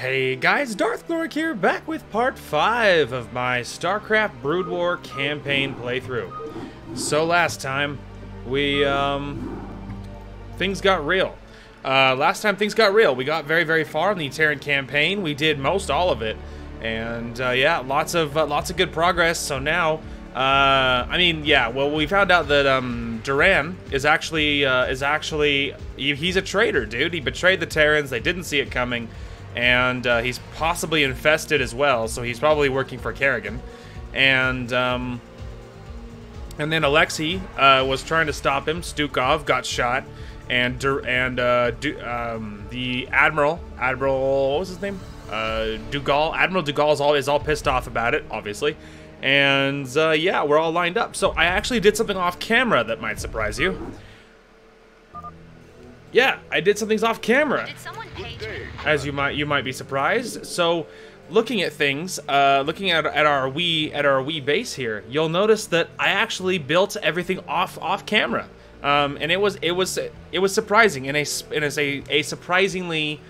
Hey guys, Darth Gloric here, back with part 5 of my StarCraft Brood War Campaign playthrough. So last time, things got real. Last time things got real. We got very far in the Terran Campaign. We did most all of it. And yeah, lots of good progress. So now, we found out that Terran is actually he's a traitor, dude. He betrayed the Terrans. They didn't see it coming. And he's possibly infested as well, so he's probably working for Kerrigan. And then Alexei was trying to stop him. Stukov got shot, and the Admiral, what was his name? Admiral Dugal is all pissed off about it, obviously. And yeah, we're all lined up. So I actually did something off camera that might surprise you. Yeah, I did some things off camera. Did someone page me? As you might be surprised. So, looking at things, looking at our Wii base here, you'll notice that I actually built everything off camera, and it was surprising in a surprisingly,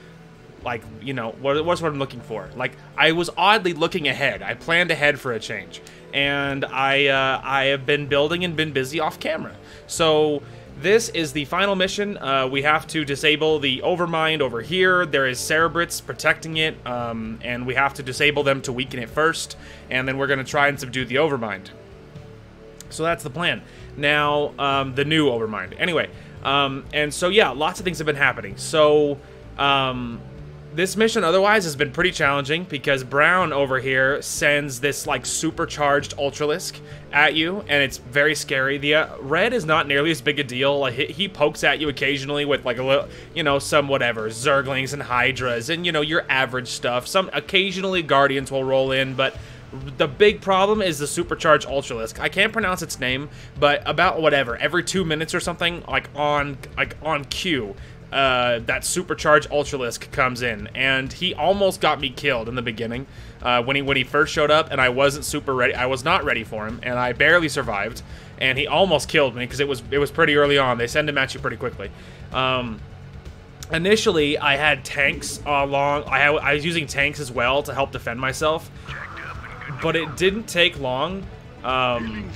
like, you know, what's what I'm looking for. Like, I was oddly looking ahead. I planned ahead for a change, and I have been building and been busy off camera. So this is the final mission. We have to disable the Overmind over here. There is Cerebrits protecting it, and we have to disable them to weaken it first, and then we're going to try and subdue the Overmind. So that's the plan. Now, the new Overmind. Anyway, and so yeah, lots of things have been happening. So, this mission otherwise has been pretty challenging because Brown over here sends this like supercharged Ultralisk at you, and it's very scary. The Red is not nearly as big a deal. Like he pokes at you occasionally with like a little, you know, some whatever Zerglings and Hydras and, you know, your average stuff. Some occasionally Guardians will roll in, but the big problem is the supercharged Ultralisk. I can't pronounce its name, but about whatever every 2 minutes or something, like on cue, that supercharged Ultralisk comes in, and he almost got me killed in the beginning when he first showed up, and I wasn't super ready. I was not ready for him, and I barely survived, and he almost killed me because it was pretty early on. They send him at you pretty quickly. Initially, I had tanks along. I was using tanks as well to help defend myself, but it didn't take long. Hang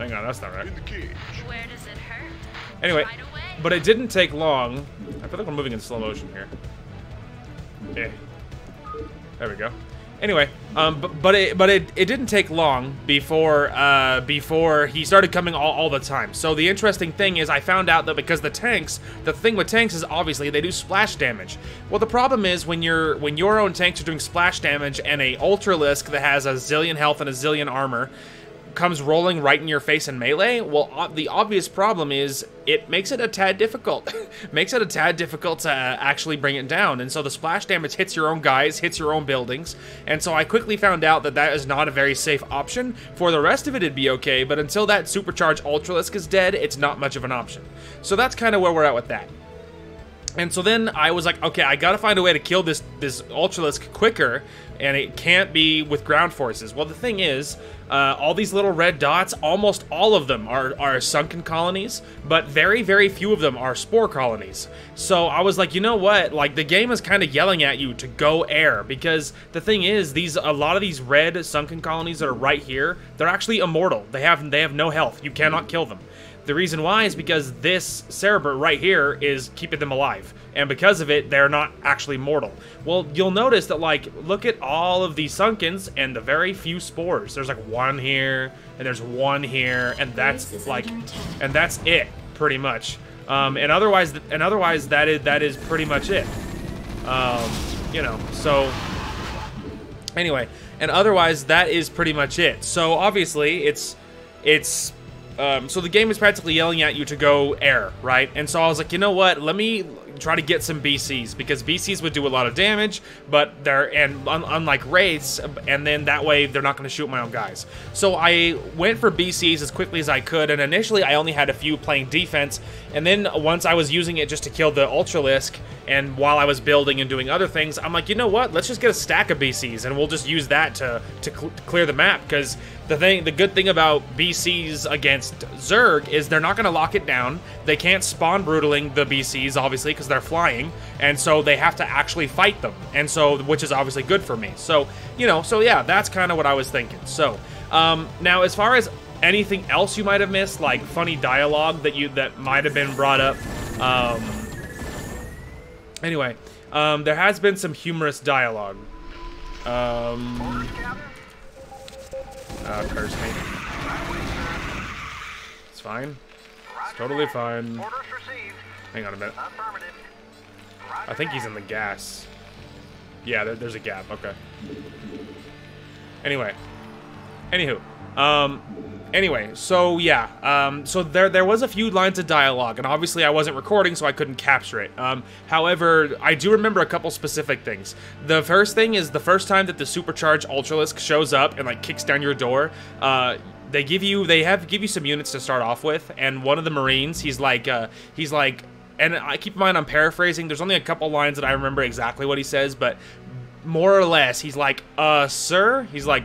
on, that's not right. Where does it hurt? Anyway. Right away. But it didn't take long. I feel like I'm moving in slow motion here. Yeah. There we go. Anyway, but it didn't take long before he started coming all the time. So the interesting thing is I found out that because the thing with tanks is obviously they do splash damage. Well, the problem is when your own tanks are doing splash damage and a Ultralisk that has a zillion health and a zillion armor comes rolling right in your face in melee, well, the obvious problem is it makes it a tad difficult. Makes it a tad difficult to actually bring it down, and so the splash damage hits your own guys, hits your own buildings, and so I quickly found out that that is not a very safe option. For the rest of it, it'd be okay, but until that supercharged Ultralisk is dead, it's not much of an option. So that's kind of where we're at with that. And so then I was like, okay, I gotta find a way to kill this Ultralisk quicker, and it can't be with ground forces. Well, the thing is, all these little red dots, almost all of them are sunken colonies, but very few of them are spore colonies. So I was like, you know what? Like, the game is kind of yelling at you to go air, because the thing is, a lot of these red sunken colonies that are right here, they're actually immortal. They have no health. You cannot kill them. The reason why is because this Cerebrit right here is keeping them alive, and because of it, they're not actually mortal. Well, you'll notice that, like, look at all of these Sunkens and the very few spores. There's like one here, and there's one here, and that's like, and that's it, pretty much. And otherwise that is pretty much it. You know, so anyway, and otherwise that is pretty much it. So obviously so the game is practically yelling at you to go air, right? And so I was like, you know what? Let me try to get some BCs, because BCs would do a lot of damage, but unlike Wraiths, and then that way they're not going to shoot my own guys. So I went for BCs as quickly as I could, and initially I only had a few playing defense, and then once I was using it just to kill the Ultralisk, and while I was building and doing other things, I'm like, you know what? Let's just get a stack of BCs, and we'll just use that to clear the map, because the good thing about BCs against Zerg is they're not going to lock it down. They can't spawn brutaling the BCs, obviously, because because they're flying, and so they have to actually fight them, and so, which is obviously good for me. So, you know, so yeah, that's kind of what I was thinking. So, now as far as anything else you might have missed, like funny dialogue that might have been brought up, anyway, there has been some humorous dialogue. Curse me. It's fine. It's totally fine. Hang on a minute. I think he's in the gas. Yeah, there's a gap. Okay. Anyway. Anywho. Anyway, so yeah, so there was a few lines of dialogue, and obviously I wasn't recording, so I couldn't capture it. However, I do remember a couple specific things. The first thing is the first time that the supercharged Ultralisk shows up and like kicks down your door. They give you some units to start off with, and one of the Marines, he's like, and I keep in mind I'm paraphrasing. There's only a couple lines that I remember exactly what he says, but more or less, he's like, sir, he's like,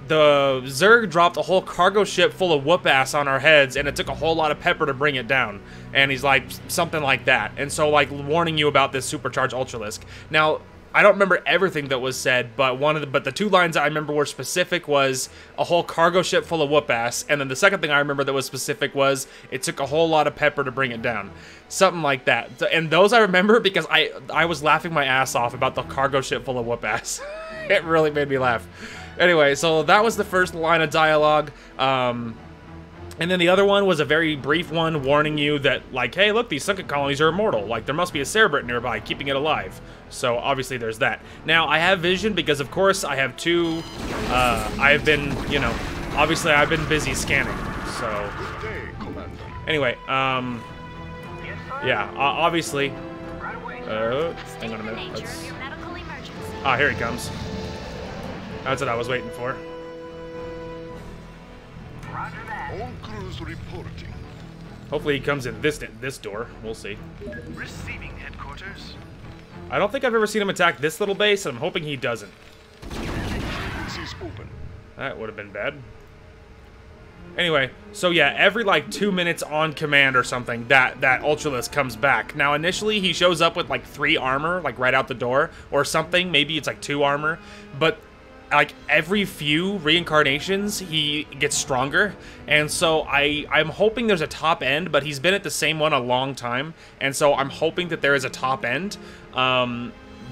the Zerg dropped a whole cargo ship full of whoop-ass on our heads, and it took a whole lot of pepper to bring it down. And he's like, something like that. And so, like, warning you about this supercharged Ultralisk. Now, I don't remember everything that was said, but the two lines I remember were specific was a whole cargo ship full of whoop-ass, and then the second thing I remember that was specific was it took a whole lot of pepper to bring it down. Something like that. And those I remember because I was laughing my ass off about the cargo ship full of whoop-ass. It really made me laugh. Anyway, so that was the first line of dialogue. And then the other one was a very brief one warning you that, like, hey, look, these sunken colonies are immortal. Like, there must be a Cerebrit nearby keeping it alive. So, obviously, there's that. Now, I have vision because, of course, I have two... I've been, you know... Obviously, I've been busy scanning. So... Anyway, yeah, obviously... hang on a minute. Let's... Ah, here he comes. That's what I was waiting for. All crews reporting. Hopefully he comes in this door. We'll see. Receiving headquarters. I don't think I've ever seen him attack this little base, and I'm hoping he doesn't. Open. That would have been bad. Anyway, so yeah, every like 2 minutes on command or something, that Ultralisk comes back. Now initially he shows up with like 3 armor, like right out the door, or something. Maybe it's like 2 armor, but like every few reincarnations he gets stronger, and so I'm hoping there's a top end, but he's been at the same one a long time, and so I'm hoping that there is a top end,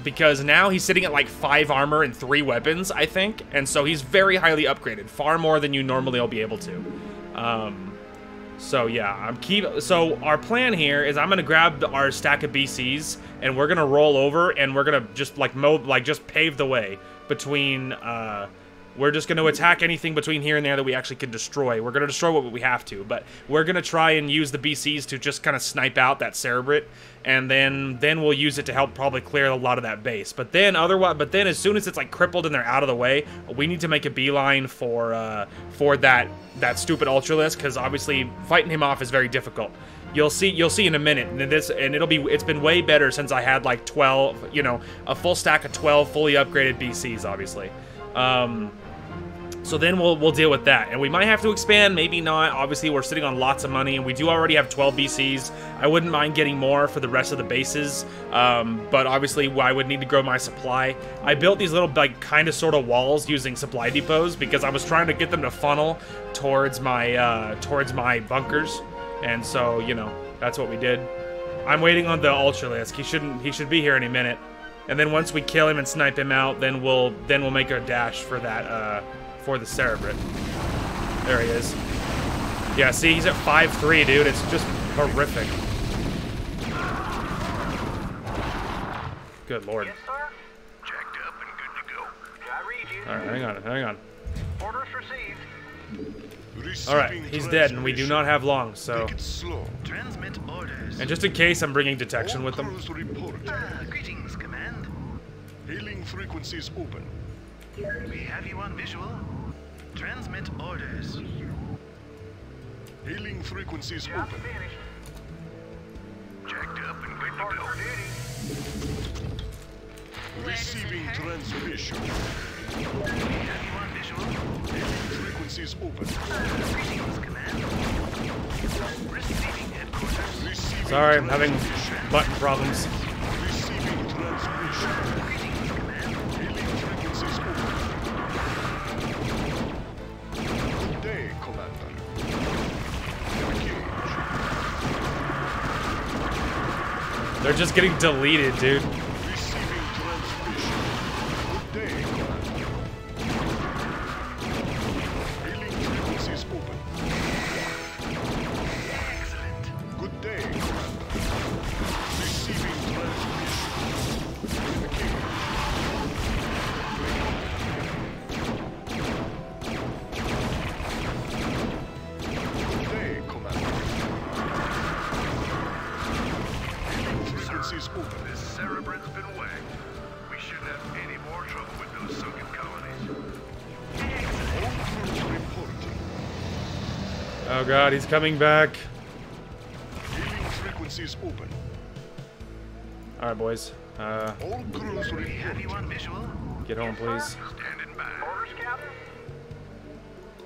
because now he's sitting at like 5 armor and 3 weapons, I think, and so he's very highly upgraded, far more than you normally will be able to. So yeah, so our plan here is I'm gonna grab our stack of BCs, and we're gonna roll over, and we're gonna just like just pave the way between, we're just going to attack anything between here and there that we actually can destroy. We're going to destroy what we have to, but we're going to try and use the BCs to just kind of snipe out that Cerebrit, and then we'll use it to help probably clear a lot of that base. But then as soon as it's like crippled and they're out of the way, we need to make a beeline for that stupid Ultralisk, because obviously fighting him off is very difficult. You'll see in a minute, and it's been way better since I had like 12, you know, a full stack of 12 fully upgraded BCs, obviously. So then we'll deal with that, and we might have to expand, maybe not. Obviously, we're sitting on lots of money, and we do already have 12 BCs. I wouldn't mind getting more for the rest of the bases, but obviously I would need to grow my supply. I built these little, like, kind of sort of walls using supply depots because I was trying to get them to funnel towards my bunkers, and so, you know, that's what we did. I'm waiting on the Ultralisk. He should be here any minute, and then once we kill him and snipe him out, then we'll make a dash for that for the Cerebrit. There he is. Yeah, see, he's at 5-3, dude. It's just horrific. Good lord. Yes, sir. Jacked up and good to go. I read you. All right, hang on. Orders received. All right, he's dead, and we do not have long, so. Take it slow. Transmit orders. And just in case, I'm bringing detection with them. Crews report. Greetings, Command. Hailing frequencies open. We have you on visual. Transmit orders. Hailing frequencies open. Jacked up and good to go. Where does it Receiving hurt? transmission. We have you on visual. Frequencies open. Greetings, command. Receiving headquarters. Receiving Sorry, I'm having transmission. button problems. Receiving transmission. Greetings, command. Hailing frequencies open. Good day, Commander. Engage. They're just getting deleted, dude. Receiving transmission. Good day, Commander. Hailing frequencies open. Excellent. Good day, Commander. Receiving transmission. Engage. Good day, Commander. Hailing frequencies open. This cerebrant's been whacked. We shouldn't have any more trouble with those sunken colonies. All crews reporting. Oh god, he's coming back. Hailing frequencies open. Alright, boys. All crews We have you reporting. on visual. Get home, please. Standing by. Orders, Captain?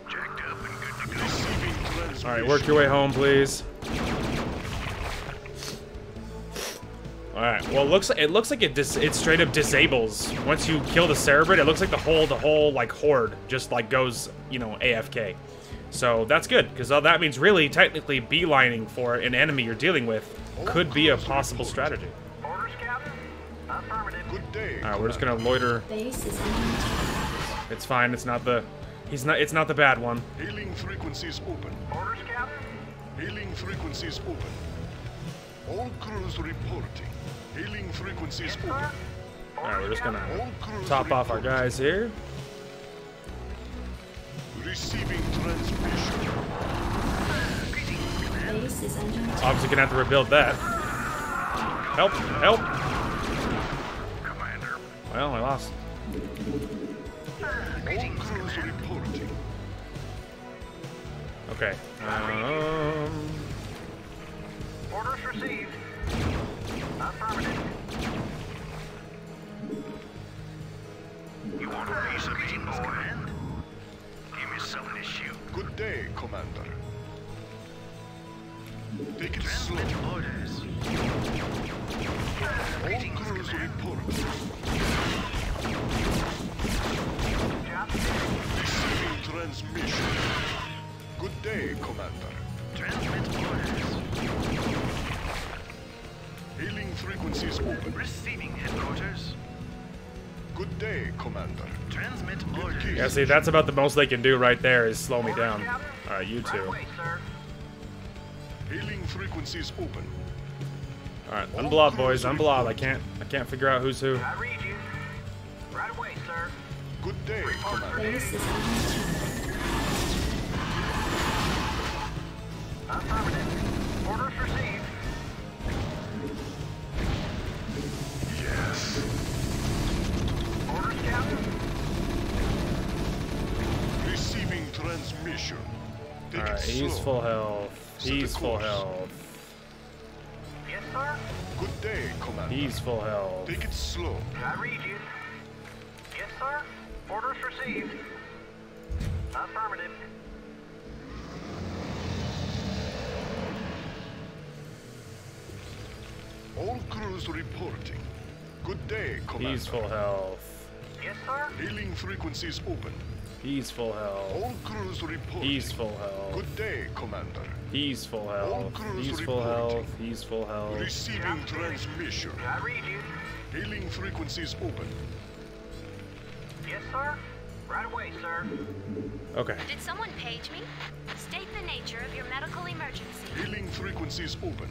Jacked up and good to go. Receiving transmission. Alright, work your way home, please. Alright, well, it looks like it straight up disables. Once you kill the cerebrate, it looks like the whole like horde just like goes, you know, AFK. So that's good, because all that means really technically beelining for an enemy you're dealing with could be a possible strategy. Orders, Captain? Affirmative. Good day. Alright, we're just gonna loiter. Base is under attack. It's fine, it's not the it's not the bad one. Hailing frequencies open. Orders, Captain? Hailing frequencies open. All crews reporting. Hailing frequencies open. Alright, we're just gonna All crews top off our reporting. guys here. Receiving transmission. Base is under attack. Obviously gonna have to rebuild that. Help! Help! Commander. Well, I lost. All crews reporting. Okay. Orders received. Affirmative. You want a piece of me, boy? Command. Give me something to shoot. Good day, Commander. Take it slow. Transmit orders. All crews reporting. Receiving transmission. Good day, Commander. Transmit orders. Hailing frequencies open. Receiving headquarters. Good day, Commander. Transmit orders. Yeah, see, that's about the most they can do right there is slow me down. Alright, you Right two. away, sir. Hailing frequencies open. Alright, unblob, boys, unblob. I can't figure out who's who. I read you. Right away, sir. Good day, Commander. Base is under attack. Affirmative. Orders received. Yes. Orders, Captain? Receiving transmission. Take Alright, it he's slow. full health. Set He's the full course. health. Yes, sir. Good day, Commander. He's full health. Take it slow. I read you. Yes, sir. Orders received. Affirmative. All crews reporting. Good day, Commander. He's full health. Yes, sir. Hailing frequencies open. He's full health. All crews reporting. He's full health. Good day, Commander. He's full health. crews He's full reporting. health. He's full health. Receiving transmission. I read you. Hailing frequencies open. Yes, sir. Right away, sir. Okay. Did someone page me? State the nature of your medical emergency. Hailing frequencies open.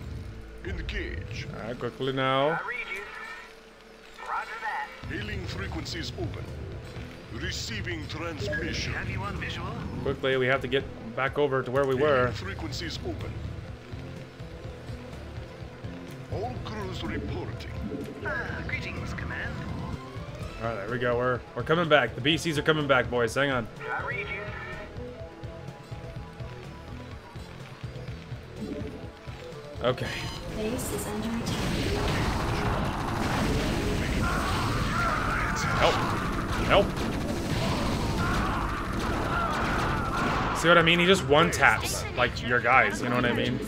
Engage. Alright, quickly now. I read you. Roger that. Hailing frequencies open. Receiving We transmission. have you on visual. Quickly, we have to get back over to where we were. Hailing frequencies open. All crews reporting. Greetings, command. Alright, there we go. We're coming back. The BCs are coming back, boys. Hang on. I read you. Okay. Base is under attack. Help. Help. See what I mean? He just one taps like your guys, you know what I mean?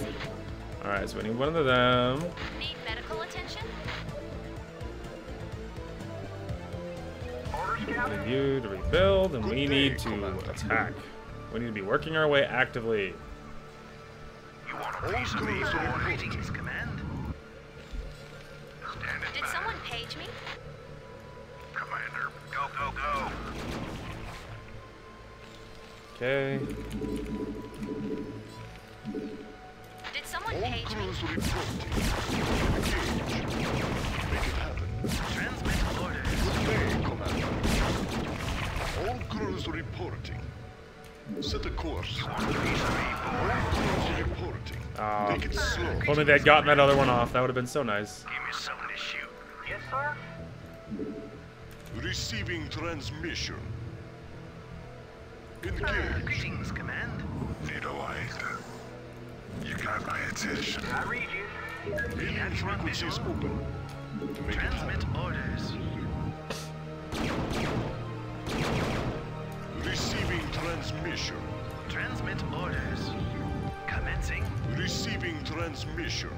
Alright, so we need one of them. Need medical attention? We need you to rebuild, and we need to attack. We need to be working our way actively. You want a piece of me, boy? Greetings, Command. Standing Did by. someone page me? Commander, go, go, go. Okay. Did someone All page me? crews reporting. Engage. Make it happen. Transmit orders. Good day, Commander. All crews reporting. Set a course. You want a piece of me, All boy? crews reporting. Take it slow. If only they'd gotten that other one off, that would have been so nice. Give me something to shoot. Yes, sir. Receiving transmission. Engage. Greetings, Command. Need a light. You got my attention. I read you. Alien frequencies open. Make it Transmit happen. orders. Receiving transmission. Transmit orders. Commencing. Receiving transmission.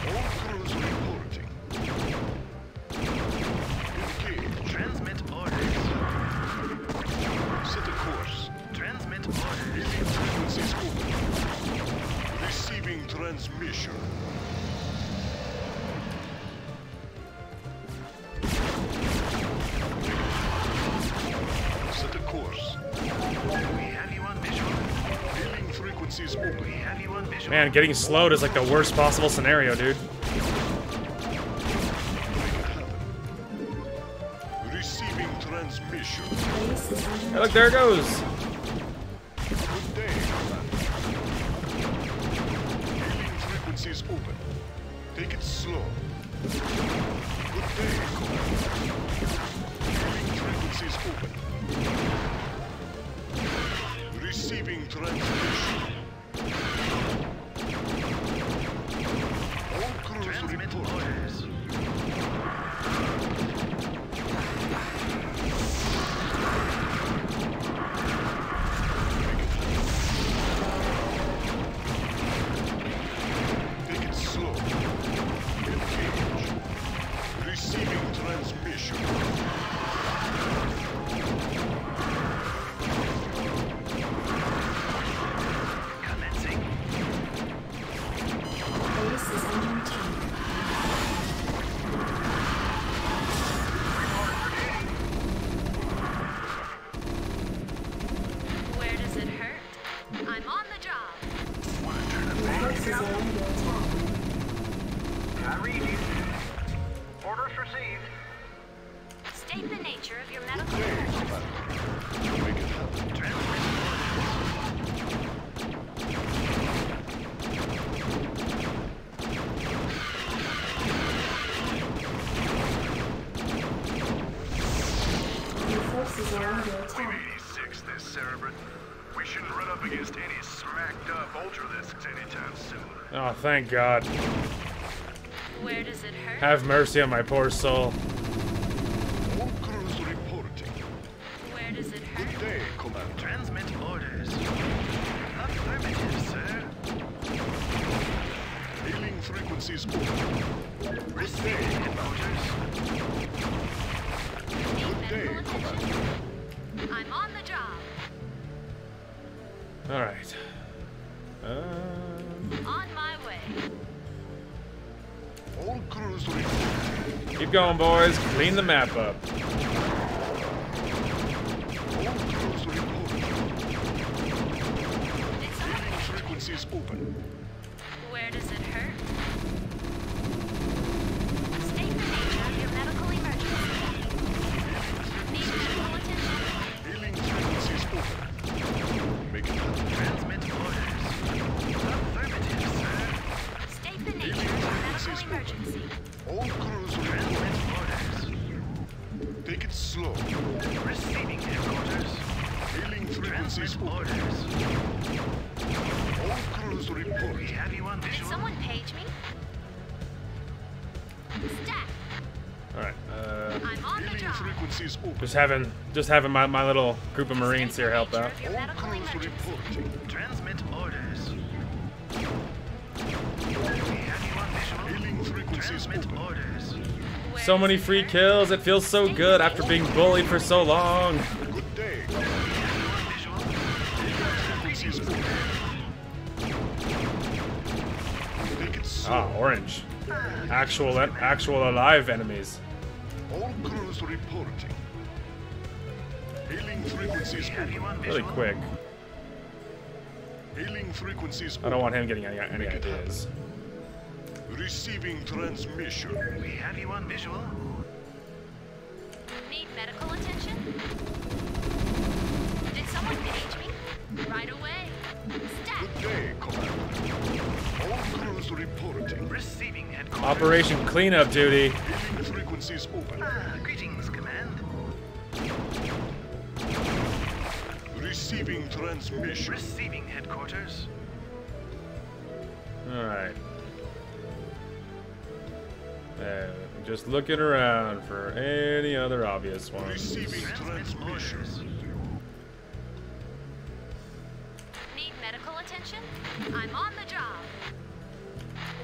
All crews reporting. Engage. Transmit orders. Set a course. Transmit orders. Alien frequencies open. Receiving transmission. Set a course. We have you on visual. Alien frequencies open. We have you on visual. Man, getting slowed is like the worst possible scenario, dude. Make it happen. Receiving transmission. Base is under Hey, look, there it goes. Good day, Commander. Alien frequencies open. Take it slow. Good day, Commander. Alien frequencies open. Receiving transmission. All crews Transmit report. orders. Take it slow. Engage. Receiving transmission. Commencing. base is under attack. Where does it hurt? I'm on the job. Forces are under attack. I read you. Orders received. State the nature of your medical Hey, emergency. Commander. Make it happen. Transmit Your forces are under We've attack. 86 this Cerebrin. We shouldn't run up against any smacked up Ultralisks anytime soon. Oh, thank God. Where does it hurt? Have mercy on my poor soul. All crews reporting. Where does it Good hurt? day, Commander. Transmit orders. Affirmative, sir. Alien frequencies open. Receiving orders. Need Day, medical attention? Commander. I'm on the job. All right. On my way. All crews reporting. Keep going, boys. Clean the map up. All crews reporting. Did someone Alien page me? frequencies open. Where does it hurt? State the nature of your medical emergency. Need medical attention? Alien frequencies open. Make it happen. Transmit orders. Affirmative, sir. State the nature of your medical emergency. All crews Transmit reporting. orders. Take it slow. Receiving headquarters. Alien frequencies Transmit open. orders. All crews We reporting. have you on Did visual. someone page me? frequencies open. Just having my little group of Marines here help out. Your All medical crews emergency. reporting. Transmit orders. We have you on visual. Hailing frequencies Transmit open. orders. So many free kills. It feels so good after being bullied for so long. Good day. Visual. Frequencies open. Make it so. Ah, orange. Actual alive enemies. All crews reporting. Hailing frequencies Have you open. on Really visual. quick. Hailing frequencies I don't want him getting any ideas. Receiving transmission. We have you on visual. Need medical attention? Did someone page me? Right away. Stat. Good day, Commander. All crews reporting. Receiving headquarters. Operation cleanup duty. Hailing frequencies open. Greetings, command. Receiving transmission. Receiving headquarters. All right. Just looking around for any other obvious ones. Receiving Transmit transmission. orders. Need medical attention? I'm on the job.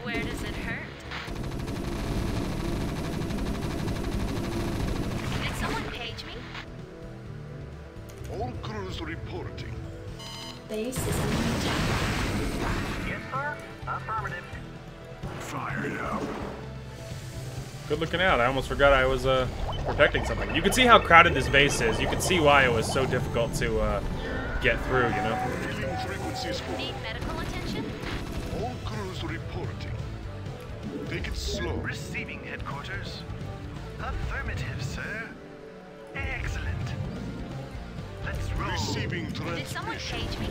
Where does it hurt? Did someone page me? All crews reporting. Base is under attack. Yes, sir. Affirmative. Fire it up. Good looking out. I almost forgot I was protecting something. You can see how crowded this base is. You can see why it was so difficult to get through, you know? Hailing frequencies open. Need medical attention? All crews reporting. Take it slow. Receiving headquarters. Affirmative, sir. Excellent. Let's roll. Receiving Did someone transmission. page me?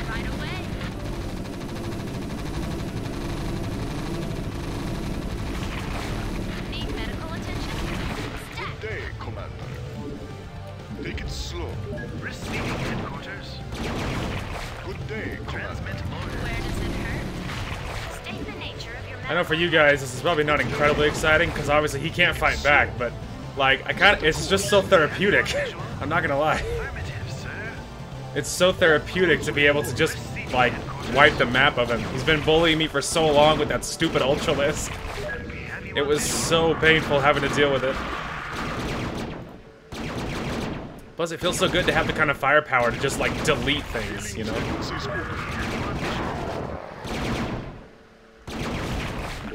Right away. Need medical attention? Stat. Day, Commander. Take it slow. Receiving headquarters. Good day, Commander. Transmit orders. Where does it hurt? State the nature of your I know for you guys, this is probably not incredibly exciting because obviously he can't fight back, but like it's just so therapeutic. I'm not gonna lie. Affirmative, sir. It's so therapeutic to be able to just like wipe the map of him. He's been bullying me for so long with that stupid ultralisk. We have you It on was visual. so painful having to deal with it. Plus, it feels so good to have the kind of firepower to just like delete things, you know? Frequencies open.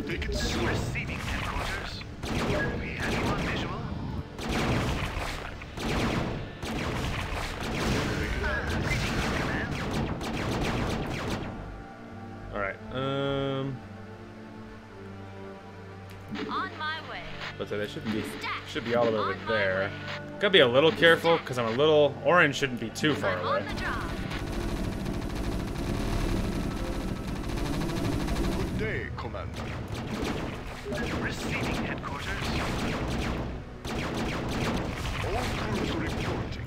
Take it slow. Receiving headquarters. We have you on visual. Greetings, command. All right. On my way. But they should be all the way over there. Gotta be a little careful because I'm a little orange. Shouldn't be too far I'm away. on the job. Good day, Commander. Receiving headquarters. All crews reporting.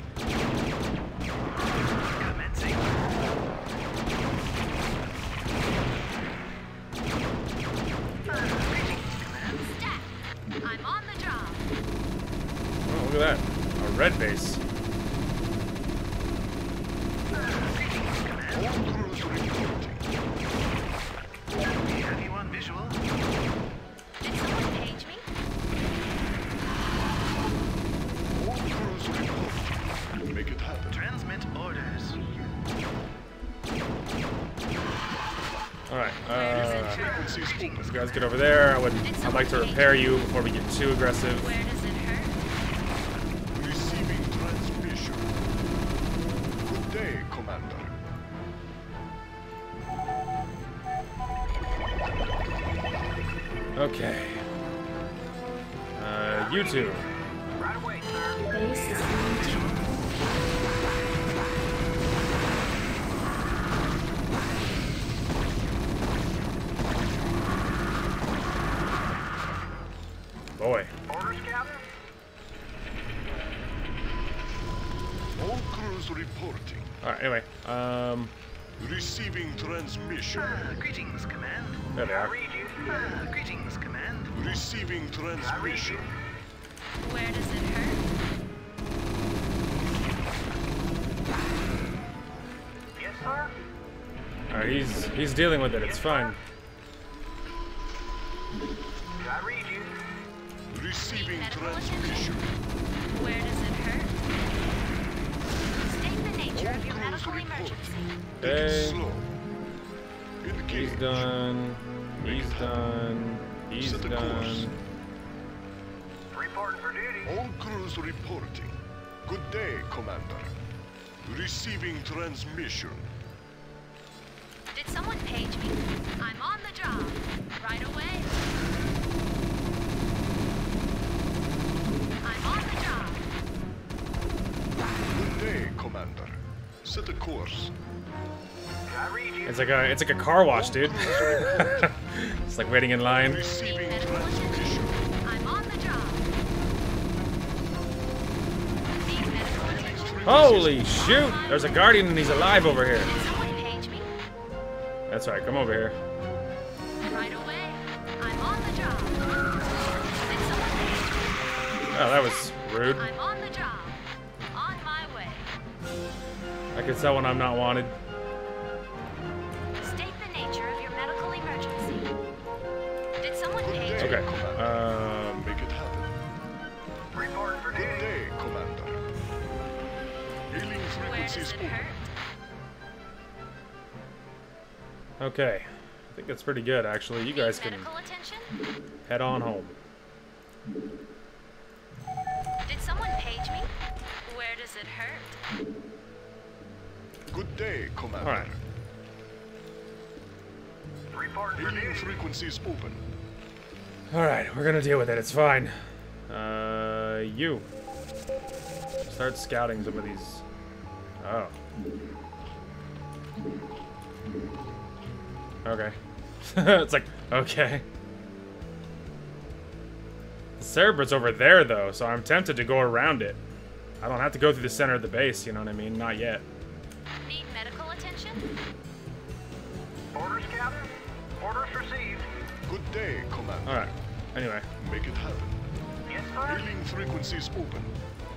Commencing. Greetings, command. Stat. I'm on the job. Oh, look at that. A red base. Greetings, command. All crews reporting. We have you on visual. Did someone page me? All crews reporting. Make it happen. Transmit orders. All right. Frequencies open. You guys get over there. I'd like to repair you before we get too aggressive. Where does it hurt? Receiving transmission. Good day, Commander. Okay. You two. Right away, sir. Base is under attack. Boy. Orders, Captain. All crews reporting. All right. Anyway. Receiving transmission. Greetings, command. There they are. Read you. Greetings, command. Receiving transmission. Where does it hurt? sir. Alright, he's dealing with it. It's fine. Did I read you? Receiving Medical transmission. Where does it hurt? State the nature All of your crews medical reporting. emergency. Take it Okay. slow. Engage. He's done. He's done. He's Set a course. done. Reporting for duty. All crews reporting. Good day, Commander. Receiving transmission. Did someone page me? I'm on the job. Right away. I'm on the job. Good day, Commander. Set a course. Did I read you? It's like a car wash, dude. It's like waiting in line. Receiving Medical transmission. I'm on the job. Need medical attention? Holy shoot! There's a guardian and he's alive over here. Did someone page me? That's right. Come over here. Right away. I'm on the job. Did someone page me? Oh, that was rude. I'm on the job. On my way. I can tell when I'm not wanted. State the nature of your medical emergency. Did someone Good page day, me? Okay. Commander. Make it happen. Reporting for Good duty. day, Commander. Hailing Where frequency does it spoken. hurt? Okay. I think that's pretty good, actually. You guys Need can medical attention? head on home. Did someone page me? Where does it hurt? Good day, Commander. All right. Reporting for Hailing duty. frequencies open. All right, we're gonna deal with it. It's fine. You start scouting some of these. Oh. Okay. It's like, okay. The Cerebrate's over there, though, so I'm tempted to go around it. I don't have to go through the center of the base, you know what I mean? Not yet. Need medical attention? Orders, Captain. Orders received. Good day, Commander. All right. Anyway. Make it happen. Yes, sir. Hailing frequencies open.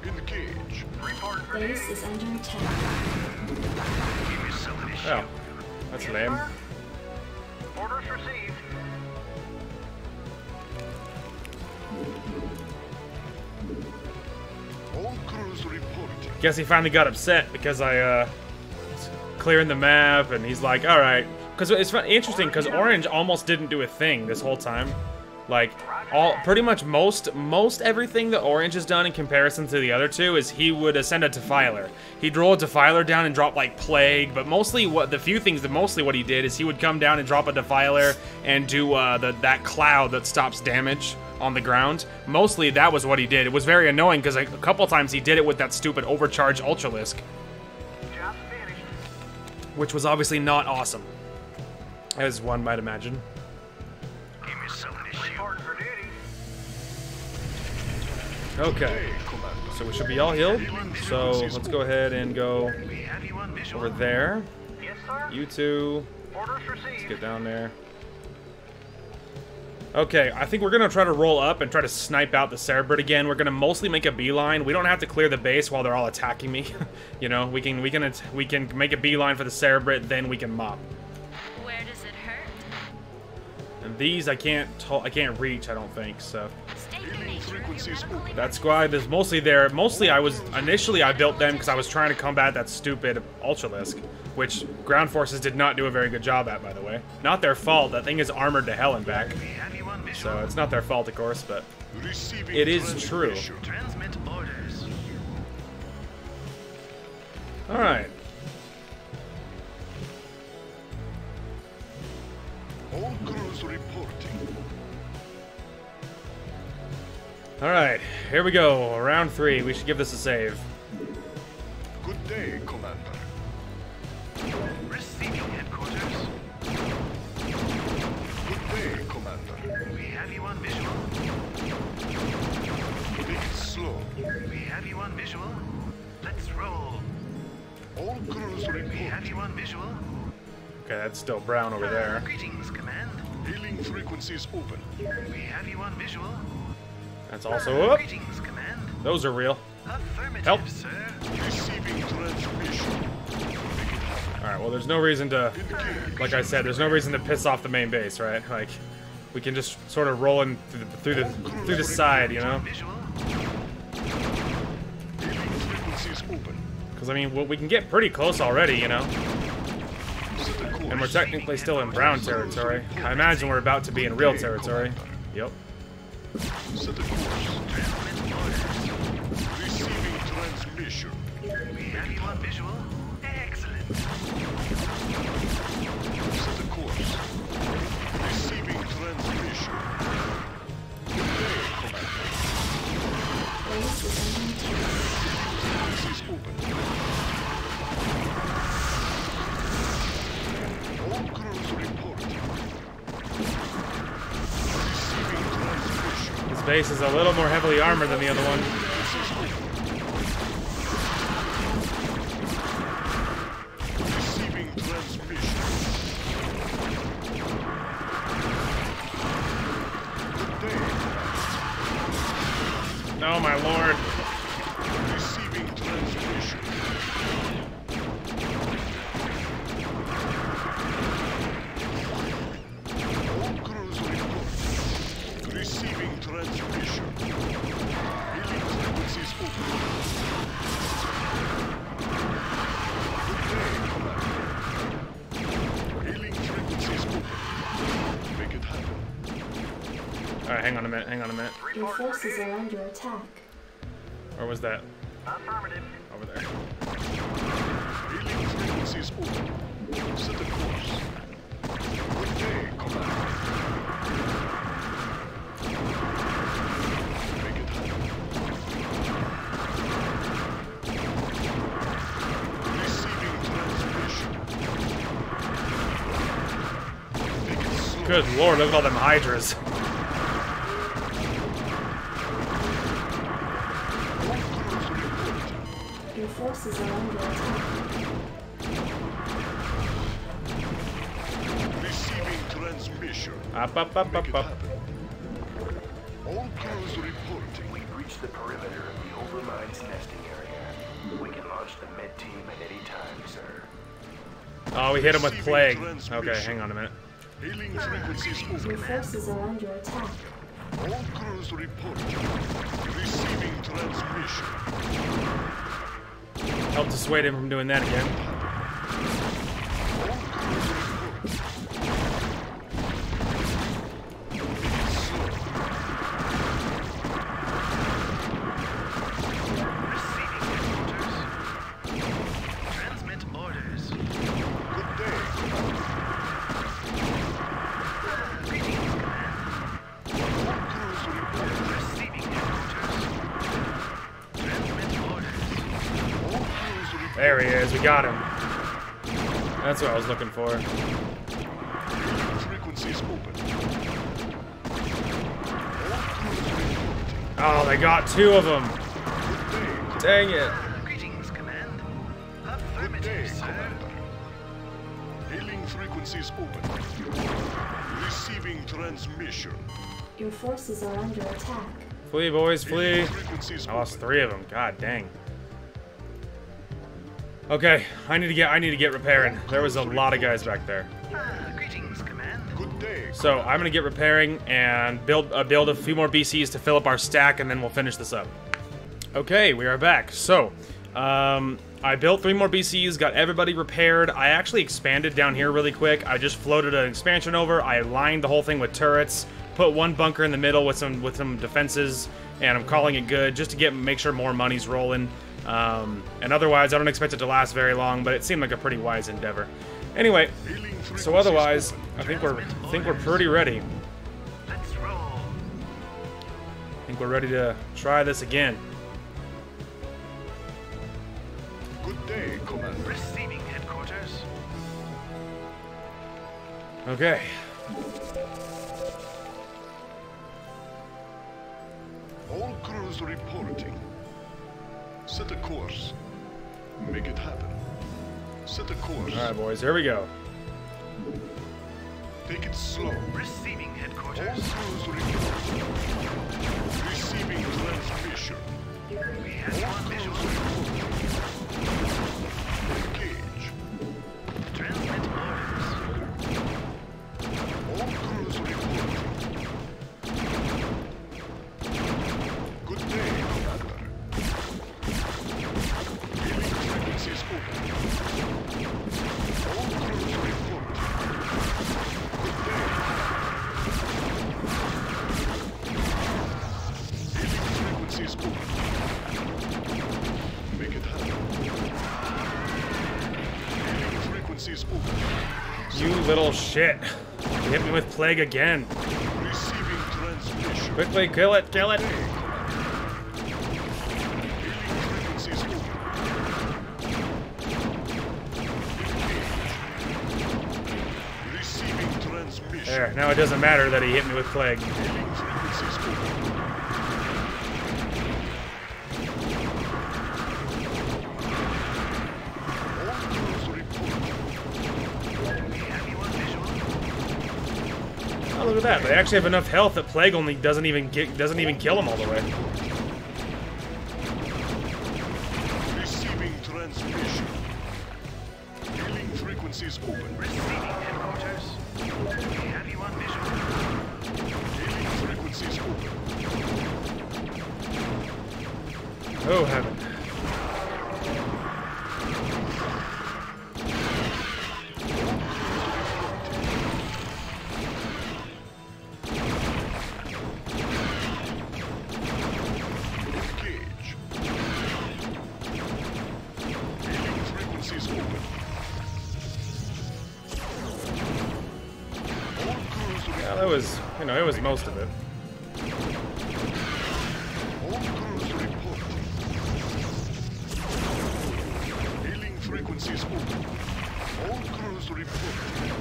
Engage. Reporting for Base duty. is under attack. Give me something to shoot. Oh, that's Yes, lame. sir. Orders received. All crews reporting. Guess he finally got upset because I was clearing the map, and he's like, "All right," because it's interesting because Orange almost didn't do a thing this whole time. Like pretty much most everything that Orange has done in comparison to the other two is he would send a Defiler. He'd roll a Defiler down and drop like Plague, but mostly what he did is he would come down and drop a Defiler and do that cloud that stops damage on the ground. Mostly that was what he did. It was very annoying because a couple times he did it with that stupid overcharged Ultralisk, Job's finished. which was obviously not awesome, as one might imagine. Give me something to shoot. Reporting for duty. Okay, Hey, Commander. so we should be all healed. So let's go ahead and go We have you on visual. over there. Yes, sir. You two, Orders let's received. get down there. Okay, I think we're gonna try to roll up and try to snipe out the Cerebrate again. We're gonna mostly make a beeline. We don't have to clear the base while they're all attacking me. You know, we can make a beeline for the Cerebrate, then we can mop. Where does it hurt? And these I can't reach, I don't think. So State the nature of your medical that squad is mostly there. Mostly I built them because I was trying to combat that stupid Ultralisk, which ground forces did not do a very good job at, by the way. Not their fault. That thing is armored to hell and back. We have you on visual. So it's not their fault, of course, but Receiving it is true. transmission. Transmit orders. all right. All crews reporting. All right, here we go. Round 3. We should give this a save. Good day, Commander. Receiving headquarters. Good day, Commander. We have you on visual. Take it slow. We have you on visual. Let's roll. All crews We have reporting. you on visual. Okay, that's still brown over there. Greetings, Command. Hailing frequencies open. We have you on visual. That's also up. Greetings, Command. Those are real. Affirmative, Help. sir. Receiving transmission. Make it happen. Alright, well, there's no reason to, like I said, there's no reason to piss off the main base, right? Like, we can just sort of roll in through the side, you know? Because, I mean, we can get pretty close already, you know? And we're technically still in brown territory. I imagine we're about to be in real territory. Yep. Set a course. Receiving transmission. We have you on visual. Excellent. Set a course. Receiving transmission. Base is under attack. This is open. All crews reporting. Receiving transmission. This base is a little more heavily armored than the other one. Receiving transmission. Good day. Oh my lord. Receiving transmission. All crews report. Receiving transmission. Hailing frequencies open. Good day, Commander. Hailing frequencies open. Make it happen. Alright, hang on a minute. Your forces are under attack. Where was that? Affirmative. Over there. Hailing frequencies open. Set a course. Good day, Commander. Make it happen. Receiving transmission. Make it slow. Good lord, look at all them hydras. All crews reporting. Your forces are under attack. Receiving transmission. Up. Make it happen. All crews reporting. We've reached the perimeter of the Overmind's nesting area. We can launch the med team at any time, sir. Oh, we hit him with plague. Okay, hang on a minute. Hailing frequencies Your open. forces are under attack. All crews reporting. Receiving transmission. Help dissuade him from doing that again. All crews reporting. Make it slow. Receiving headquarters. Transmit orders. Good day, Commander. Greetings, Command. All crews reporting. Receiving headquarters. Transmit orders. All crews reporting. There he is, we got him. That's what I was looking for. Hailing frequencies open. All crews reporting. Oh, they got two of them. Good day, Dang it. Greetings, Command. Good day, Affirmative, sir. Commander. Hailing frequencies open. Receiving transmission. Your forces are under attack. Flee, boys, flee. Hailing frequencies I lost open. 3 of them. God dang. Okay, I need to get repairing. There was a lot of guys back there. Greetings, Command. Good day. So I'm gonna get repairing and build a few more BCs to fill up our stack, and then we'll finish this up. Okay, we are back. So, I built 3 more BCs, got everybody repaired. I actually expanded down here really quick. I just floated an expansion over. I lined the whole thing with turrets, put one bunker in the middle with some defenses, and I'm calling it good just to make sure more money's rolling. And otherwise, I don't expect it to last very long, but it seemed like a pretty wise endeavor. Anyway, Hailing frequencies so otherwise, open. I think we're pretty ready. Let's roll. I think we're ready to try this again. Good day, Commander. Receiving headquarters. Okay. All crews reporting. Set a course. Make it happen. Set a course. All right, boys, here we go. Take it slow. Receiving All headquarters. crews reporting. Receiving transmission. We have you on visual. Engage. frequencies open. Make it happen. Hailing frequencies open. You little shit. You hit me with plague again. Receiving transmission. Quickly, kill it, kill it. Hailing frequencies open. Engage. Receiving transmission. There, now it doesn't matter that he hit me with plague. Hailing frequencies open. All crews report. We have you on visual. Oh, look at that. They actually have enough health that plague only doesn't even kill them all the way. Receiving transmission. Hailing frequencies open. Receiving headquarters. We have you on visual. Hailing frequencies open. Oh, heaven. Engage. Hailing frequencies open. All crews Yeah, that was, it was most of it. All crews reporting. Hailing frequencies open. All crews reporting.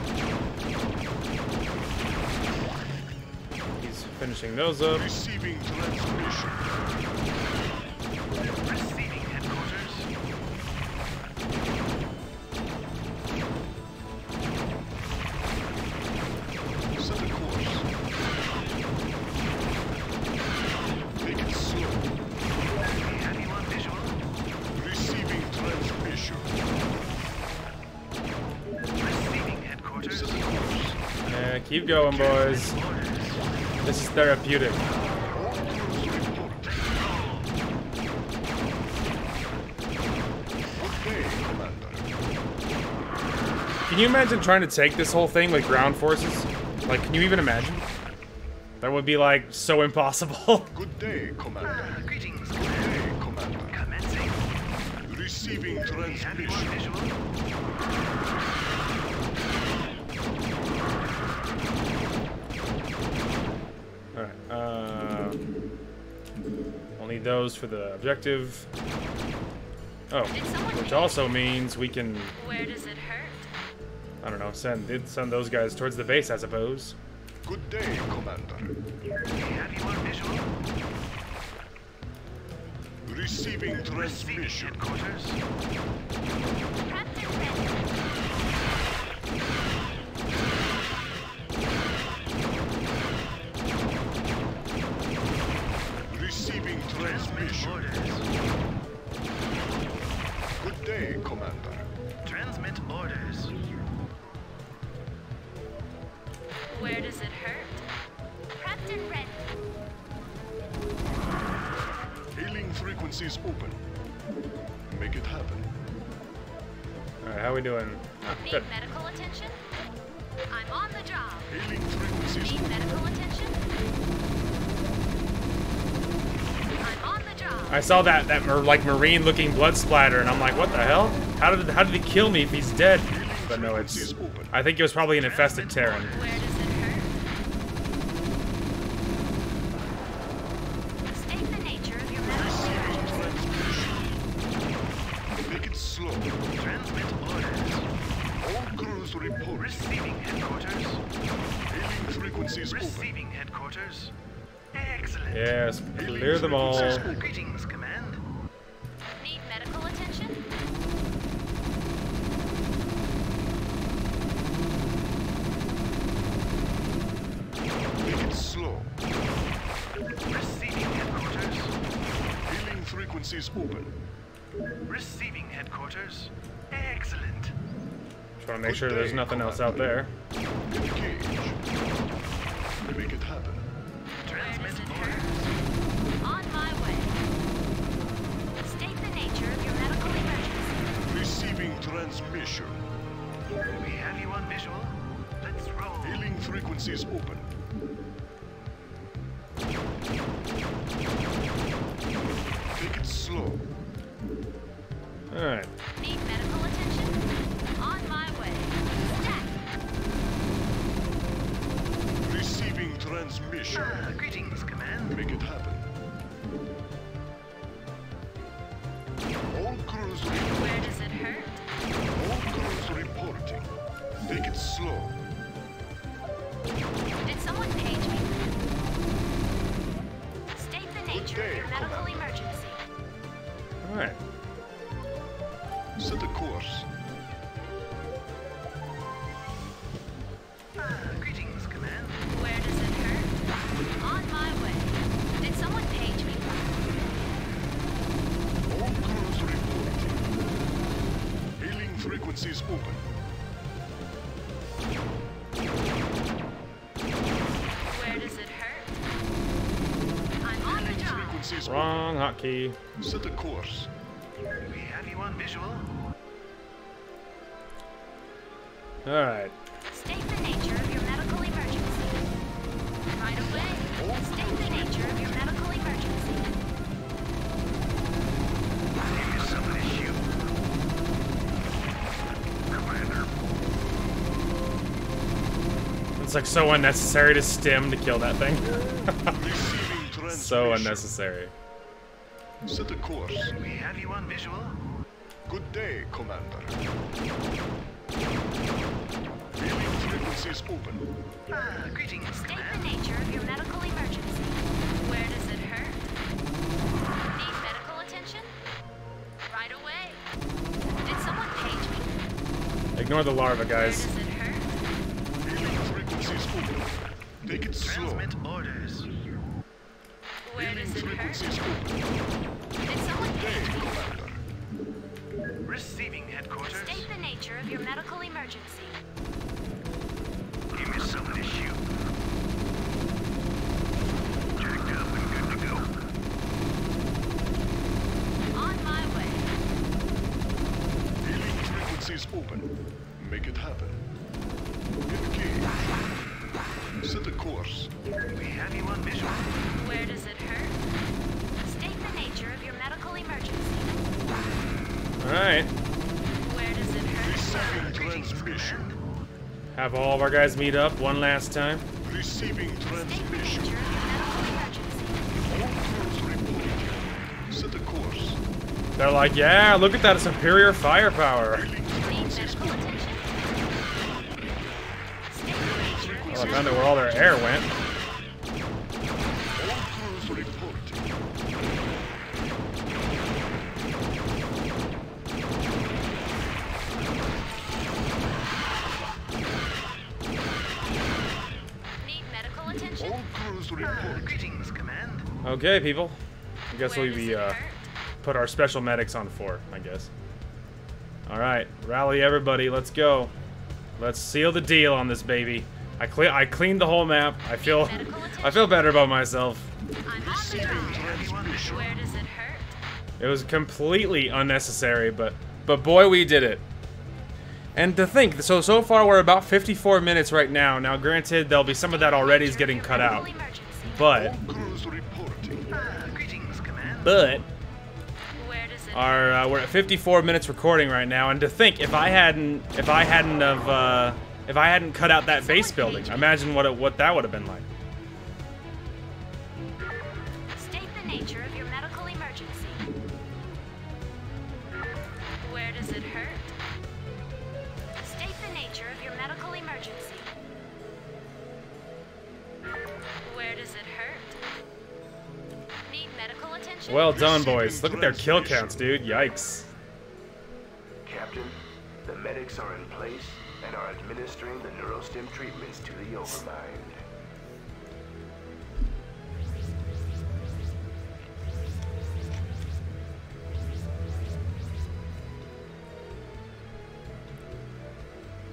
He's finishing those up. Receiving transmission. Receiving headquarters. Set a course. Make it slow. We have you on visual. Receiving transmission. Receiving headquarters. Set a course. Yeah, keep going, boys. Orders. This is therapeutic. All crews report. Good day, Commander. Can you imagine trying to take this whole thing with ground forces? Like, can you even imagine? That would be, like, so impossible. Good day, Commander. Greetings. Good day, Commander. Commencing. Receiving We have you on transmission. visual. Alright, we'll need those for the objective. Oh, which also means we can, Where does it hurt? I don't know, send those guys towards the base, I suppose. Good day, Commander. We have you on visual. Receiving Receiving transmission. headquarters. Captain ready. Receiving Transmit transmission. orders. Good day, Commander. Transmit orders. Where does it hurt? Captain ready. Hailing frequencies open. Make it happen. Alright, how we doing? Ah, Need good. medical attention? I'm on the job. Hailing frequencies Need open. medical attention? I'm on the job. I saw that like marine-looking blood splatter, and I'm like, what the hell? How did he kill me if he's dead? But no, it's. Open. I think it was probably an infested Terran. Where does it hurt? State the nature of your medical emergency. Transmission. Make it slow. Transmit orders. All crews report. Receiving headquarters. Hailing frequencies open. Receiving headquarters. Excellent. Yes, clear them all. Greetings, Command. Need medical attention? Make it slow. Receiving headquarters. Hailing frequencies open. Receiving headquarters. Excellent. Just want to make sure there's nothing else out there. Engage. Make it happen. Transmit Where does it orders. hurt? On my way. State the nature of your medical emergency. Receiving transmission. We have you on visual. Let's roll. Hailing frequencies open. Alright. Need medical attention? On my way. Stack. Receiving transmission. Greetings, Command. Make it happen. All crews reporting. Where does it hurt? All crews reporting. Take it slow. Did someone page me? State the nature of your medical emergency. Alright. Set a course. Greetings, Command. Where does it hurt? On my way. Did someone page me? All crews reporting. Hailing frequencies open. Where does it hurt? I'm on the job. Frequencies Wrong hotkey. open. Set a course. We have you on visual. Alright. State the nature of your medical emergency. Right away. State the nature of your medical emergency. Give me something to shoot. Commander. It's like so unnecessary to stim to kill that thing. Receiving transmission. So unnecessary. Set a course. We have you on visual. Good day, Commander. Hailing frequencies open. Greetings, State the Command. nature of your medical emergency. Where does it hurt? Need medical attention? Right away. Did someone page me? Ignore the larva, Where guys. does it hurt? Hailing frequencies open. Take it slow. Transmit orders. Where Hailing does it hurt? frequencies open. Did someone Day, page me? Commander. Receiving headquarters. State the nature of your medical emergency. Give me something to shoot. Jacked up and good to go. On my way. Hailing frequencies open. Make it happen. Engage. Set a course. We have you on visual. Where does it hurt? State the nature of your medical emergency. Alright. Where does it hurt? Receiving Greetings, transmission. Command. Have all of our guys meet up one last time. Receiving State the transmission. nature of your medical emergency. All crews reporting. Set a course. They're like, yeah, look at that superior firepower. Hailing Need frequencies medical open. attention? State the nature of your Well, I found out where all their air went. All crews reporting. Need medical attention? All crews reporting. Greetings, Command. Okay, people. I guess Where we does it hurt? put our special medics on 4, I guess. Alright, rally everybody, let's go. Let's seal the deal on this baby. I cleaned the whole map. I feel better about myself. I'm on the job. Where does it hurt? It was completely unnecessary, but boy, we did it. And to think, so far we're about 54 minutes right now. Now, granted, there'll be some of that already is getting cut out, but All crews reporting. Greetings, Command. But Where does it our we're at 54 minutes recording right now, and to think if I hadn't cut out that base building, imagine what that would have been like. State the nature of your medical emergency. Where does it hurt? State the nature of your medical emergency. Where does it hurt? Need medical attention? Well done, boys. Look at their kill counts, dude. Yikes. Captain, the medics are in place and are administering the neurostim treatments to the overmind.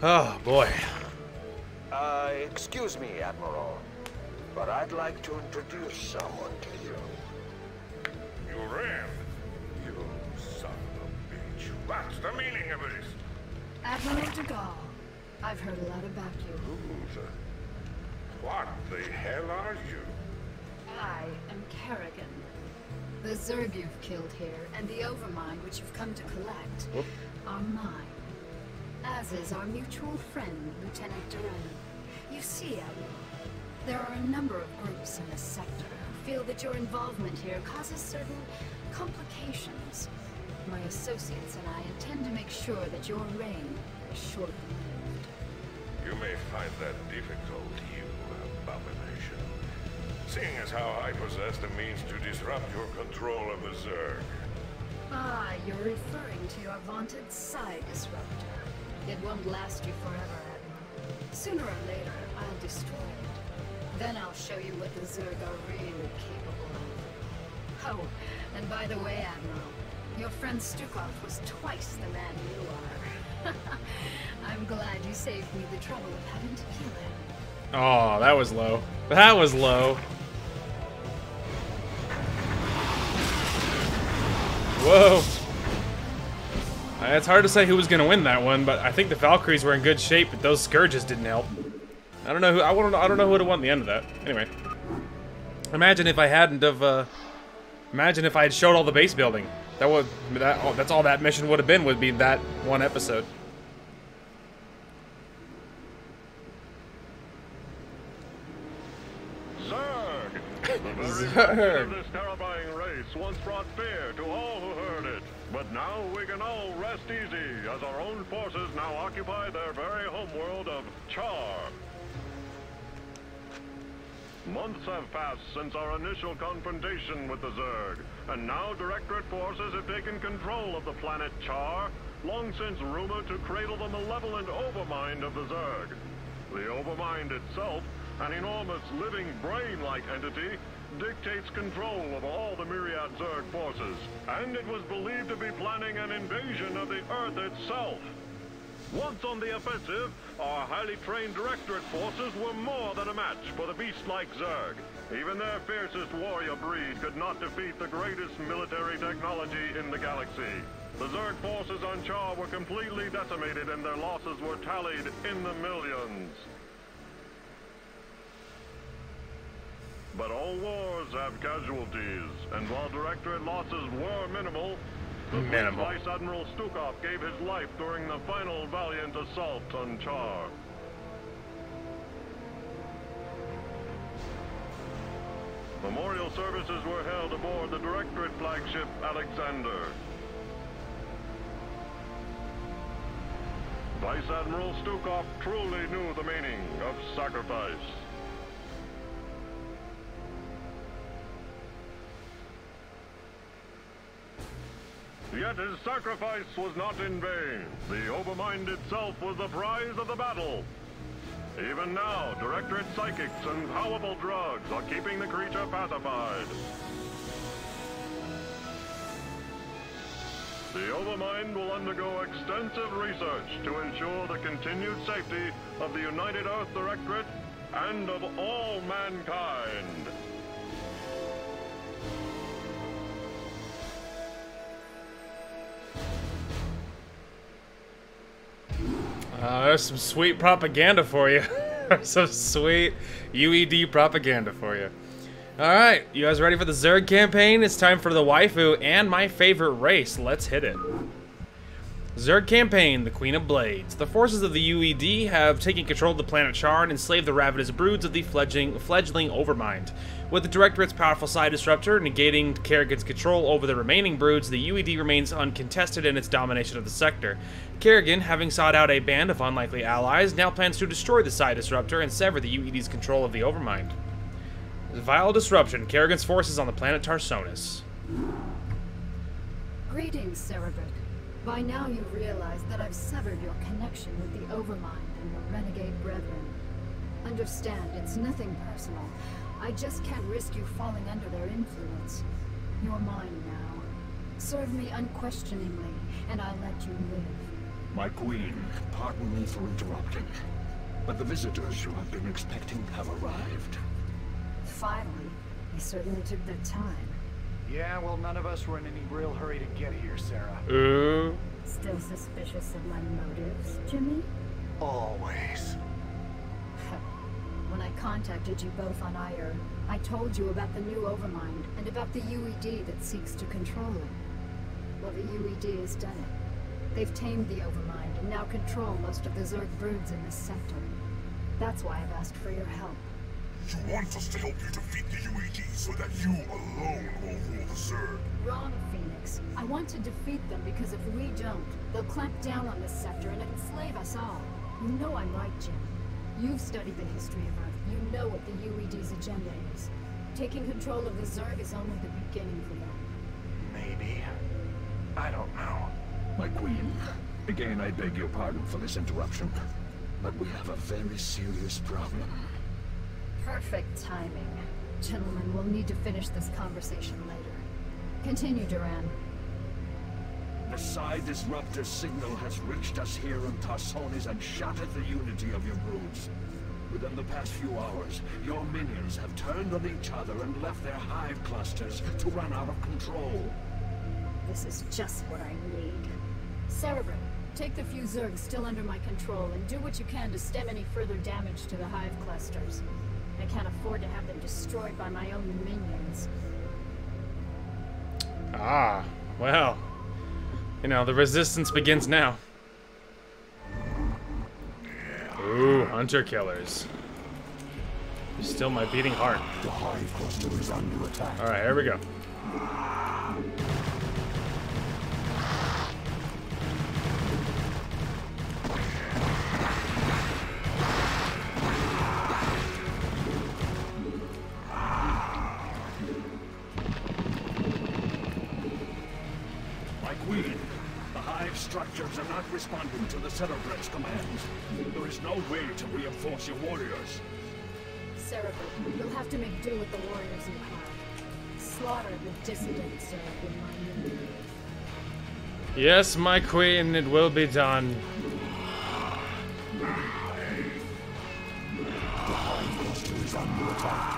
Oh boy. Excuse me, Admiral, but I'd like to introduce someone to you. You ran. You son of a bitch. What's the meaning of this? Admiral de Gaulle, I've heard a lot about you. What the hell are you? I am Kerrigan. The Zerg you've killed here, and the Overmind which you've come to collect, Whoop. are mine. As is our mutual friend, Lieutenant Terran. You see, Admiral, there are a number of groups in this sector who feel that your involvement here causes certain complications. My associates and I intend to make sure that your reign is short-lived. You may find that difficult, you abomination. Seeing as how I possess the means to disrupt your control of the Zerg. Ah, you're referring to your vaunted Psi Disruptor. It won't last you forever, Admiral. Sooner or later, I'll destroy it. Then I'll show you what the Zerg are really capable of. Oh, and by the way, Admiral, your friend Stukov was twice the man you are. I'm glad you saved me the trouble of having to kill him. Oh, that was low. That was low. Whoa. It's hard to say who was going to win that one, but I think the Valkyries were in good shape, but those Scourges didn't help. I don't know who. I don't know who would have won the end of that. Anyway, imagine if I hadn't have. Imagine if I had showed all the base building. That's all that mission would have been. Would be that one episode. Zerg! The very Zerg. of this terrifying race once brought fear to all who heard it. But now we can all rest easy, as our own forces now occupy their very homeworld of Char. Months have passed since our initial confrontation with the Zerg, and now Directorate forces have taken control of the planet Char, long since rumored to cradle the malevolent Overmind of the Zerg. The Overmind itself, an enormous living brain-like entity, dictates control of all the myriad Zerg forces, and it was believed to be planning an invasion of the Earth itself. Once on the offensive, our highly trained Directorate forces were more than a match for the beast-like Zerg. Even their fiercest warrior breed could not defeat the greatest military technology in the galaxy. The Zerg forces on Char were completely decimated, and their losses were tallied in the millions. But all wars have casualties, and while Directorate losses were minimal, the Vice Admiral Stukov gave his life during the final valiant assault on Char. Memorial services were held aboard the Directorate flagship Alexander. Vice Admiral Stukov truly knew the meaning of sacrifice. Yet his sacrifice was not in vain. The Overmind itself was the prize of the battle. Even now, Directorate psychics and powerful drugs are keeping the creature pacified. The Overmind will undergo extensive research to ensure the continued safety of the United Earth Directorate and of all mankind. There's some sweet propaganda for you. Some sweet UED propaganda for you. Alright, you guys ready for the Zerg campaign? It's time for the waifu and my favorite race. Let's hit it. Zerg Campaign, the Queen of Blades. The forces of the UED have taken control of the planet Char and enslaved the ravenous broods of the fledgling Overmind. With the Directorate's powerful Psi Disruptor negating Kerrigan's control over the remaining broods, the UED remains uncontested in its domination of the sector. Kerrigan, having sought out a band of unlikely allies, now plans to destroy the Psi Disruptor and sever the UED's control of the Overmind. Vile Disruption, Kerrigan's forces on the planet Tarsonis. Greetings, Cerebric. By now you've realized that I've severed your connection with the Overmind and your renegade brethren. Understand, it's nothing personal. I just can't risk you falling under their influence. You're mine now. Serve me unquestioningly, and I'll let you live. My queen, pardon me for interrupting, but the visitors you have been expecting have arrived. Finally, they certainly took their time. Yeah, well, none of us were in any real hurry to get here, Sarah. Ooh. Still suspicious of my motives, Jimmy? Always. When I contacted you both on Ire, I told you about the new Overmind and about the UED that seeks to control it. Well, the UED has done it. They've tamed the Overmind and now control most of the Zerg broods in this sector. That's why I've asked for your help. You want us to help you defeat the UED so that you alone will rule the Zerg? Wrong, Phoenix. I want to defeat them because if we don't, they'll clamp down on this sector and enslave us all. You know I'm right, Jim. You've studied the history of Earth. You know what the UED's agenda is. Taking control of the Zerg is only the beginning for them. Maybe. I don't know. My queen, again I beg your pardon for this interruption, but we have a very serious problem. Perfect timing. Gentlemen, we'll need to finish this conversation later. Continue, Duran. The Psi Disruptor signal has reached us here in Tarsonis and shattered the unity of your broods. Within the past few hours, your minions have turned on each other and left their hive clusters to run out of control. This is just what I need. Cerebrin, take the few Zergs still under my control and do what you can to stem any further damage to the hive clusters. I can't afford to have them destroyed by my own minions. Ah, well. You know, the resistance begins now. Ooh, hunter killers. You're still my beating heart. The hive cluster is under attack. Alright, here we go. Structures are not responding to the Cerebr's commands. There is no way to reinforce your warriors. Cerebrin, you'll have to make do with the warriors you have. Slaughter the dissidents, Zerg, in my name. Yes, my queen, it will be done. The hive cluster is under attack.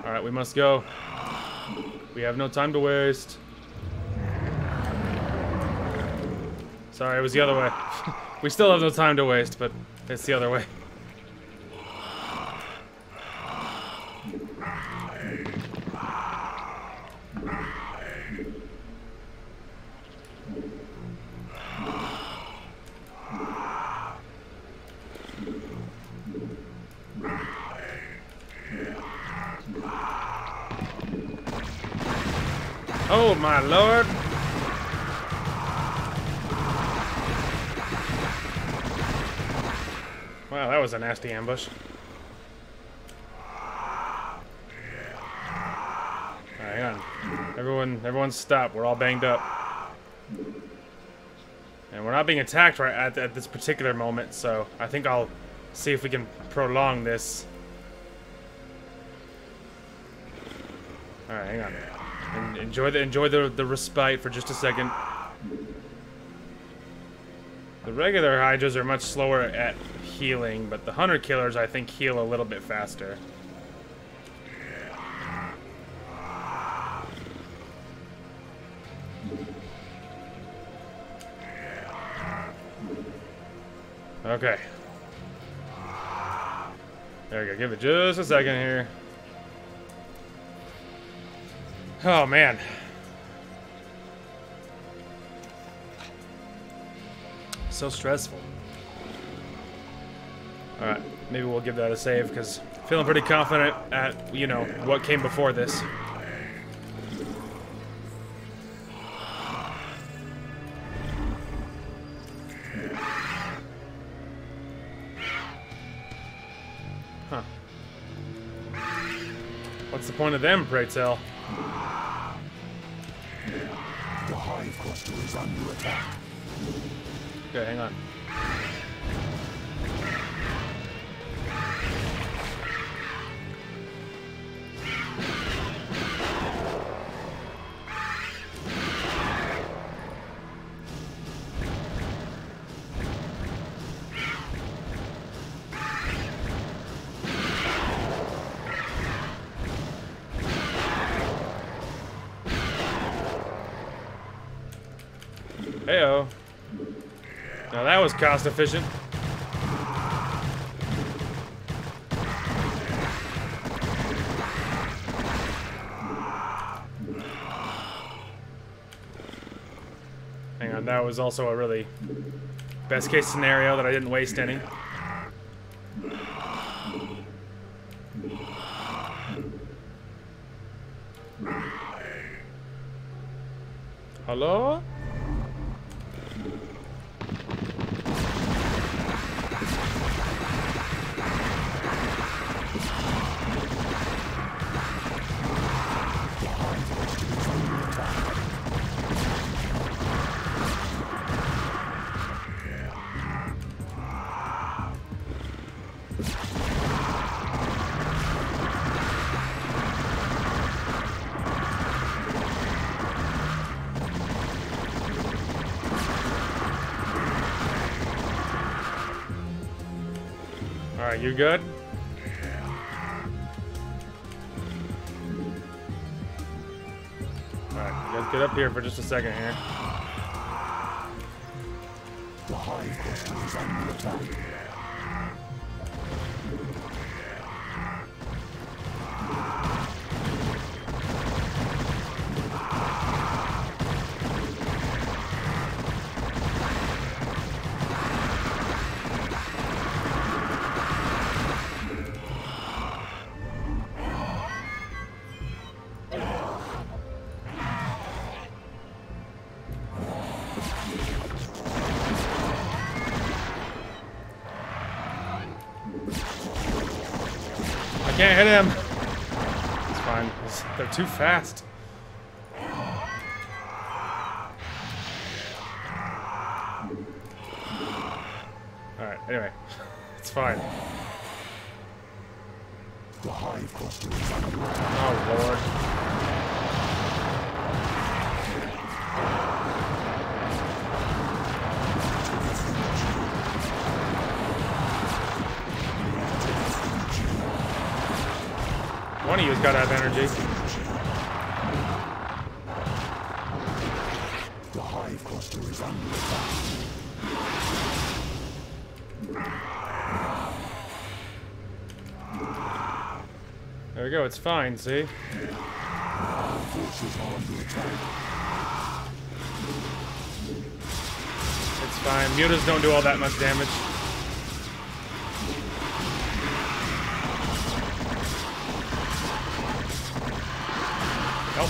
Alright, we must go. We have no time to waste. Sorry, it was the other way. We still have no time to waste, but it's the other way. Oh my lord! Wow, that was a nasty ambush. Alright, hang on. Everyone stop. We're all banged up. And we're not being attacked right at this particular moment, so I think I'll see if we can prolong this. Alright, hang on. And enjoy the respite for just a second. The regular Hydras are much slower at healing, but the Hunter Killers, I think, heal a little bit faster. Okay. There we go. Give it just a second here. Oh, man. So stressful. Alright, maybe we'll give that a save, because feeling pretty confident at, you know, what came before this. Huh. What's the point of them, pray tell? The hive cluster is under attack. Okay, hang on. Heyo. Now that was cost efficient. Hang on, that was also a really best case scenario that I didn't waste any. Hello? Alright, you good? Alright, you guys get up here for just a second here. The hive cluster is under attack. Can't hit him. It's fine. They're too fast. Alright, anyway. It's fine. The hive cluster is under attack. Oh, Lord. One of you's got to have energy. The hive cluster is under attack. There we go, it's fine, see? Our forces are under attack. It's fine. Mutas don't do all that much damage. Nope.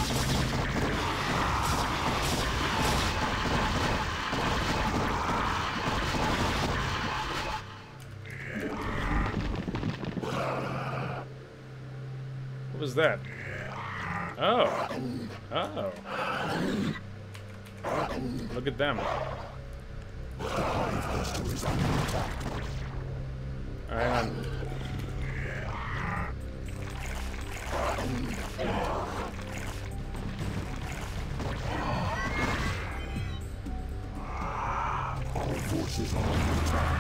What was that? Oh. Oh. Look at them. Hang on. Our forces are under attack.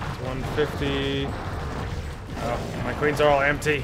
It's 150. Oh, my queens are all empty.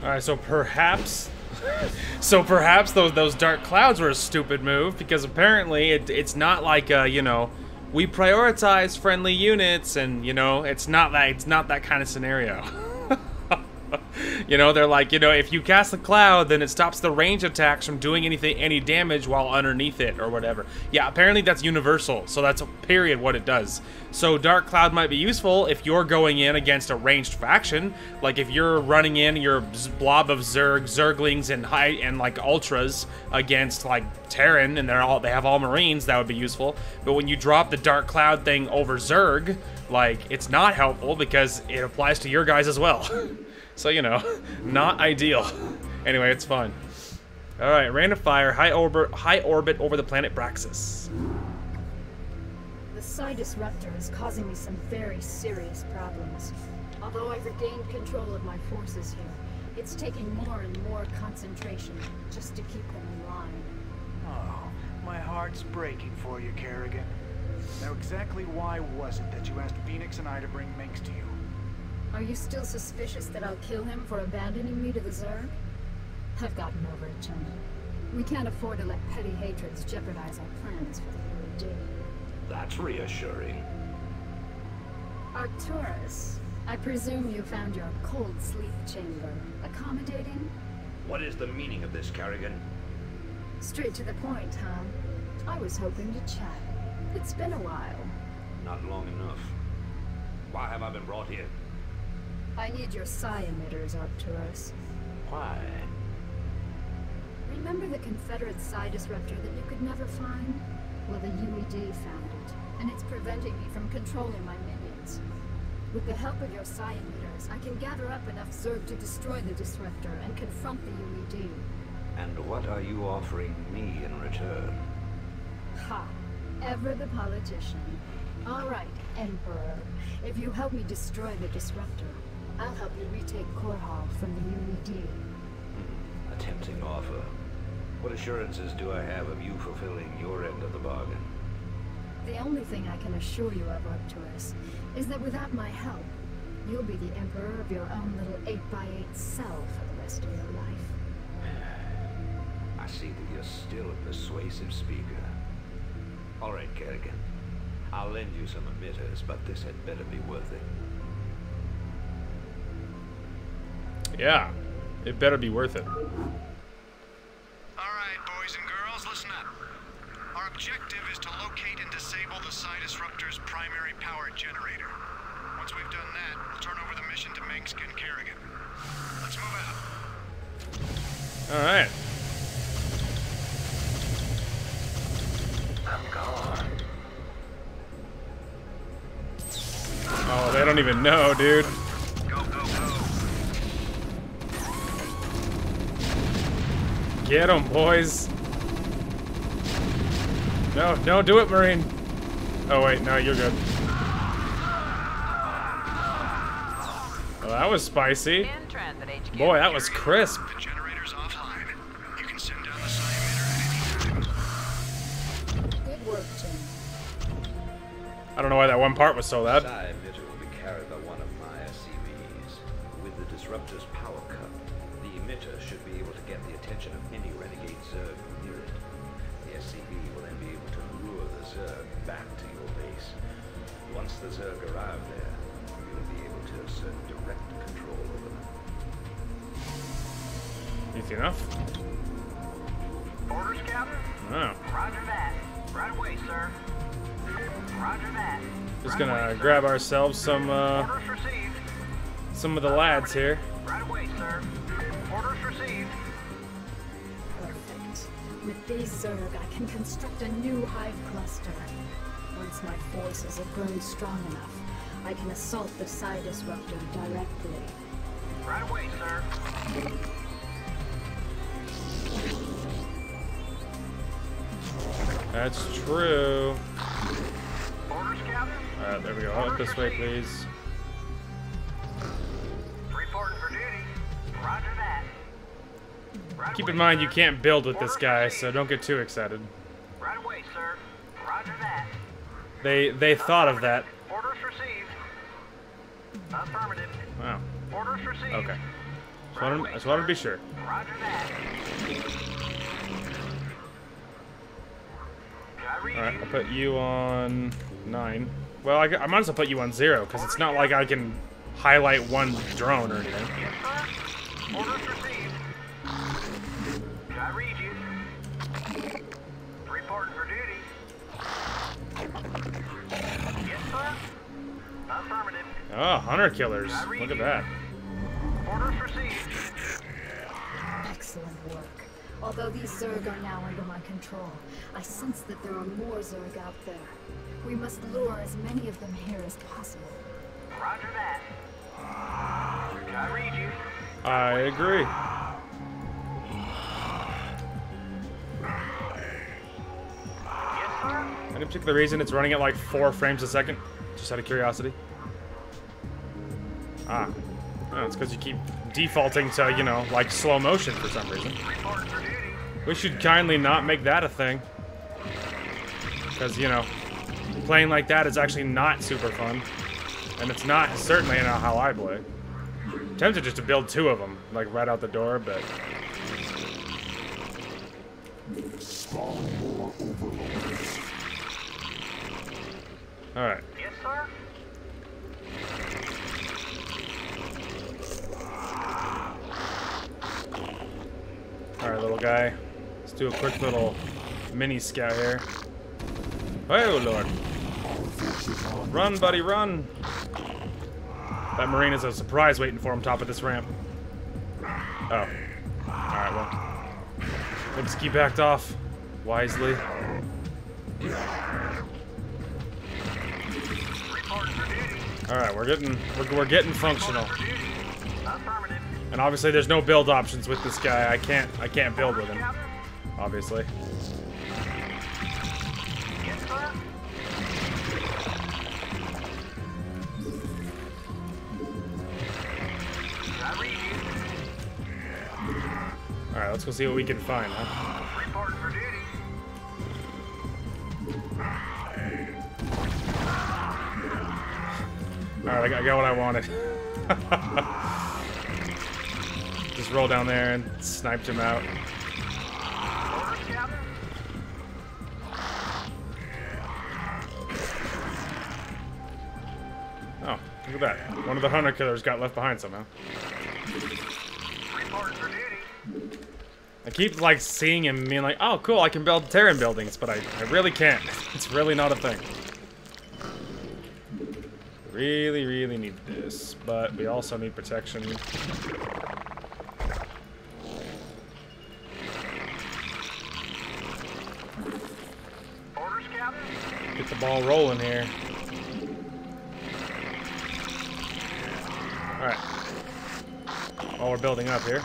Alright, so perhaps those dark clouds were a stupid move, because apparently it's not like you know, we prioritize friendly units, and you know, it's not that kind of scenario. You know, they're like, you know, if you cast the cloud, then it stops the range attacks from doing any damage while underneath it or whatever. Yeah, apparently that's universal, so that's period what it does. So dark cloud might be useful if you're going in against a ranged faction, like if you're running in your blob of Zerglings and like ultras against like Terran, and they have all Marines, that would be useful. But when you drop the dark cloud thing over Zerg, like, it's not helpful because it applies to your guys as well. So, you know, not ideal. Anyway, it's fine. Alright, random fire, high orbit over the planet Braxis. The Psi Disruptor is causing me some very serious problems. Although I've regained control of my forces here, it's taking more and more concentration just to keep them in line. Oh, my heart's breaking for you, Kerrigan. Now exactly why was it that you asked Phoenix and I to bring Minx to you? Are you still suspicious that I'll kill him for abandoning me to the Zerg? I've gotten over it, gentlemen. We can't afford to let petty hatreds jeopardize our plans for the UAD. That's reassuring. Arcturus, I presume you found your cold sleep chamber accommodating? What is the meaning of this, Kerrigan? Straight to the point, huh? I was hoping to chat. It's been a while. Not long enough. Why have I been brought here? I need your psi emitters, Arcturus. Why? Remember the Confederate psi disruptor that you could never find? Well, the UED found it, and it's preventing me from controlling my minions. With the help of your psi emitters, I can gather up enough Zerg to destroy the disruptor and confront the UED. And what are you offering me in return? Ha! Ever the politician. All right, Emperor. If you help me destroy the disruptor, I'll help you retake Korhal from the UED. A tempting offer. What assurances do I have of you fulfilling your end of the bargain? The only thing I can assure you of, Arcturus, is that without my help, you'll be the Emperor of your own little 8x8 cell for the rest of your life. I see that you're still a persuasive speaker. All right, Kerrigan. I'll lend you some emitters, but this had better be worth it. Yeah, it better be worth it. All right, boys and girls, listen up. Our objective is to locate and disable the Psi Disruptor's primary power generator. Once we've done that, we'll turn over the mission to Minsk and Kerrigan. Let's move out. All right. I'm gone. Oh, they don't even know, dude. Go, go, go. Get them, boys. No, don't do it, Marine. Oh, wait, no, you're good. Well, that was spicy. Boy, that was crisp. The generator's offline. You can send down the Psi emitter at any time. Good work, Jim. I don't know why that one part was so loud. Psi emitter will be carried by one of my SCVs. With the disruptor's power cut, the emitter should be able to get the attention of any renegade Zerg near it. The SCV will then be able to lure the Zerg back to your base. Once the Zerg arrive there, you'll be able to assert direct control over them. Easy enough. Orders, Captain? Oh. Roger that. Right away, sir. Roger that. Just gonna grab ourselves some of the lads here. Right away, sir. Orders received. Perfect. With these Zerg, I can construct a new hive cluster. Once my forces have grown strong enough, I can assault the Psi Disruptor directly. Right away, sir. That's true. Orders, Captain? Alright, there we go. Up this way, please. Reporting for duty. Roger that. Right Keep in away, mind sir. you can't build with this Orders guy, received. so don't get too excited. Right away, sir. Roger that. They thought of that. Orders received. Affirmative. Wow. Orders received. Okay. Just wanted to be sure. Roger that. Alright, I'll put you on 9. Well, I might as well put you on 0, because it's not like I can highlight one drone or anything. Yes, sir. Orders received. Did I read you? Reporting for duty. Yes, sir. Affirmative. Oh, hunter killers. Look at that. Orders received. Excellent work. Although these Zerg are now under my control, I sense that there are more Zerg out there. We must lure as many of them here as possible. Roger that. Did I read you? I agree. Yes, sir. Any particular reason it's running at like 4 frames a second? Just out of curiosity. Ah. Oh, it's because you keep defaulting to, you know, like slow motion for some reason. Reporting for duty. We should kindly not make that a thing. Because, you know, playing like that is actually not super fun. And it's not certainly not how I play. I'm tempted just to build 2 of them, like right out the door, but... Alright. Yes, sir. Alright, little guy. Let's do a quick little mini scout here. Oh, Lord. Run, buddy, run! That Marine is a surprise waiting for him top of this ramp. Oh. Alright, well. Lipsky backed off wisely. Alright, we're getting functional. And obviously there's no build options with this guy. I can't build with him. Obviously. Alright, let's go see what we can find, huh? Reporting for duty. Alright, I got what I wanted. Just roll down there and sniped him out. Orders, Captain. Oh, look at that. One of the hunter killers got left behind somehow. Reporting for duty. I keep, like, seeing him being like, oh, cool, I can build Terran buildings, but I really can't. It's really not a thing. Really, really need this, but we also need protection. Orders, Captain. Get the ball rolling here. Alright. While we're building up here.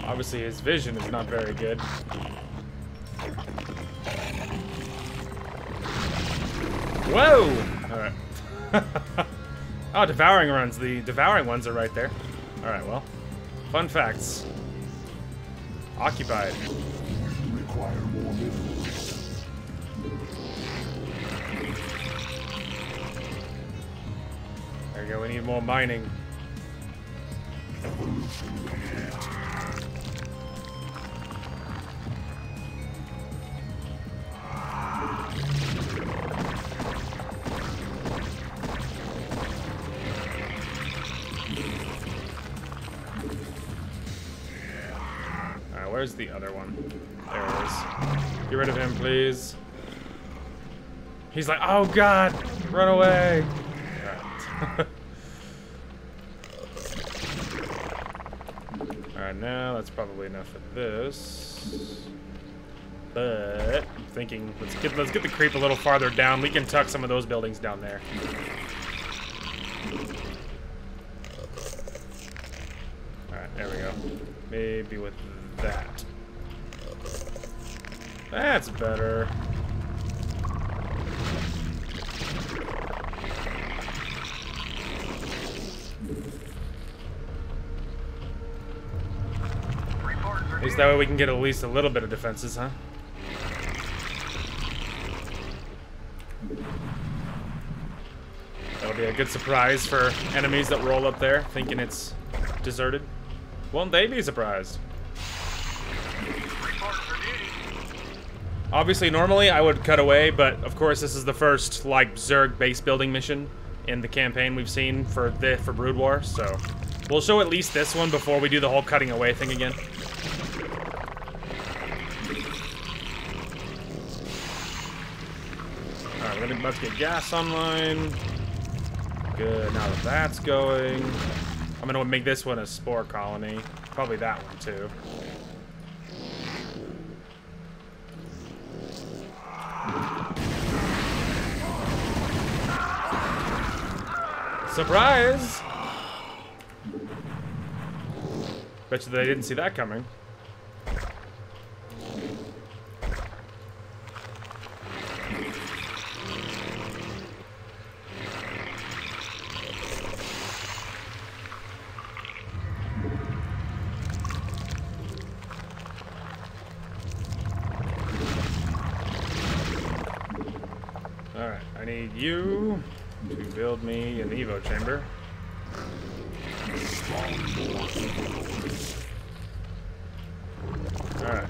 Obviously, his vision is not very good. Whoa! Alright. Oh, devouring runs. The devouring ones are right there. Alright, well. Fun facts. Occupied. Require more minerals. There you go, we need more mining. Alright, where's the other one? There it is. Get rid of him, please. He's like, oh god, run away. Alright. Alright, now that's probably enough of this. But I'm thinking, let's get the creep a little farther down. We can tuck some of those buildings down there. Alright, there we go. Maybe with that. That's better. least that way we can get at least a little bit of defenses, huh? That'll be a good surprise for enemies that roll up there thinking it's deserted. Won't they be surprised? Obviously, normally I would cut away, but of course this is the first, like, Zerg base building mission in the campaign we've seen for Brood War, so we'll show at least this one before we do the whole cutting away thing again. Alright, we're about to get gas online. Good, now that that's going. I'm gonna make this one a spore colony. Probably that one too. Surprise! Bet you they didn't see that coming. Alright, I need you to build me an Evo chamber. Alright.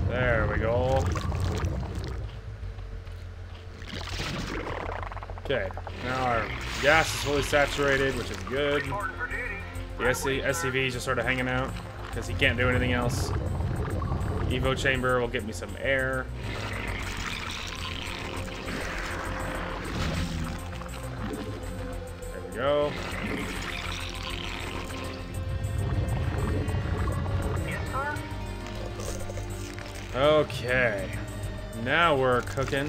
There we go. Okay, now our gas is fully saturated, which is good. The SCV is just sort of hanging out because he can't do anything else. Evo chamber will get me some air. There we go. Okay. Now we're cooking.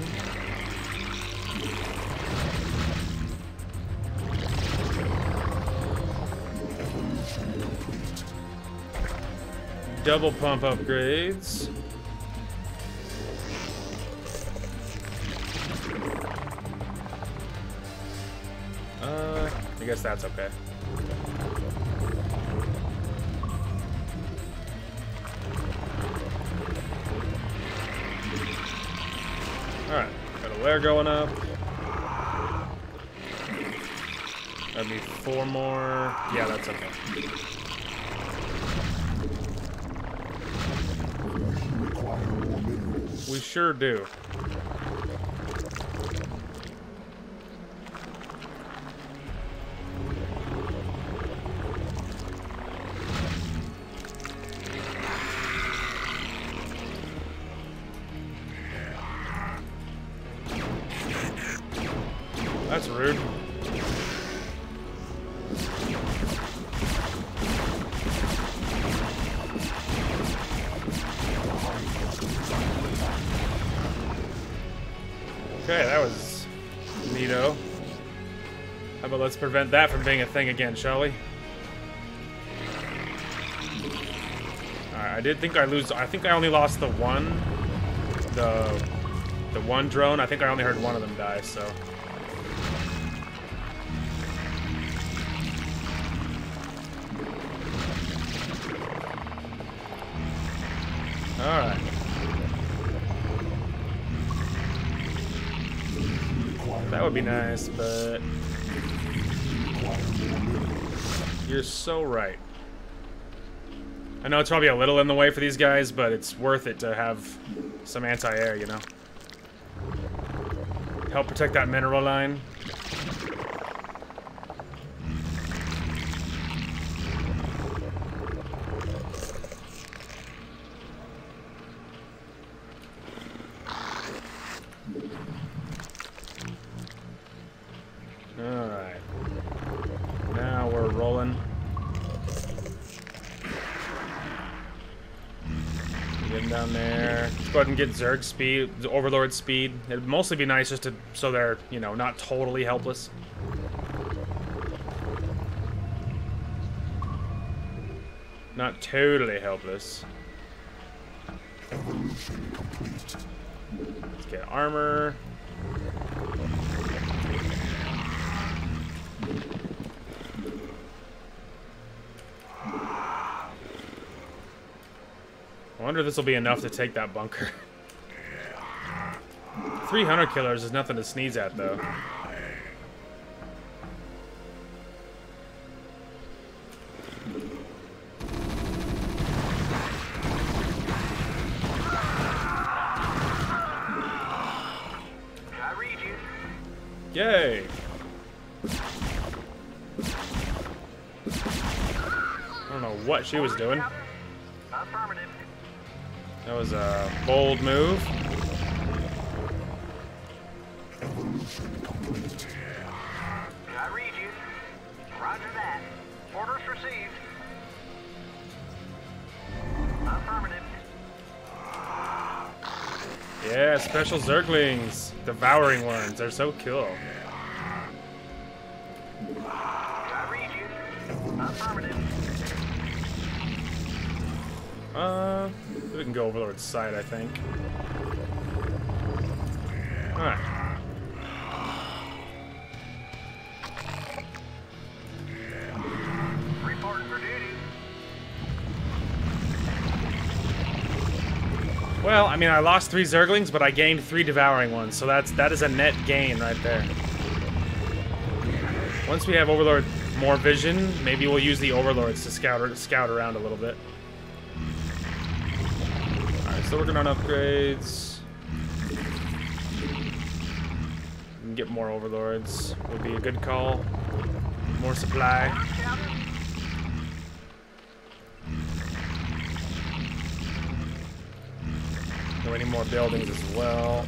Double pump upgrades. I guess that's okay. Alright, got a layer going up. That'd be 4 more. Yeah, that's okay. We sure do. That's rude. Okay, that was neato. How about let's prevent that from being a thing again, shall we? Alright, I did think I think I only lost the one. The one drone. I think I only heard one of them die, so. Alright. That would be nice, but you're so right. I know it's probably a little in the way for these guys, but it's worth it to have some anti-air, you know? Help protect that mineral line. Alright. Now we're rolling. Getting down there. Let's go ahead and get Zerg speed, Overlord speed. It'd mostly be nice just to, so they're, you know, not totally helpless. Not totally helpless. Let's get armor. wonder if this will be enough to take that bunker. 300 killers is nothing to sneeze at, though. I read you. Yay! I don't know what she was doing. Affirmative. That was a bold move. I read you. Roger that. Orders received. Affirmative. Yeah, special Zerglings. Devouring ones. They're so cool. I read you. Affirmative. We can go Overlord's side, I think. Alright. Reporting for duty. Well, I mean, I lost 3 Zerglings, but I gained 3 Devouring ones, so that is a net gain right there. Once we have Overlord more vision, maybe we'll use the Overlords to scout around a little bit. Alright, still working on upgrades. We can get more Overlords. Would be a good call. More supply. Do any more buildings as well.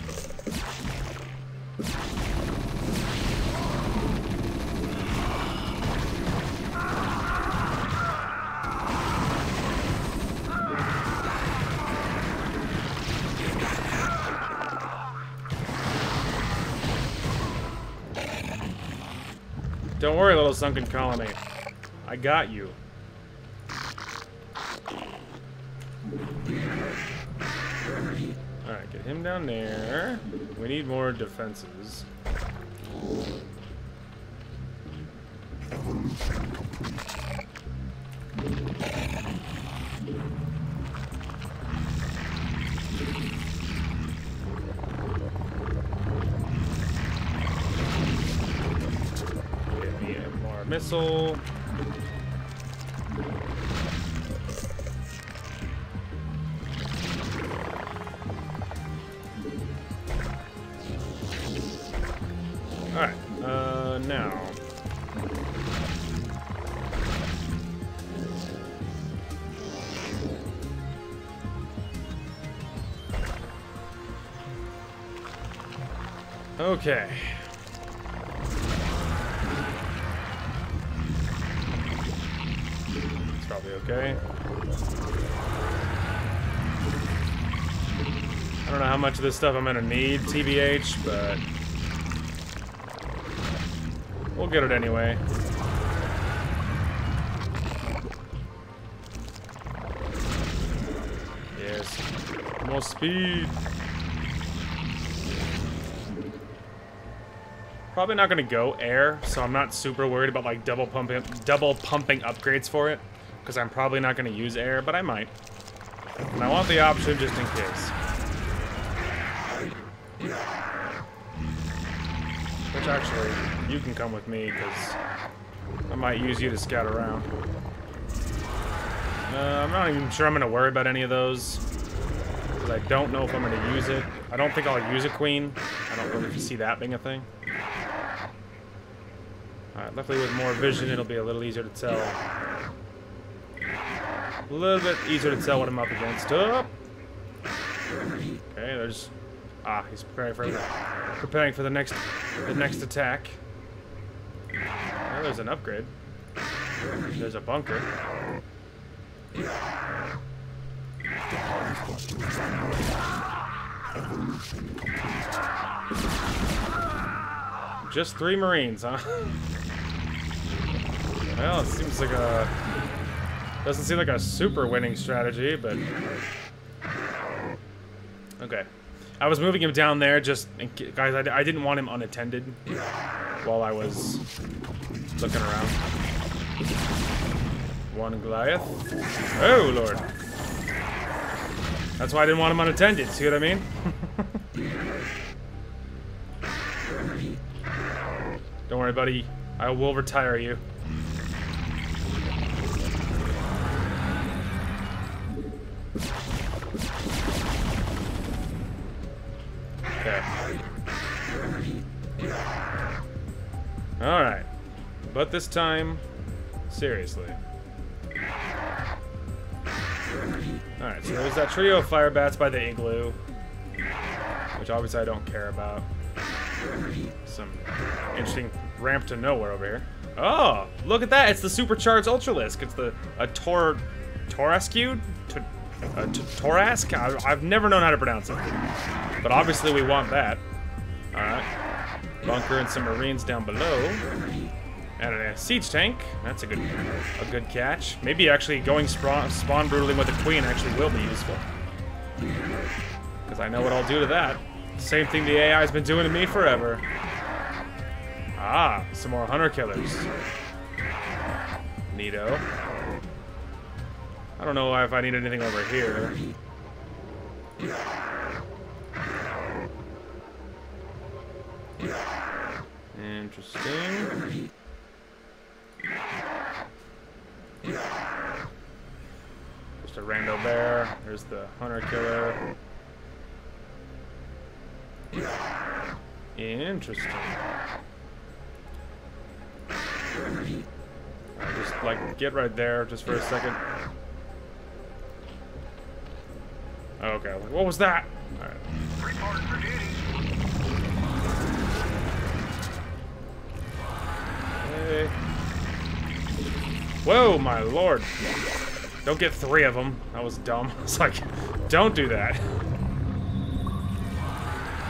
Don't worry, little sunken colony. I got you. Alright, get him down there. We need more defenses. Get me more missile. Alright, now. Okay. It's probably okay. I don't know how much of this stuff I'm gonna need, TBH, but we'll get it anyway. Yes. More speed. Probably not gonna go air, so I'm not super worried about like double pumping upgrades for it, because I'm probably not gonna use air, but I might. And I want the option just in case. Which actually, you can come with me, because I might use you to scout around. I'm not even sure I'm going to worry about any of those, because I don't know if I'm going to use it. I don't think I'll use a queen. I don't really see that being a thing. Alright, luckily with more vision, it'll be a little easier to tell. A little bit easier to tell what I'm up against. Oh. Okay, there's... Ah, he's preparing for the next attack. Oh, there's an upgrade. There's a bunker. Just 3 Marines, huh? Well, it seems like a... Doesn't seem like a super winning strategy, but... Okay. I was moving him down there just... Guys, I didn't want him unattended while I was looking around. One Goliath. Oh, Lord. That's why I didn't want him unattended, see what I mean? Don't worry, buddy. I will retire you. Okay. Alright. But this time, seriously. Alright, so there's that trio of fire bats by the igloo, which obviously I don't care about. Some interesting ramp to nowhere over here. Oh, look at that! It's the supercharged Ultralisk. It's the Torasque? Torask? I've never known how to pronounce it, but obviously we want that. All right, bunker and some Marines down below, and a siege tank. That's a good catch. Maybe actually going spawn brutaling with the Queen actually will be useful, because I know what I'll do to that. Same thing the AI's been doing to me forever. Ah, some more hunter killers. Neato. I don't know if I need anything over here. Interesting. Just a rando bear. There's the hunter killer. Interesting. Just like get right there just for a second. Okay, what was that? All right. Report for duty. Hey. Whoa, my lord! Don't get 3 of them. That was dumb. It's like, don't do that.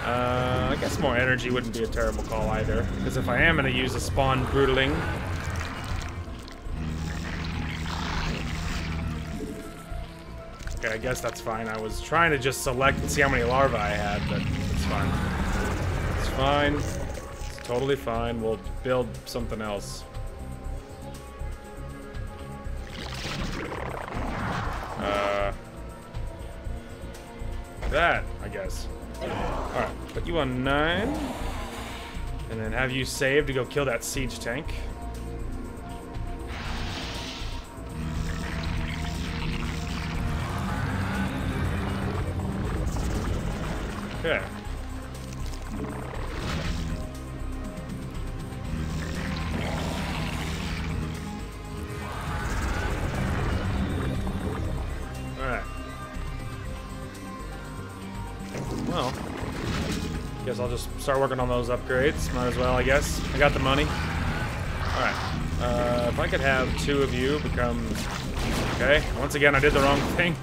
I guess more energy wouldn't be a terrible call either, because if I am going to use a spawn brutaling, okay, I guess that's fine. I was trying to just select and see how many larvae I had, but it's fine. It's fine. It's totally fine. We'll build something else. That, I guess. Alright, put you on 9. And then have you saved to go kill that siege tank. Okay. Alright. Well, guess I'll just start working on those upgrades. Might as well, I guess. I got the money. Alright. If I could have 2 of you become... Okay, once again I did the wrong thing.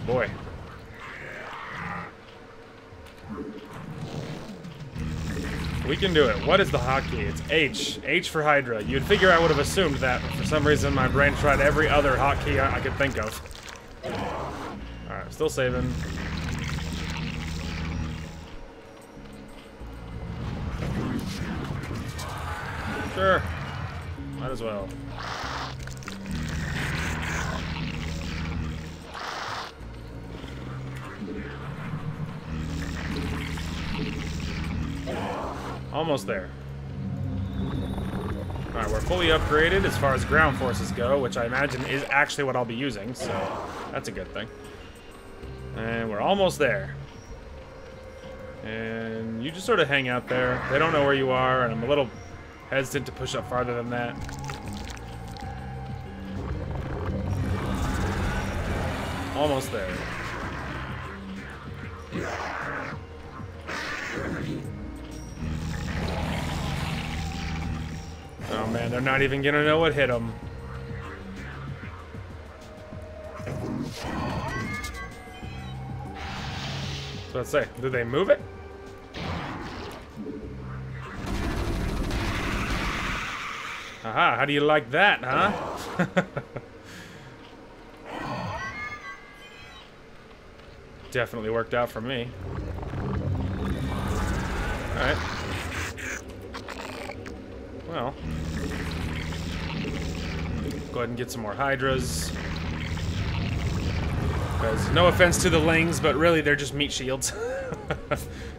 Boy. We can do it. What is the hotkey? It's H. H for Hydra. You'd figure I would have assumed that, but for some reason my brain tried every other hotkey I could think of. Alright, still saving. Sure. Might as well. Almost there. Alright, we're fully upgraded as far as ground forces go, which I imagine is actually what I'll be using, so that's a good thing. And we're almost there. And you just sort of hang out there. They don't know where you are, and I'm a little hesitant to push up farther than that. Almost there. Oh man, they're not even gonna know what hit them. So let's say, did they move it? Aha, how do you like that, huh? definitely worked out for me. Alright. Well. Go ahead and get some more Hydras. Because, no offense to the Lings, but really they're just meat shields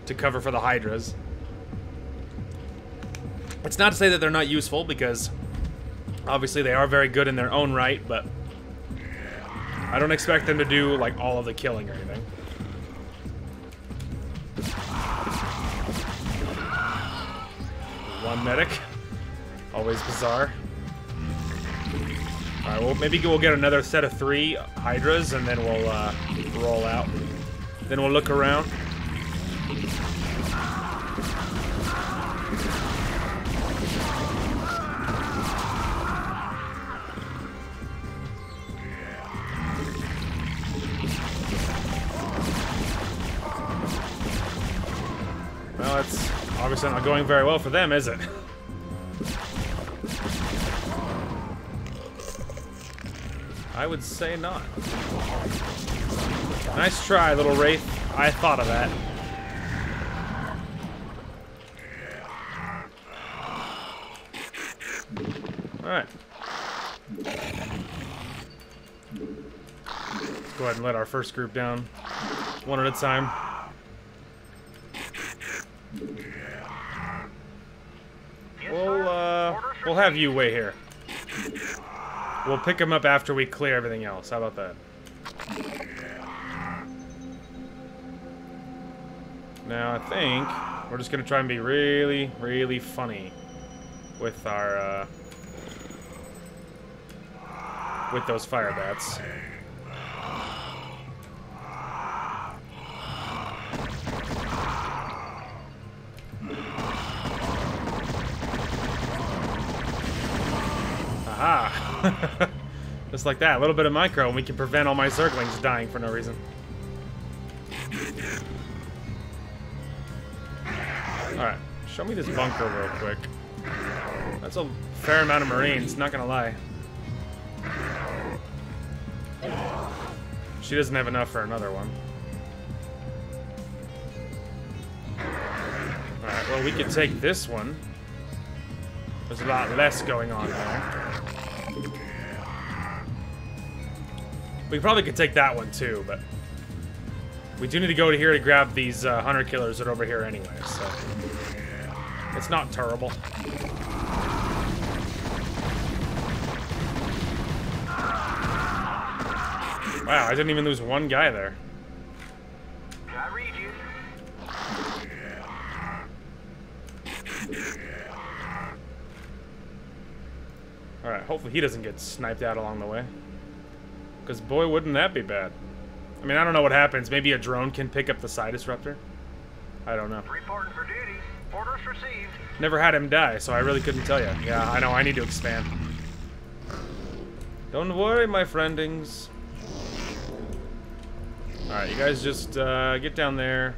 to cover for the Hydras. It's not to say that they're not useful, because obviously they are very good in their own right, but I don't expect them to do, like, all of the killing or anything. One medic. Always bizarre. Alright, well, maybe we'll get another set of 3 Hydras, and then we'll roll out. Then we'll look around. Well, it's obviously not going very well for them, is it? I would say not. Nice try, little Wraith. I thought of that. Alright. Let's go ahead and let our first group down. One at a time. We'll have you wait here. We'll pick them up after we clear everything else. How about that? Now, I think we're just going to try and be really, really funny with our, with those fire bats. Aha! Just like that, a little bit of micro, and we can prevent all my Zerglings dying for no reason. Alright, show me this bunker real quick. That's a fair amount of Marines, not gonna lie. She doesn't have enough for another one. Alright, well, we could take this one. There's a lot less going on there. We probably could take that one too, but we do need to go to here to grab these hunter killers that are over here anyway, so it's not terrible. Wow, I didn't even lose one guy there. I read you. Alright, hopefully he doesn't get sniped out along the way. Because boy, wouldn't that be bad. I mean, I don't know what happens. Maybe a drone can pick up the Psi Disruptor? I don't know. Reporting for duty. Orders received. Never had him die, so I really couldn't tell you. Yeah, I know, I need to expand. Don't worry, my friendings. Alright, you guys just get down there.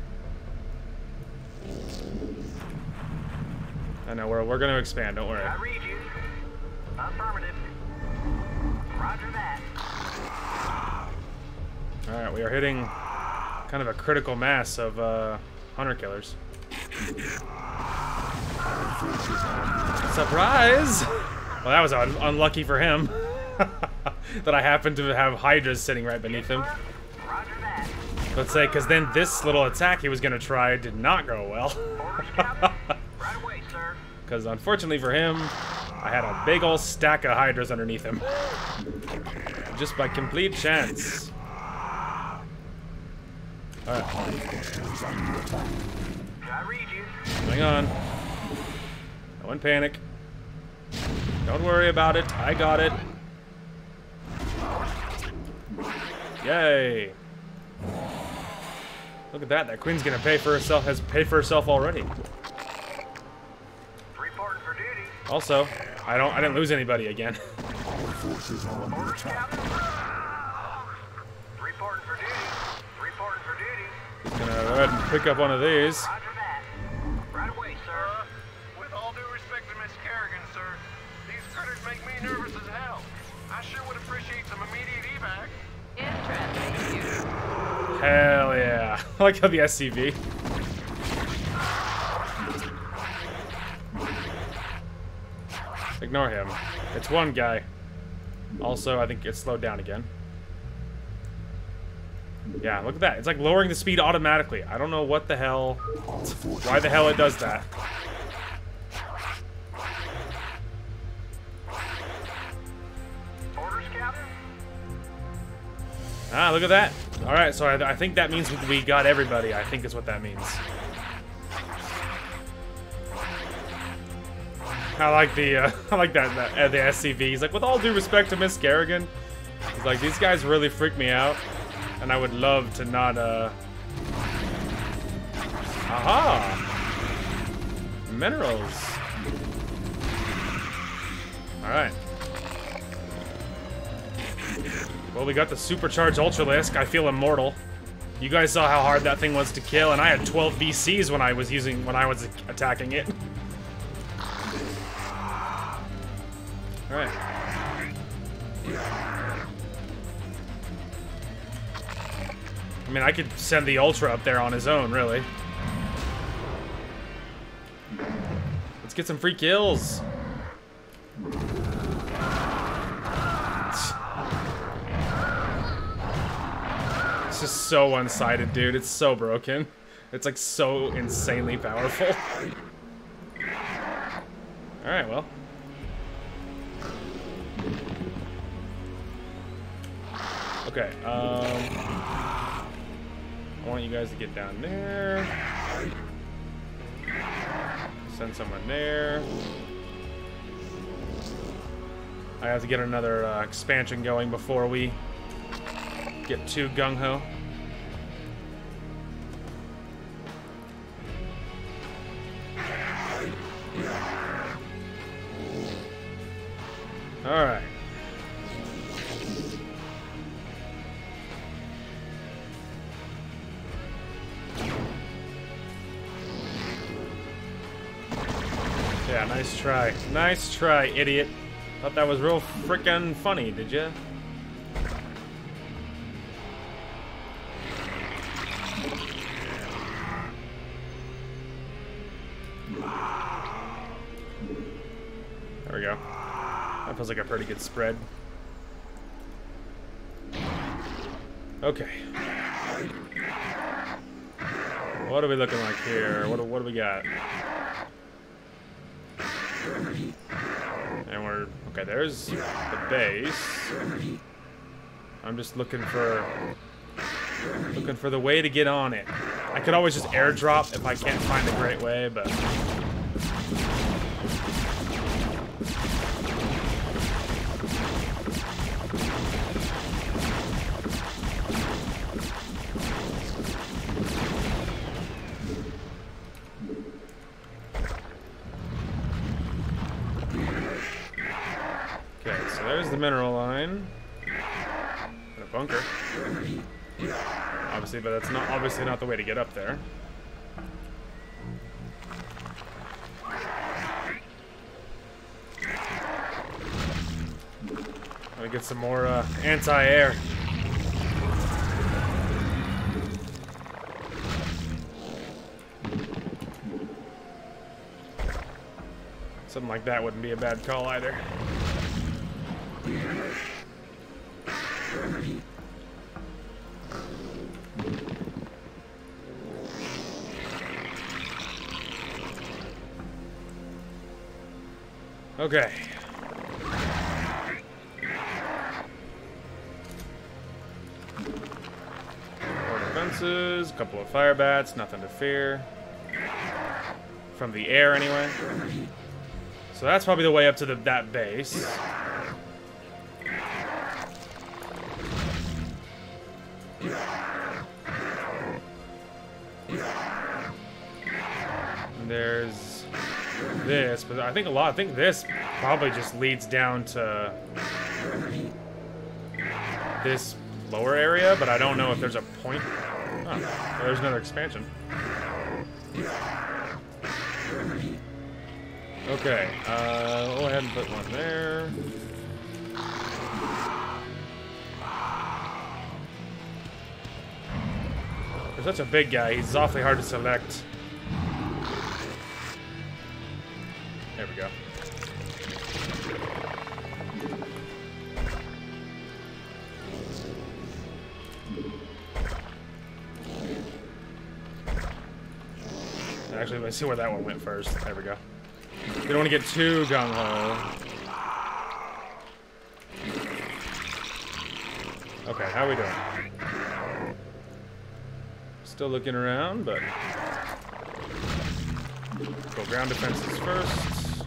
I know, we're going to expand, don't worry. I read you. Affirmative. Roger that. Alright, we are hitting kind of a critical mass of hunter killers. Surprise! Well, that was unlucky for him. That I happened to have Hydras sitting right beneath him. Roger that. Let's say, because then this little attack he was going to try did not go well. Orders, Captain. Right away, sir. Because unfortunately for him, I had a big old stack of Hydras underneath him. Just by complete chance. Alright. I read you. Hang on. No one panic. Don't worry about it. I got it. Yay. Look at that. That queen's gonna pay for herself. Has paid for herself already. Reporting for duty. Also, I didn't lose anybody again. Orders, Captain. Reporting for duty. Reporting for duty. Gonna go ahead and pick up one of these. Roger that. Right away, sir. With all due respect to Miss Kerrigan, sir, these critters make me nervous as hell. I sure would appreciate some immediate evac. Interesting. Hell yeah. I like how the SCV. Ignore him. It's one guy. Also, I think it's slowed down again. Yeah, look at that. It's like lowering the speed automatically. I don't know what the hell... why the hell it does that. Orders, Captain? Ah, look at that. Alright, so I think that means we got everybody. I think is what that means. I like the, I like that the SCV. He's like, with all due respect to Miss Kerrigan, he's like, these guys really freak me out, and I would love to not, aha! Minerals. Alright. Well, we got the supercharged Ultralisk. I feel immortal. You guys saw how hard that thing was to kill, and I had 12 VCs when I was attacking it. Alright. I mean, I could send the Ultra up there on his own, really. Let's get some free kills. It's just so one-sided, dude. It's so broken. It's like so insanely powerful. Alright, well. Okay, I want you guys to get down there. Send someone there. I have to get another expansion going before we get too gung-ho. All right. Yeah, nice try. Nice try, idiot. Thought that was real frickin' funny, did ya? There we go. That feels like a pretty good spread. Okay. What are we looking like here? What do we got? And we're okay. There's the base. I'm just looking for the way to get on it. I could always just airdrop if I can't find a great way, but. There's the mineral line. And a bunker. Obviously, but that's not obviously not the way to get up there. Let me get some more anti-air. Something like that wouldn't be a bad call either. Okay. More defenses, a couple of fire bats, nothing to fear. From the air, anyway. So that's probably the way up to that base. There's this, but I think this probably just leads down to this lower area, but I don't know if there's a point. Oh, there's another expansion. Okay, go ahead and put one there. For such a big guy, he's awfully hard to select. There we go. Actually, let's see where that one went first. There we go. We don't want to get too gung-ho. Okay, how are we doing? Still looking around, but... Go ground defenses first.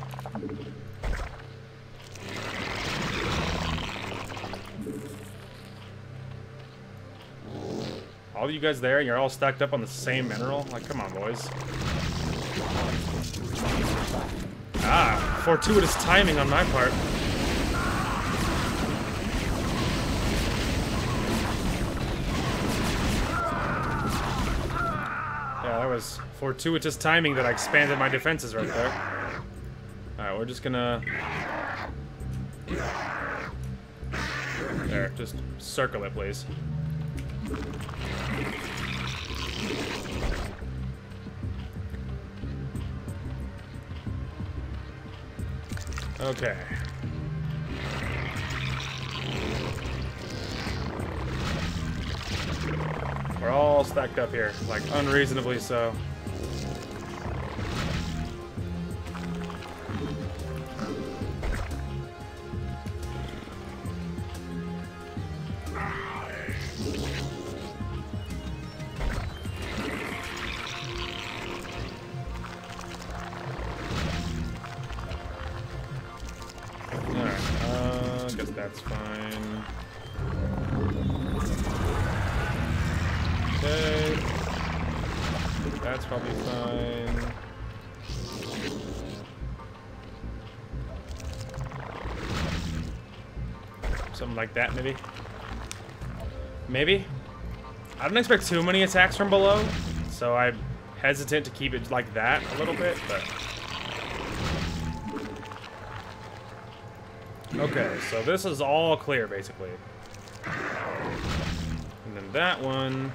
All of you guys there, and you're all stacked up on the same mineral? Like, come on, boys. Ah, fortuitous timing on my part. Yeah, that was fortuitous timing that I expanded my defenses right there. Alright, we're just gonna... There, just circle it, please. Okay. We're all stacked up here, like unreasonably so. That's fine. Okay. That's probably fine. Something like that, maybe. Maybe. I don't expect too many attacks from below, so I'm hesitant to keep it like that a little bit, but... Okay, so this is all clear, basically. And then that one,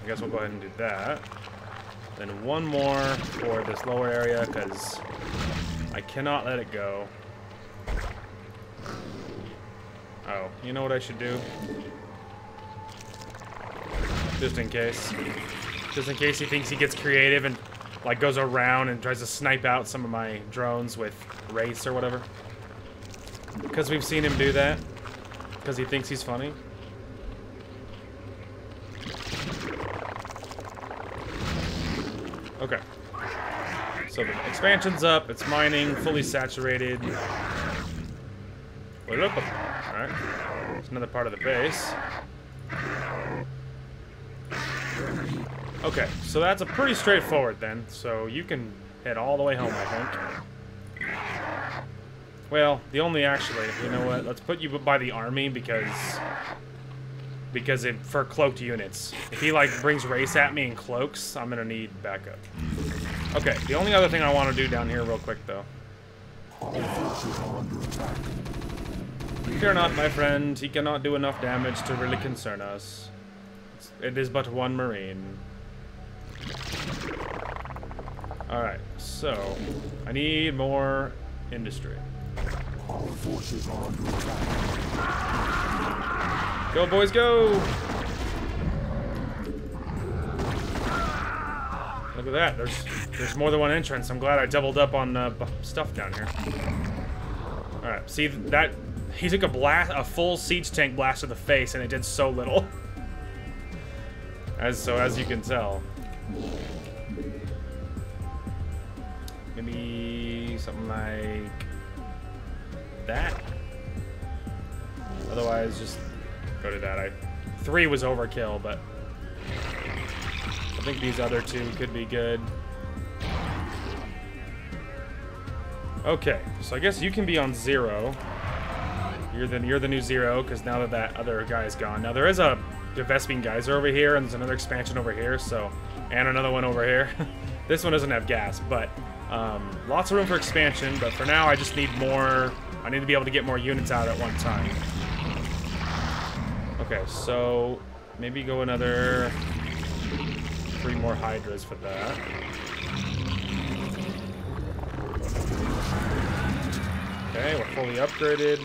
I guess we'll go ahead and do that. Then one more for this lower area, because I cannot let it go. Oh, you know what I should do? Just in case. Just in case he thinks he gets creative and, like, goes around and tries to snipe out some of my drones with race or whatever. Because we've seen him do that. Because he thinks he's funny. Okay. So the expansion's up. It's mining. Fully saturated. Alright. There's another part of the base. Okay. So that's a pretty straightforward then. So you can head all the way home, I think. Well, the only actually, you know what? Let's put you by the army because for cloaked units. If he like brings race at me and cloaks, I'm gonna need backup. Okay, the only other thing I want to do down here real quick though. Fear not, my friend. He cannot do enough damage to really concern us. It is but one Marine. Alright, so I need more industry. Our forces are under attack. Go, boys, go! Look at that. There's more than one entrance. I'm glad I doubled up on stuff down here. All right. See that? He took a full siege tank blast to the face, and it did so little. As you can tell. Maybe something like that. Otherwise, just go to that. 3 was overkill, but I think these other 2 could be good. Okay, so I guess you can be on 0. You're the new 0 because now that other guy is gone. Now there is a Vespene geyser over here, and there's another expansion over here. So, and another one over here. This one doesn't have gas, but lots of room for expansion. But for now, I just need more. I need to be able to get more units out at one time. Okay, so maybe go another 3 more Hydras for that. Okay, we're fully upgraded.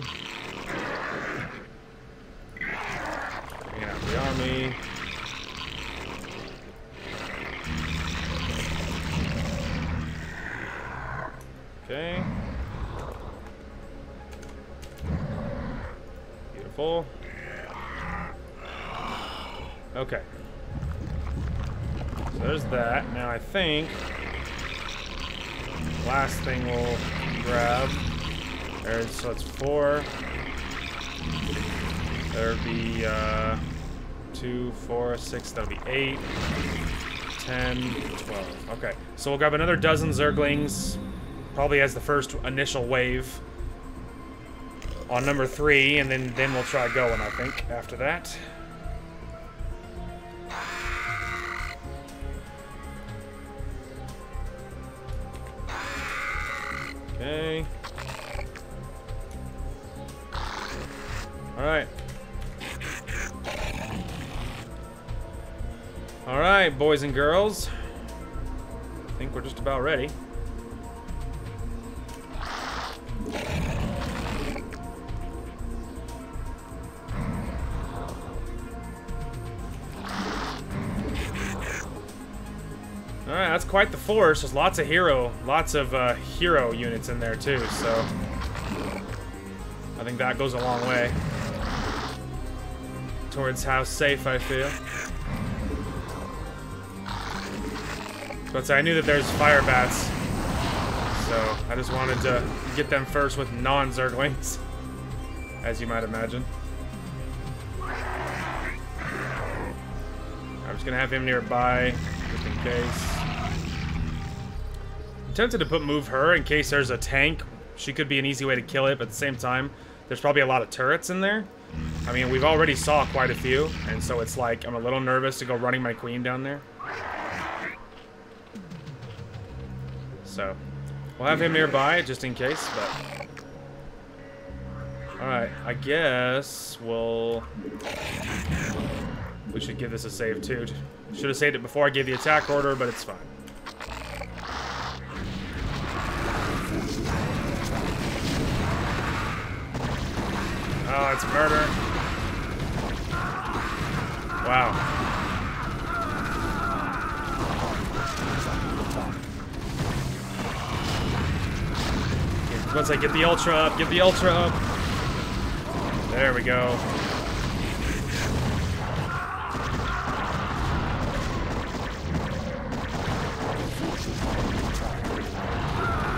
Bringing out the army. Okay. Beautiful. Okay. So there's that. Now I think last thing we'll grab. So it's 4. There'd be 2, 4, 6. That'll be 8, 10, 12. Okay. So we'll grab another dozen Zerglings, probably as the first initial wave on number 3, and then we'll try going, I think, after that. Okay. Alright. Alright, boys and girls. I think we're just about ready. Alright, that's quite the force. There's lots of hero units in there too, so I think that goes a long way towards how safe I feel. But I knew that there's fire bats, so I just wanted to get them first with non-Zerglings, as you might imagine. I'm just gonna have him nearby, just in case. I'm tempted to move her in case there's a tank. She could be an easy way to kill it, but at the same time, there's probably a lot of turrets in there. I mean, we've already saw quite a few, and so it's like I'm a little nervous to go running my queen down there. So, we'll have him nearby just in case, but... Alright, I guess we should give this a save too. Should have saved it before I gave the attack order, but it's fine. Oh, it's murder. Wow. Once I get the ultra up, get the ultra up. There we go.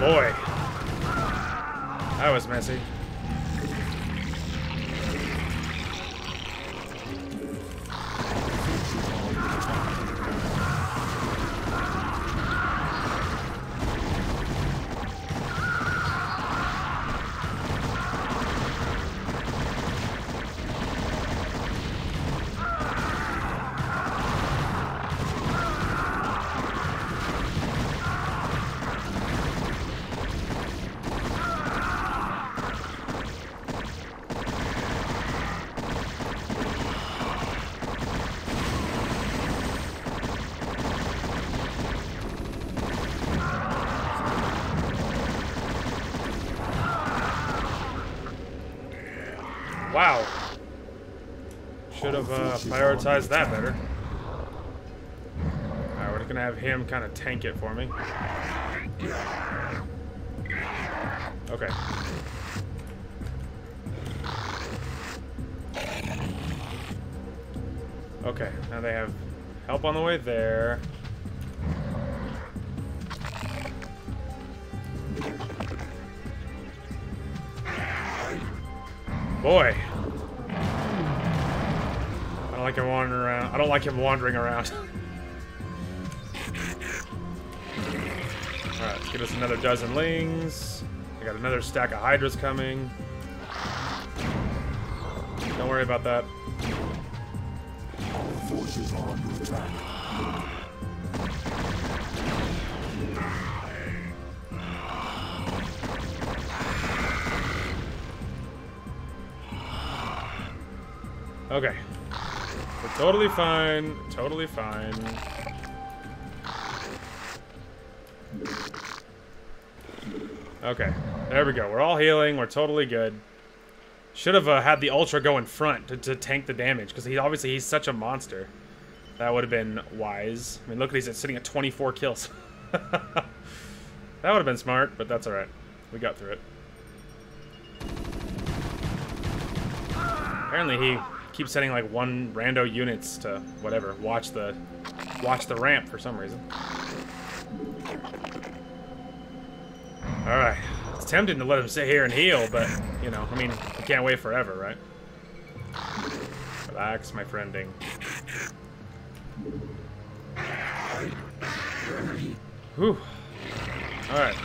Boy. That was messy. Wow. Should have prioritized that better. Alright, we're just gonna have him kind of tank it for me. Okay. Okay, now they have help on the way there. Boy. I don't like him wandering around. I don't like him wandering around. Alright, let's get us another dozen lings. I got another stack of hydras coming. Don't worry about that. Forces are under attack. Okay. We're totally fine. Totally fine. Okay, there we go. We're all healing. We're totally good. Should have had the Ultra go in front to tank the damage, because he's such a monster. That would have been wise. I mean, look at he's sitting at 24 kills. That would have been smart, but that's alright. We got through it. Apparently he keeps sending like one rando units to whatever, watch the ramp for some reason. Alright. It's tempting to let him sit here and heal, but, you know, I mean, we can't wait forever, right? Relax, my friending. Whew. Alright.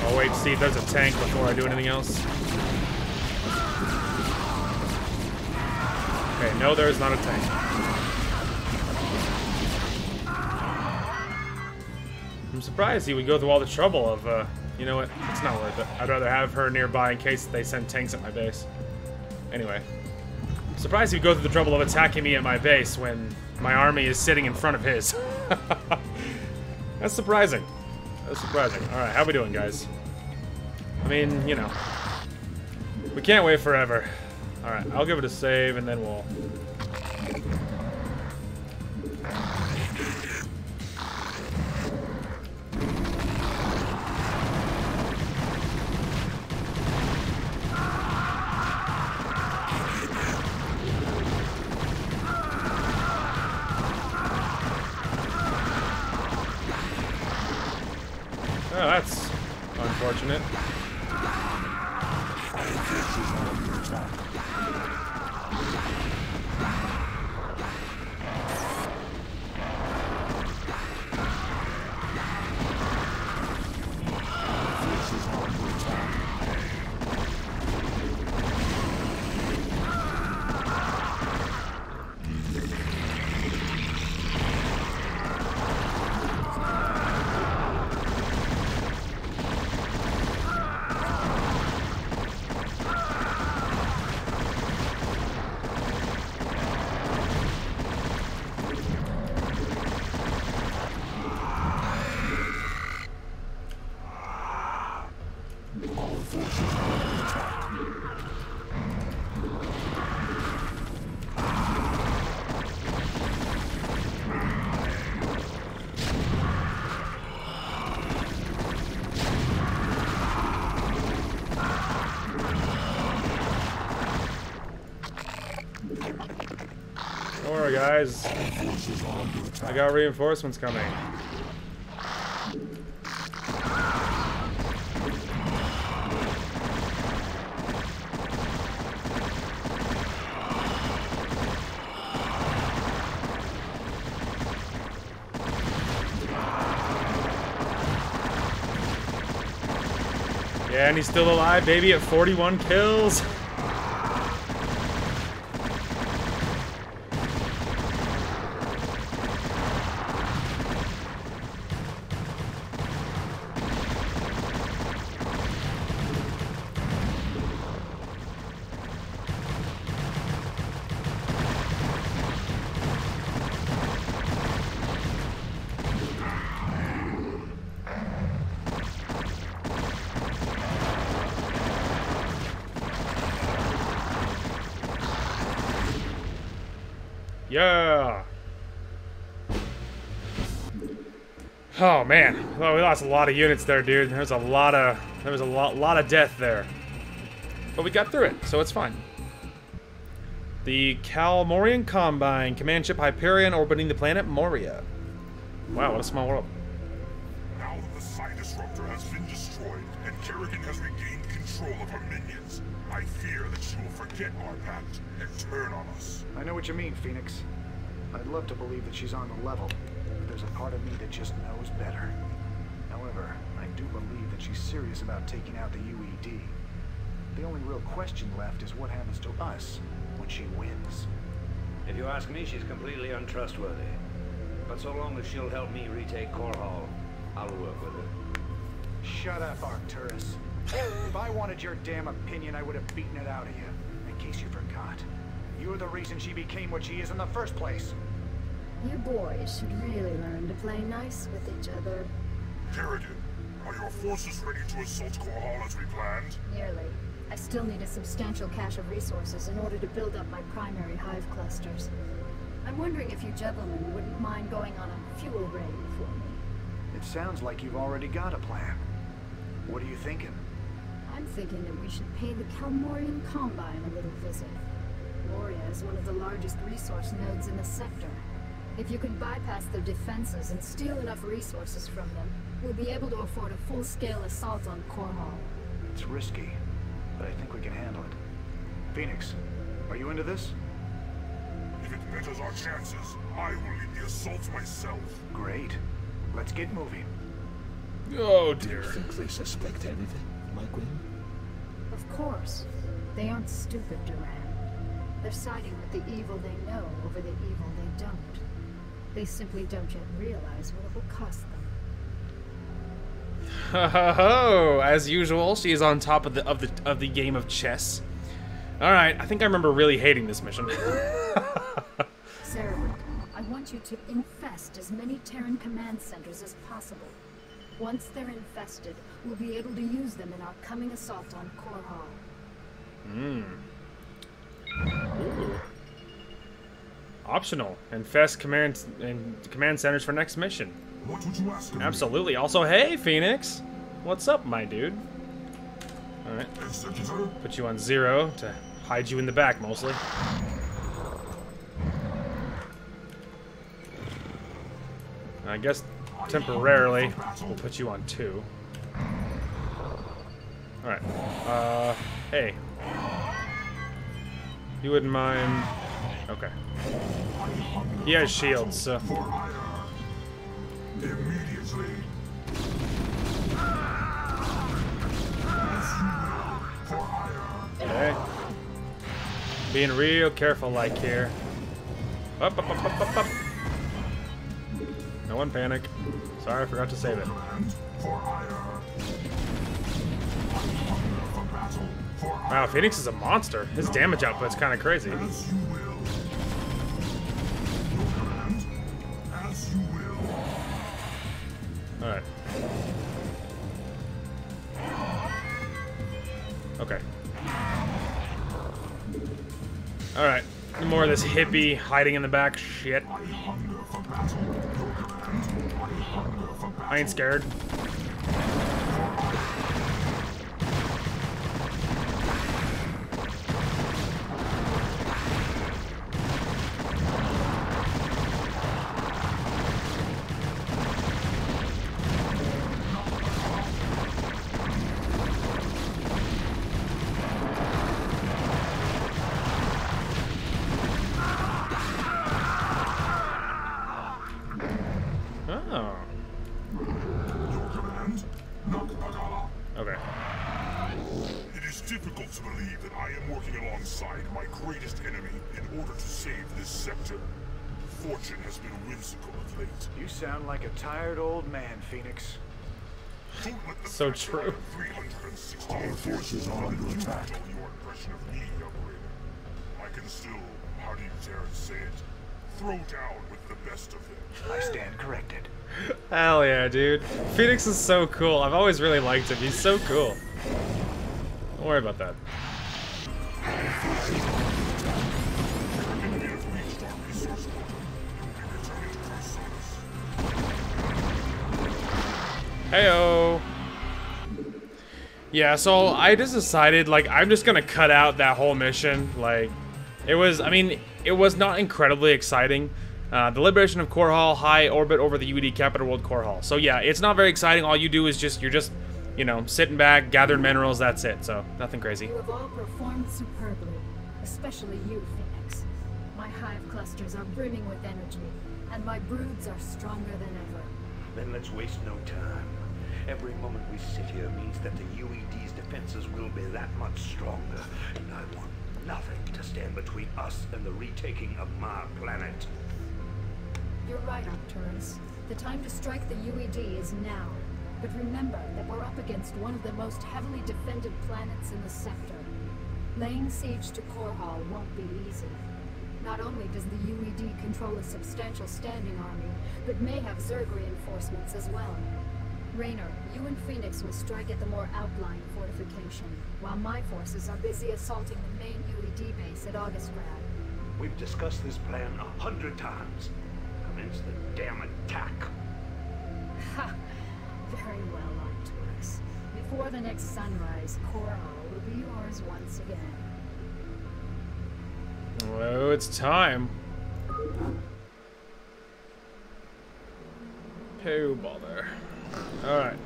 I'll wait to see if there's a tank before I do anything else. Okay, no, there's not a tank. I'm surprised he would go through all the trouble of, you know what, it's not worth it. I'd rather have her nearby in case they send tanks at my base. Anyway. I'm surprised he'd go through the trouble of attacking me at my base when my army is sitting in front of his. That's surprising. That's surprising. Alright, how we doing, guys? I mean, you know. We can't wait forever. Alright, I'll give it a save and then we'll... Oh, that's unfortunate. Don't worry, guys. I got reinforcements coming. Yeah, and he's still alive, baby, at 41 kills. Yeah. Oh man, well, we lost a lot of units there, dude. There was a lot of death there, but we got through it, so it's fine. The Calmorian Combine, command ship Hyperion, orbiting the planet Moria. Wow, what a small world. Now that the Psi Disruptor has been destroyed and Kerrigan has regained control of her minions, I fear that she will forget our pact and turn on us. I know what you mean, Phoenix. I'd love to believe that she's on the level, but there's a part of me that just knows better. However, I do believe that she's serious about taking out the UED. The only real question left is what happens to us when she wins. If you ask me, she's completely untrustworthy. But so long as she'll help me retake Core Hall, I'll work with her. Shut up, Arcturus. If I wanted your damn opinion, I would have beaten it out of you. In case you forgot. You're the reason she became what she is in the first place. You boys should really learn to play nice with each other. Kerrigan, are your forces ready to assault Core Hall as we planned? Nearly. I still need a substantial cache of resources in order to build up my primary hive clusters. I'm wondering if you gentlemen wouldn't mind going on a fuel raid for me. It sounds like you've already got a plan. What are you thinking? I'm thinking that we should pay the Kalmorian Combine a little visit. Moria is one of the largest resource nodes in the sector. If you can bypass their defenses and steal enough resources from them, we'll be able to afford a full-scale assault on Core Hall. It's risky, but I think we can handle it. Phoenix, are you into this? If it betters our chances, I will lead the assault myself. Great. Let's get moving. Oh Do you dear. think they suspect anything, my Queen? Of course. They aren't stupid, Duran. They're siding with the evil they know over the evil they don't. They simply don't yet realize what it will cost them. Ho ho ho! As usual, she is on top of the game of chess. All right, I think I remember really hating this mission. Sarah, I want you to infest as many Terran command centers as possible. Once they're infested, we'll be able to use them in our coming assault on Core Hall. Ooh. Optional. Infest command centers for next mission. What would you ask of me? Absolutely. Also, hey, Phoenix. What's up, my dude? All right. Executor? Put you on 0 to hide you in the back, mostly. I guess temporarily we'll put you on 2. All right. Hey. You wouldn't mind? Okay. He has shields, so. For hire. Immediately. For hire. Okay. Being real careful like here. Up, up, up, up, up, up. No one panic. Sorry, I forgot to save it. For hire. For battle. For hire. Wow, Phoenix is a monster. His damage output's kind of crazy. As you will. Your command. As you will. Alright. Okay. Alright. No more of this hippie hiding in the back shit. I hunger for battle. Your command. I hunger for battle. I ain't scared. Oh. Your command. Nakbagala. Okay. It is difficult to believe that I am working alongside my greatest enemy in order to save this sector. Fortune has been whimsical of late. You sound like a tired old man, Phoenix. Don't let the So fact that I true. have 360 our forces are under attack. Your impression of me, young Raven. I can still, how do you dare say it, throw down with the best of them. I stand corrected. Hell yeah, dude. Phoenix is so cool. I've always really liked him. He's so cool. Don't worry about that. We have reached our resource quota. You'll be returning to Chrysalis. Heyo. Yeah, so I just decided, like, I'm just gonna cut out that whole mission. Like, it was, I mean, it was not incredibly exciting. The liberation of Core Hall, high orbit over the UED capital world Core Hall. So yeah, it's not very exciting. All you do is you're just, you know, sitting back, gathering minerals, that's it. So, nothing crazy. You have all performed superbly, especially you, Phoenix. My hive clusters are brimming with energy, and my broods are stronger than ever. Then let's waste no time. Every moment we sit here means that the UED's defenses will be that much stronger, and I want nothing to stand between us and the retaking of my planet. You're right, Arcturus. The time to strike the UED is now. But remember that we're up against one of the most heavily defended planets in the sector. Laying siege to Core Hall won't be easy. Not only does the UED control a substantial standing army, but may have Zerg reinforcements as well. Raynor, you and Phoenix will strike at the more outlying fortification, while my forces are busy assaulting the main UED base at Augustgrad. We've discussed this plan 100 times. Commence the damn attack. Ha! Very well, Arcturus. Before the next sunrise, Coral will be yours once again. Oh, it's time. Oh, bother. Alright.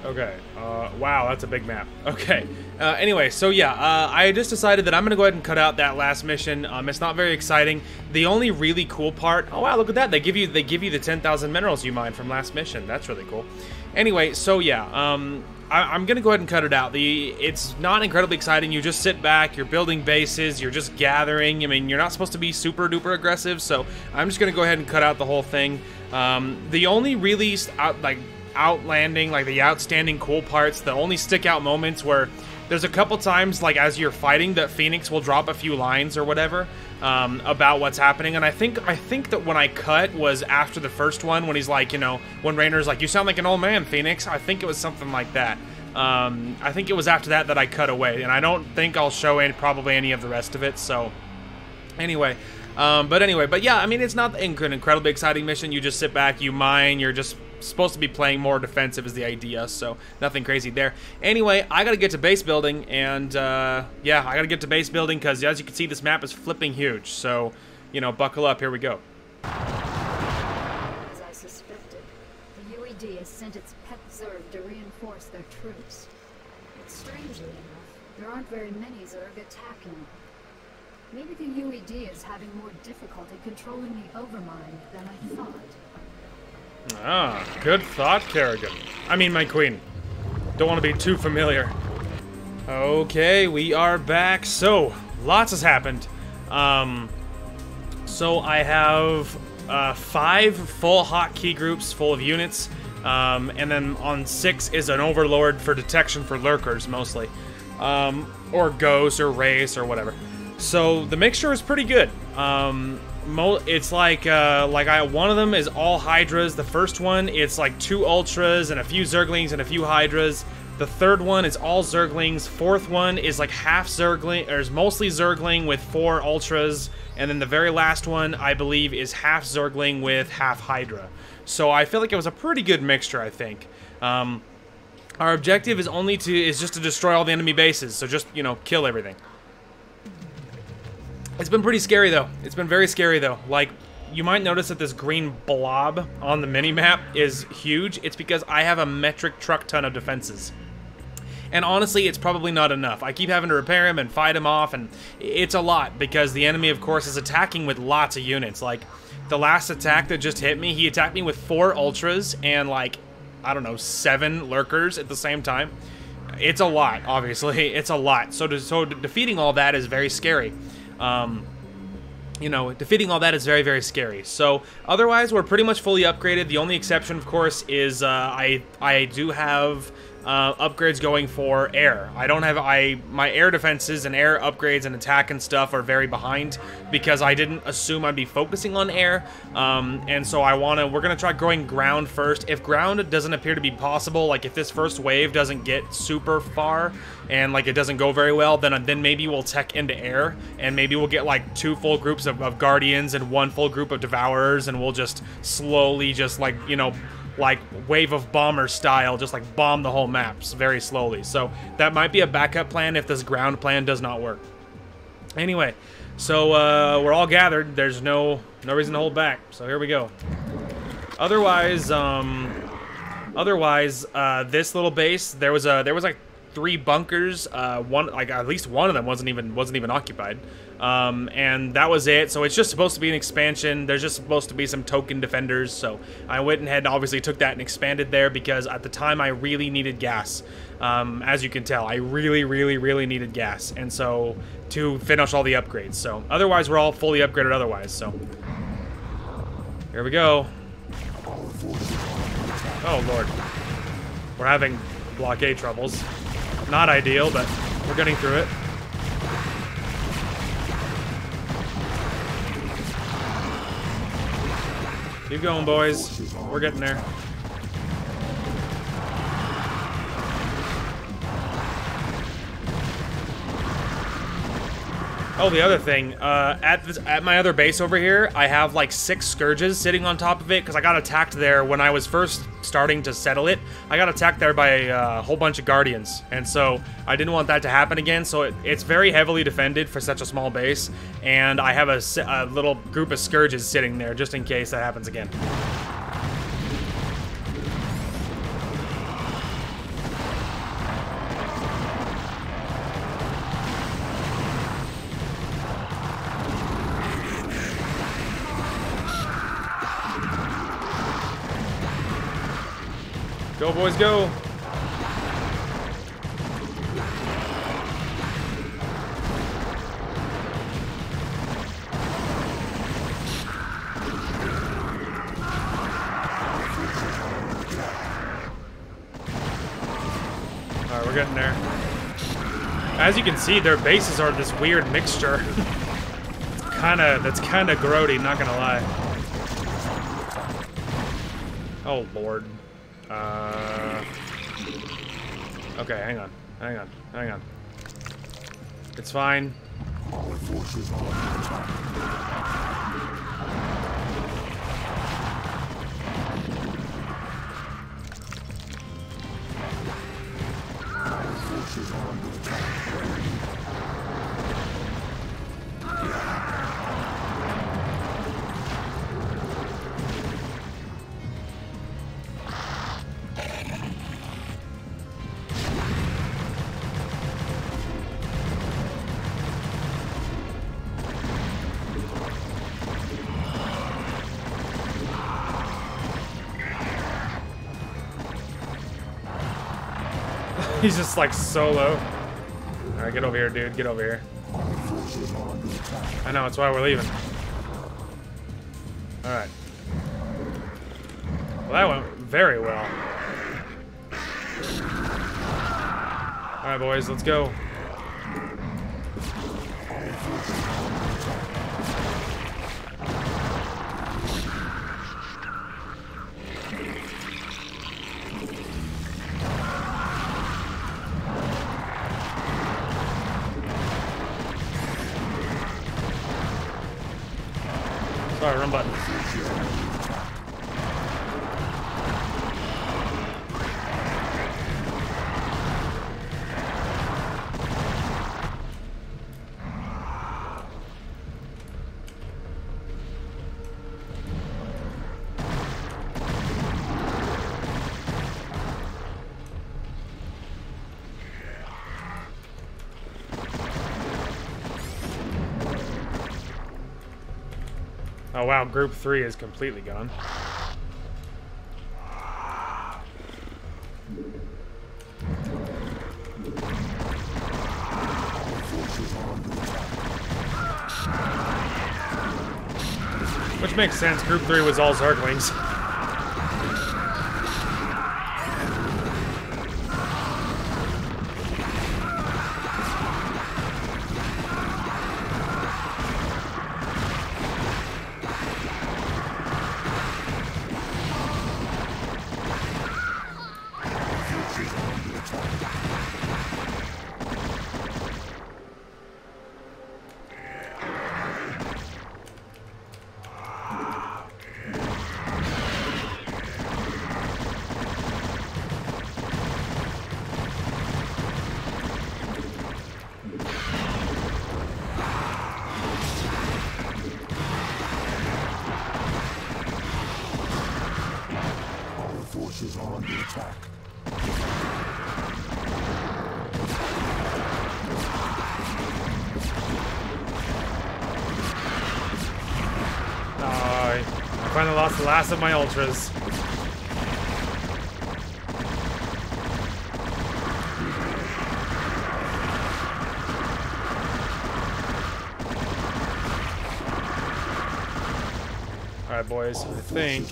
Okay. Wow, that's a big map. Okay. Anyway, so yeah, I just decided that I'm gonna go ahead and cut out that last mission. It's not very exciting. The only really cool part. Oh wow, look at that! They give you the 10,000 minerals you mined from last mission. That's really cool. Anyway, so yeah, I'm gonna go ahead and cut it out. It's not incredibly exciting. You just sit back, you're building bases, you're just gathering. I mean, you're not supposed to be super duper aggressive, so I'm just gonna go ahead and cut out the whole thing. The only really outstanding cool parts, the only stick out moments where there's a couple times, like as you're fighting, that Phoenix will drop a few lines or whatever about what's happening, and I think that when I cut was after the first one, when he's like, you know, when Raynor's like, "You sound like an old man, Phoenix." I think it was something like that. I think it was after that I cut away, and I don't think I'll show probably any of the rest of it. So anyway, but yeah, I mean, it's not an incredibly exciting mission. You just sit back, you mine, you're just supposed to be playing more defensive is the idea, so nothing crazy there. Anyway, I gotta get to base building, and yeah, I gotta get to base building because, as you can see, this map is flipping huge, so, you know, buckle up, here we go. As I suspected, the UED has sent its pet Zerg to reinforce their troops. But strangely enough, there aren't very many Zerg attacking. Maybe the UED is having more difficulty controlling the Overmind than I thought. Ah, good thought, Kerrigan. I mean, my queen. Don't want to be too familiar. Okay, we are back. So, lots has happened. So I have 5 full hotkey groups full of units, and then on 6 is an overlord for detection for lurkers, mostly. Or ghosts, or wraiths, or whatever. So, the mixture is pretty good. It's like one of them is all Hydras. The first one, it's like 2 Ultras and a few Zerglings and a few Hydras. The third one is all Zerglings. Fourth one is like half Zergling, or is mostly Zergling with 4 Ultras. And then the very last one, I believe, is half Zergling with half Hydra. So I feel like it was a pretty good mixture, I think. Our objective is just to destroy all the enemy bases. So just, you know, kill everything. It's been pretty scary, though. It's been very scary, though. Like, you might notice that this green blob on the minimap is huge. It's because I have a metric truck ton of defenses. And honestly, it's probably not enough. I keep having to repair him and fight him off, and it's a lot, because the enemy, of course, is attacking with lots of units. Like, the last attack that just hit me, he attacked me with 4 Ultras and, like, I don't know, 7 Lurkers at the same time. It's a lot, obviously. It's a lot. So defeating all that is very scary. You know, defeating all that is very, very scary. So, otherwise, we're pretty much fully upgraded. The only exception, of course, is I do have upgrades going for air. I don't have my air defenses and air upgrades and attack and stuff are very behind because I didn't assume I'd be focusing on air. And so we're gonna try growing ground first. If ground doesn't appear to be possible, like if this first wave doesn't get super far and like it doesn't go very well, then maybe we'll tech into air and maybe we'll get like 2 full groups of guardians and 1 full group of devourers, and we'll just slowly just like, you know, like wave of bomber style, just like bomb the whole maps very slowly. So that might be a backup plan if this ground plan does not work. Anyway, so we're all gathered. There's no reason to hold back. So here we go. Otherwise, this little base, there was like 3 bunkers. At least one of them wasn't even occupied. And that was it. So it's just supposed to be an expansion. There's just supposed to be some token defenders. So I went ahead and obviously took that and expanded there because at the time I really needed gas. As you can tell, I really needed gas. And so to finish all the upgrades. So otherwise we're all fully upgraded otherwise. So here we go. Oh Lord. We're having blockade troubles. Not ideal, but we're getting through it. Keep going, boys. We're getting there. Oh, the other thing, at my other base over here, I have like 6 Scourges sitting on top of it because I got attacked there when I was first starting to settle it. I got attacked there by a whole bunch of Guardians, and so I didn't want that to happen again, so it's very heavily defended for such a small base, and I have a little group of Scourges sitting there just in case that happens again. Go, boys, go! Alright, we're getting there. As you can see, their bases are this weird mixture. That's kinda grody, not gonna lie. Oh, Lord. Okay, hang on. It's fine. Our forces are under attack. Our forces are under attack. He's just like solo. Alright, get over here, dude. Get over here. I know, that's why we're leaving. Alright. Well, that went very well. Alright, boys, let's go. Sorry, run button. Oh wow, group 3 is completely gone. Which makes sense, group 3 was all Zerglings. Forces are under attack. I finally lost the last of my ultras. Alright, boys, I think.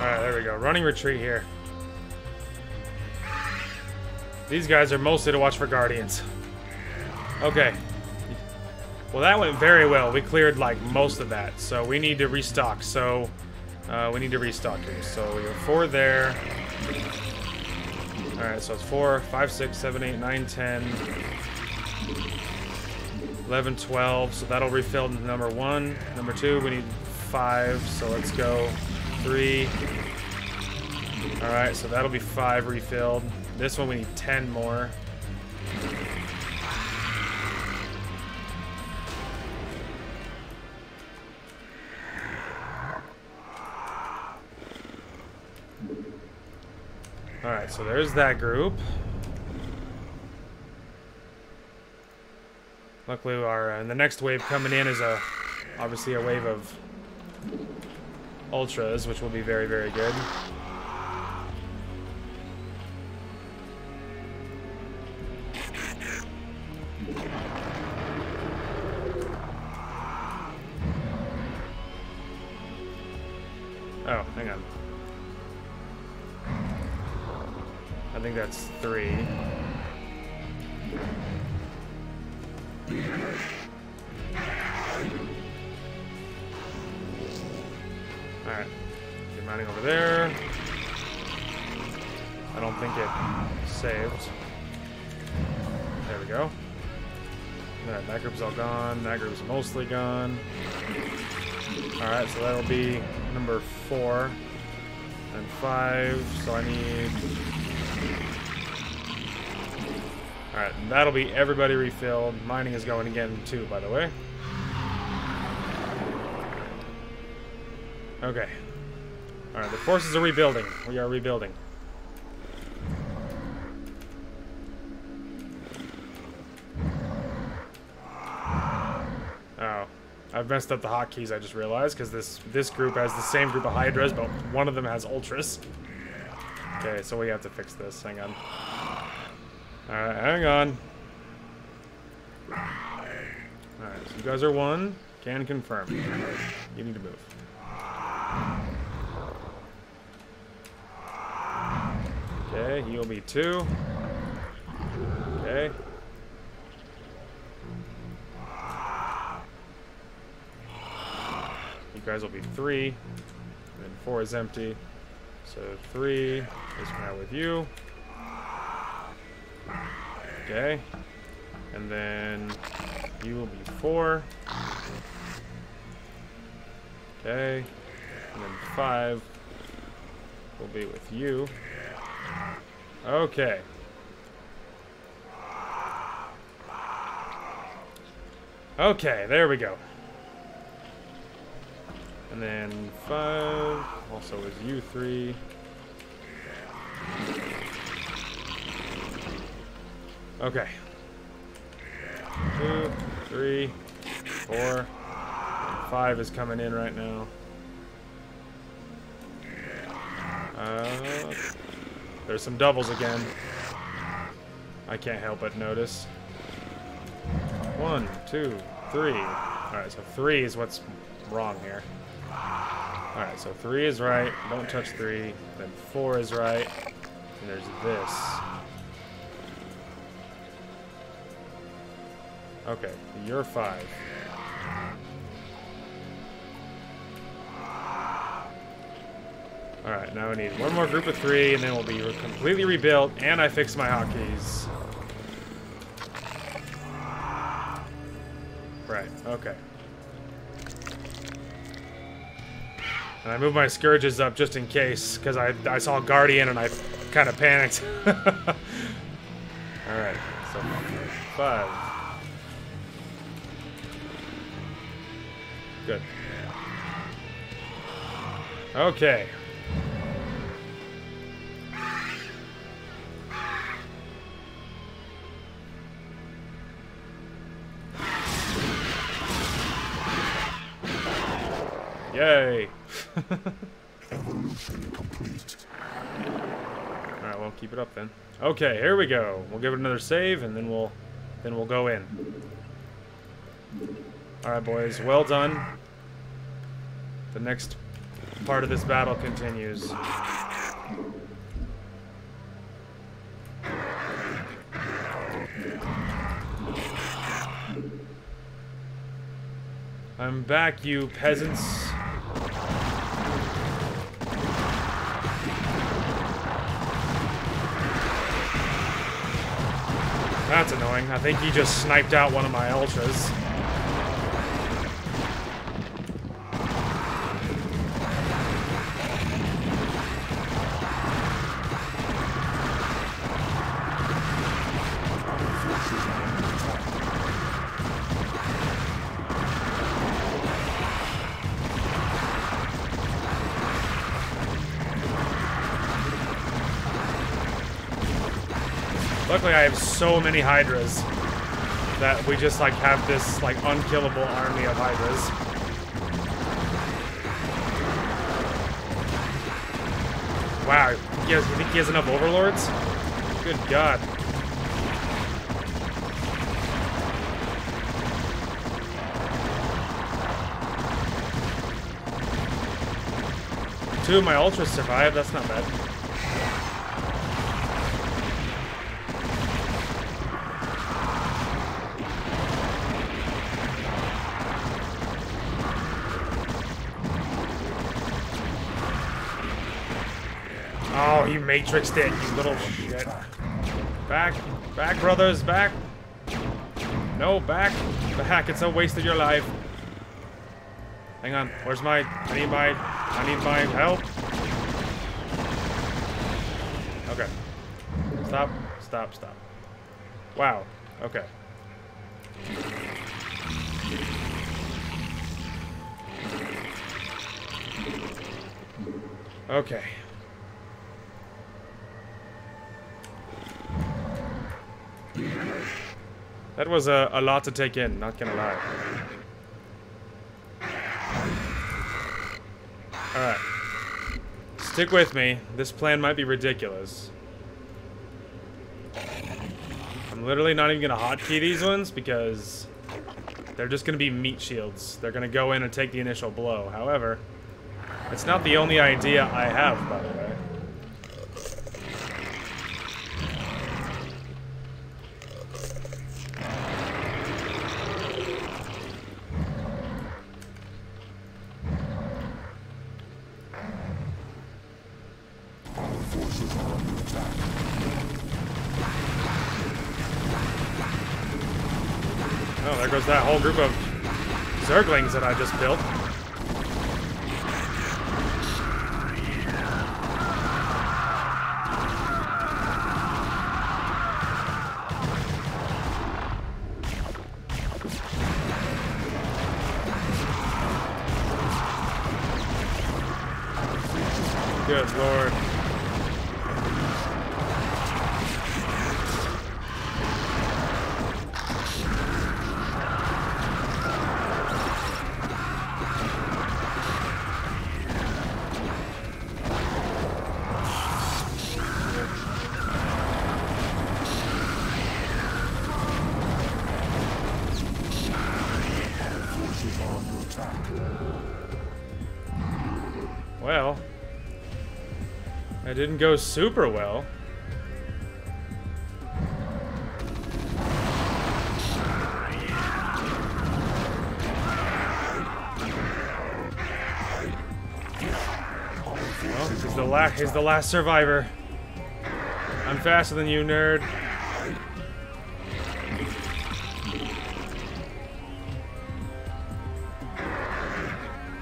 Alright, there we go. Running retreat here. These guys are mostly to watch for Guardians. Okay. Well, that went very well. We cleared, like, most of that. So we need to restock. So, we need to restock here. So we have 4 there. Alright, so it's 4, 5, 6, 7, 8, 9, 10, 11, 12. So that'll refill number 1. Number 2, we need 5. So let's go 3. Alright, so that'll be 5 refilled. This one we need 10 more. Alright, so there's that group. Luckily, and the next wave coming in is obviously a wave of ultras, which will be very, very good. Oh, hang on. I think that's 3. Alright. Keep running over there. I don't think it saved. There we go. Alright, that group's all gone. That group's mostly gone. Alright, so that'll be number 4 and 5. So I need... Alright, that'll be everybody refilled. Mining is going again too, by the way. Okay. Alright, the forces are rebuilding. We are rebuilding. Oh. I've messed up the hotkeys, I just realized, because this group has the same group of Hydras, but one of them has Ultras. Okay, so we have to fix this. Hang on. Alright, hang on. Alright, so you guys are 1. Can confirm. You need to move. Okay, you'll be 2. Okay. You guys will be 3. And then 4 is empty. So 3 is now with you. Okay. And then you will be 4. Okay. And then 5 will be with you. Okay. Okay, there we go. And then 5 also is you 3. Okay. 2, 3, 4, and 5 is coming in right now. There's some doubles again. I can't help but notice. 1, 2, 3. Alright, so 3 is what's wrong here. Alright, so 3 is right. Don't touch 3. Then 4 is right. And there's this. Okay, you're 5. Alright, now we need one more group of 3, and then we'll be completely rebuilt, and I fixed my hotkeys. Right, okay. And I moved my Scourges up just in case, because I saw Guardian and I kind of panicked. Alright, so 5. Good. Okay. Yay! Alright, well, keep it up then. Okay, here we go. We'll give it another save, and then we'll go in. Alright, boys, well done. The next part of this battle continues. I'm back, you peasants. That's annoying. I think he just sniped out one of my ultras. Luckily, I have so many Hydras that we just, like, have this, like, unkillable army of Hydras. Wow, you think he has enough Overlords? Good God. Two of my Ultras survived, that's not bad. Oh, you matrixed it, you little shit. Back, back, brothers, back. No, back, back. It's a waste of your life. Hang on, where's my? I need my help. Okay. Stop, stop, stop. Wow. Okay. Okay. That was a lot to take in, not gonna lie. Alright. Stick with me. This plan might be ridiculous. I'm literally not even gonna hotkey these ones because they're just gonna be meat shields. They're gonna go in and take the initial blow. However, it's not the only idea I have, by the way. Oh, there goes that whole group of Zerglings that I just built. Good Lord. Well, that didn't go super well. Well, he's the last survivor. I'm faster than you, nerd.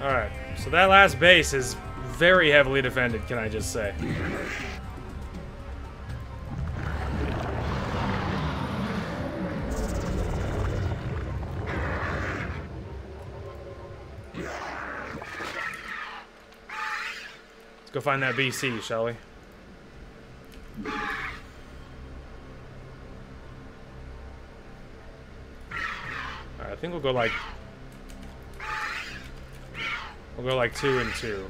Alright, so that last base is very heavily defended, can I just say. Let's go find that BC, shall we? Alright, I think we'll go like 2 and 2.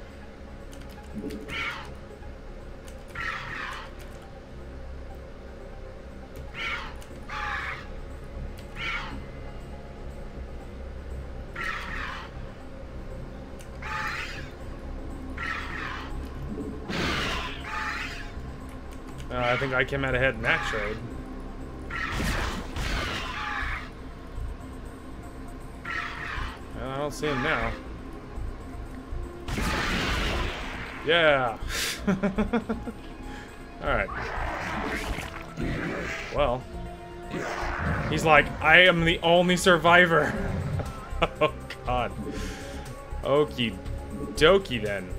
I think I came out ahead in that trade. Well, I don't see him now. Yeah. Alright. Well. He's like, I am the only survivor. Oh, God. Okie dokie, then.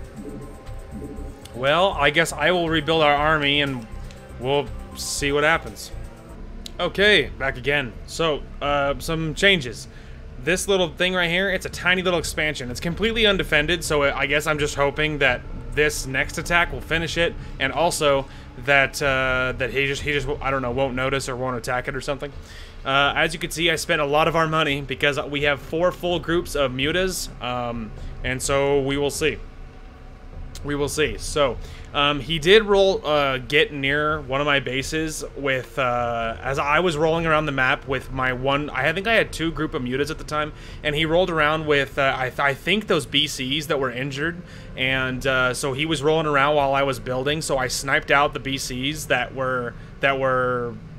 Well, I guess I will rebuild our army, and we'll see what happens. Okay, back again. So, some changes. This little thing right here, it's a tiny little expansion. It's completely undefended, so I guess I'm just hoping that this next attack will finish it, and also that that he just I don't know, won't notice or won't attack it or something. As you can see, I spent a lot of our money because we have 4 full groups of mutas, and so we will see. We will see. So, he did roll get near one of my bases with as I was rolling around the map with my one. I think I had 2 group of mutas at the time, and he rolled around with I think those BCs that were injured, and so he was rolling around while I was building. So I sniped out the BCs that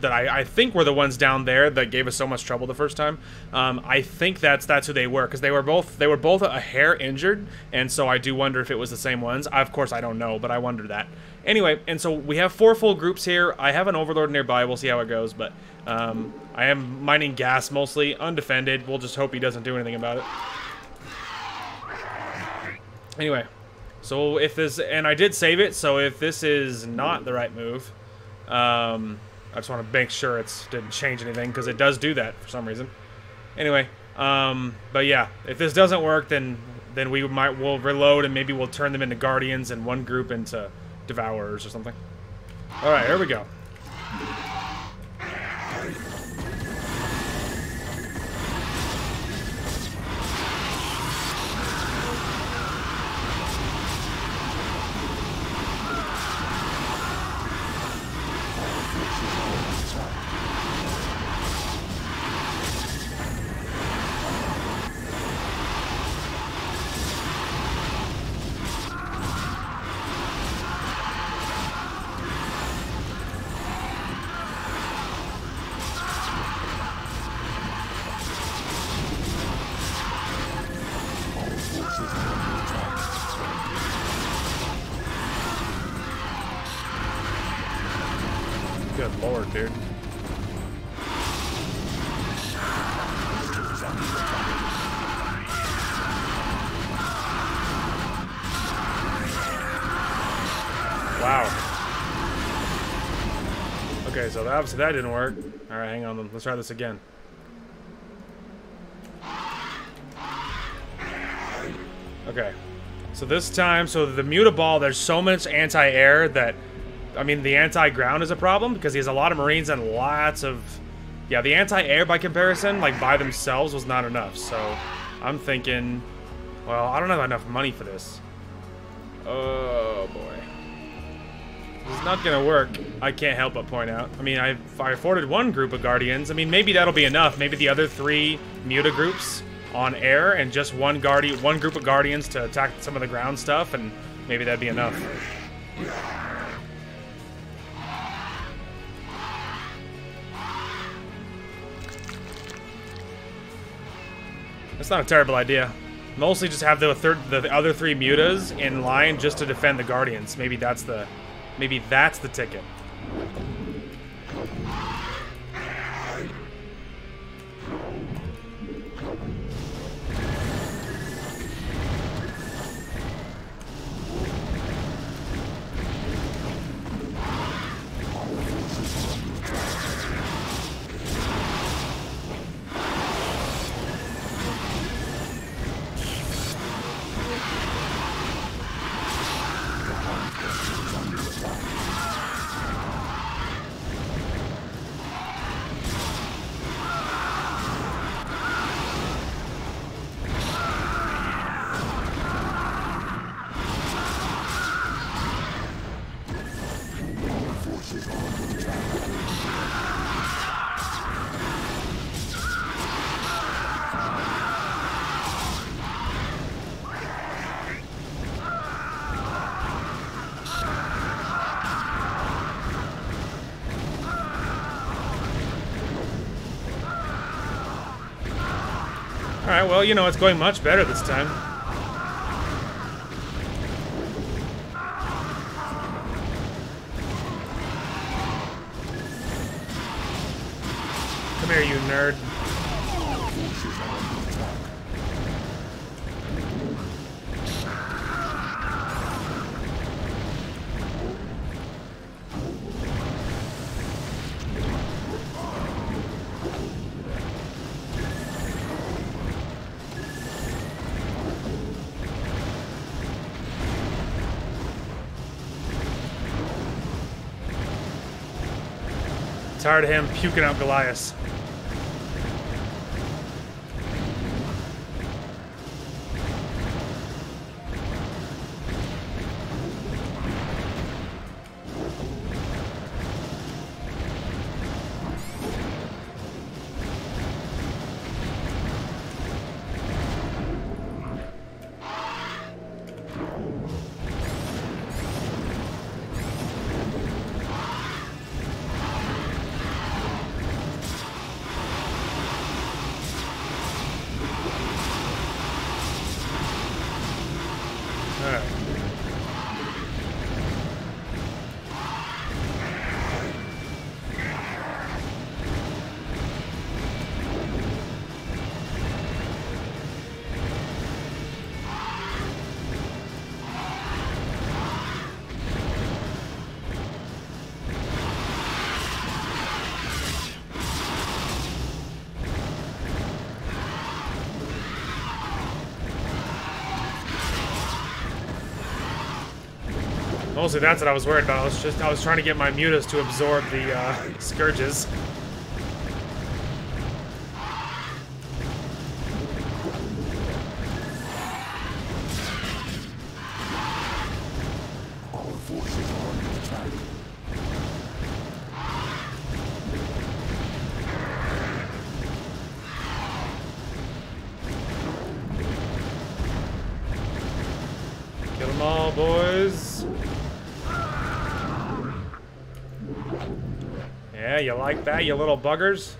I think were the ones down there that gave us so much trouble the first time. I think that's who they were, because they were both a hair injured, and so I do wonder if it was the same ones. Of course I don't know, but I wonder that. Anyway, and so we have 4 full groups here. I have an overlord nearby. We'll see how it goes, but I am mining gas mostly, undefended. We'll just hope he doesn't do anything about it. Anyway, so if this, and I did save it, so if this is not the right move, I just want to make sure it didn't change anything, because it does do that for some reason. Anyway, but yeah, if this doesn't work, then we'll reload, and maybe we'll turn them into guardians and one group into devourers or something. All right, here we go. Good lord, dude. Wow. Okay, so obviously that didn't work. Alright, hang on. Let's try this again. Okay. So this time, so the mutaball, there's so much anti-air that, I mean, the anti-ground is a problem because he has a lot of Marines and lots of... Yeah, the anti-air by comparison, like by themselves, was not enough. So I'm thinking, well, I don't have enough money for this. Oh, boy. This is not going to work, I can't help but point out. I mean, I afforded 1 group of Guardians. I mean, maybe that'll be enough. Maybe the other 3 Muta groups on air and just one group of Guardians to attack some of the ground stuff, and maybe that'd be enough. That's not a terrible idea. Mostly just have the other 3 mutas in line just to defend the Guardians. Maybe that's the ticket. Alright, well, you know, it's going much better this time. Come here, you nerd. Tired of him puking out Goliath. Mostly that's what I was worried about. I was trying to get my mutas to absorb the scourges. Our forces are under attack. Kill them all, boys. Yeah, you like that, you little buggers?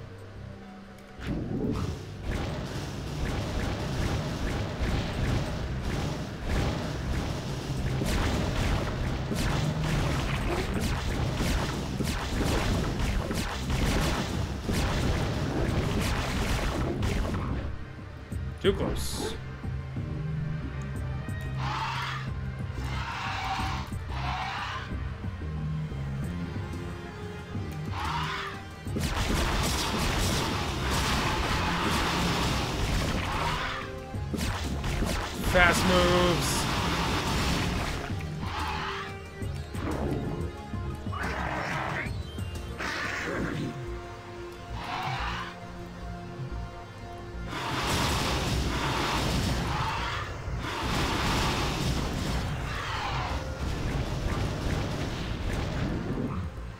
Too close. Fast moves.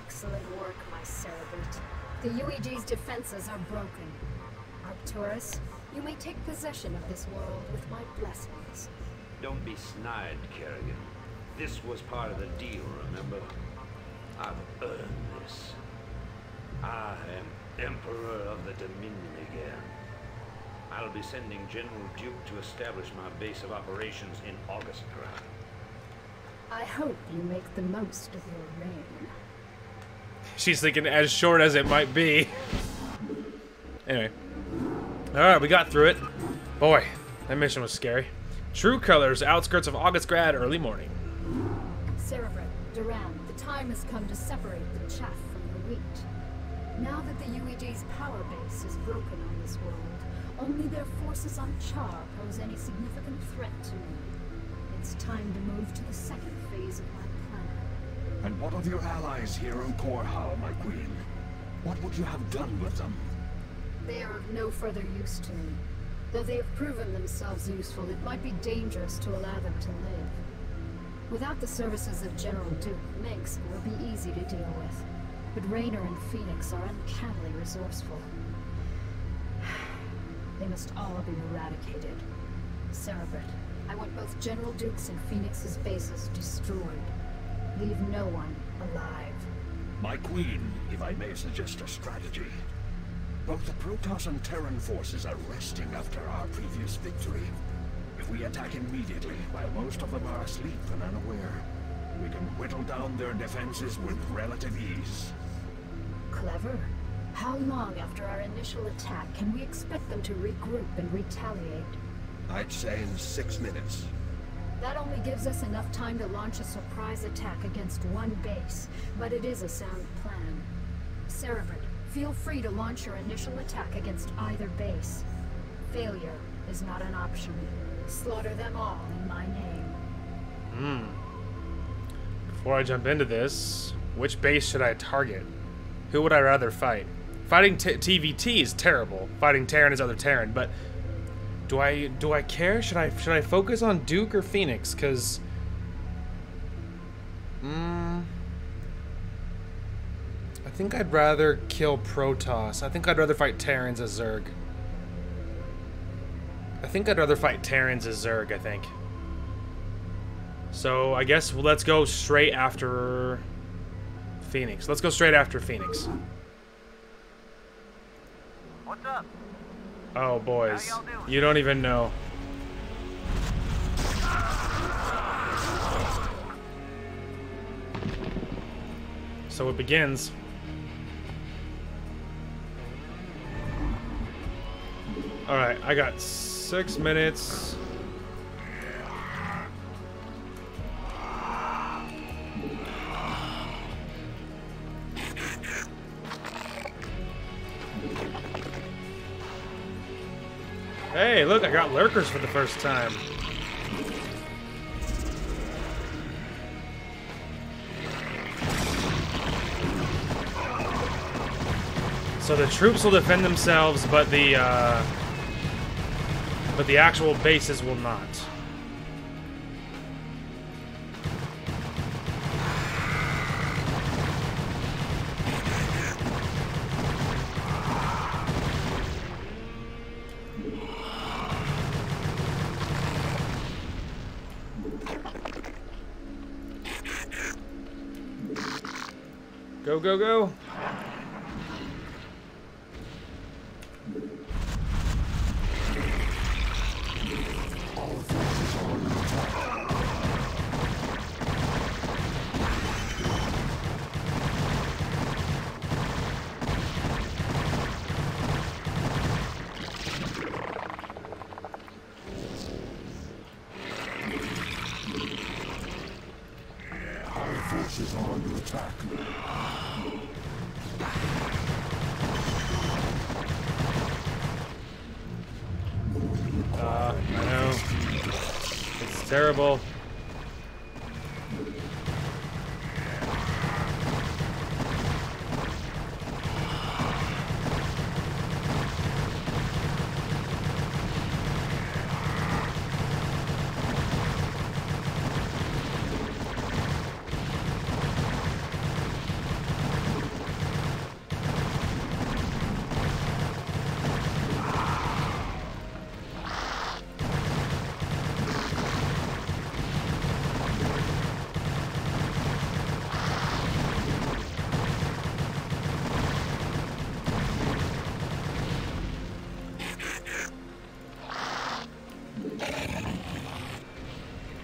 Excellent work, my Cerebrate. The UEG's defenses are broken. Arcturus, you may take possession of this world with my blessings. Don't be snide, Kerrigan. This was part of the deal, remember? I've earned this. I am Emperor of the Dominion again. I'll be sending General Duke to establish my base of operations in August Ground. I hope you make the most of your reign. She's thinking as short as it might be. Anyway. Alright, we got through it. Boy, that mission was scary. True colors, outskirts of August Grad, early morning. Cerebrate, Duran, the time has come to separate the chaff from the wheat. Now that the UEG's power base is broken on this world, only their forces on Char pose any significant threat to me. It's time to move to the second phase of my plan. And what of your allies here on Korhal, my queen? What would you have done with them? They are of no further use to me. Though they have proven themselves useful, it might be dangerous to allow them to live. Without the services of General Duke, Minsk will be easy to deal with. But Raynor and Phoenix are uncannily resourceful. They must all be eradicated. Cerebrate, I want both General Duke's and Phoenix's bases destroyed. Leave no one alive. My queen, if I may suggest a strategy. Both the Protoss and Terran forces are resting after our previous victory. If we attack immediately, while most of them are asleep and unaware, we can whittle down their defenses with relative ease. Clever. How long after our initial attack can we expect them to regroup and retaliate? I'd say in 6 minutes. That only gives us enough time to launch a surprise attack against one base, but it is a sound plan. Cerebrid, feel free to launch your initial attack against either base. Failure is not an option. Slaughter them all in my name. Before I jump into this, which base should I target? Who would I rather fight? Fighting TVT is terrible. Fighting Terran is other Terran, but do I care? Should I focus on Duke or Phoenix? Cause I think I'd rather kill Protoss. I think I'd rather fight Terrans as Zerg. I think. So I guess let's go straight after Phoenix. Let's go straight after Phoenix. What's up? Oh, boys. You don't even know. So it begins. Alright, I got 6 minutes. Hey, look, I got lurkers for the first time. So the troops will defend themselves, but the actual bases will not. Go, go, go. Forces are under attack. I know. It's terrible.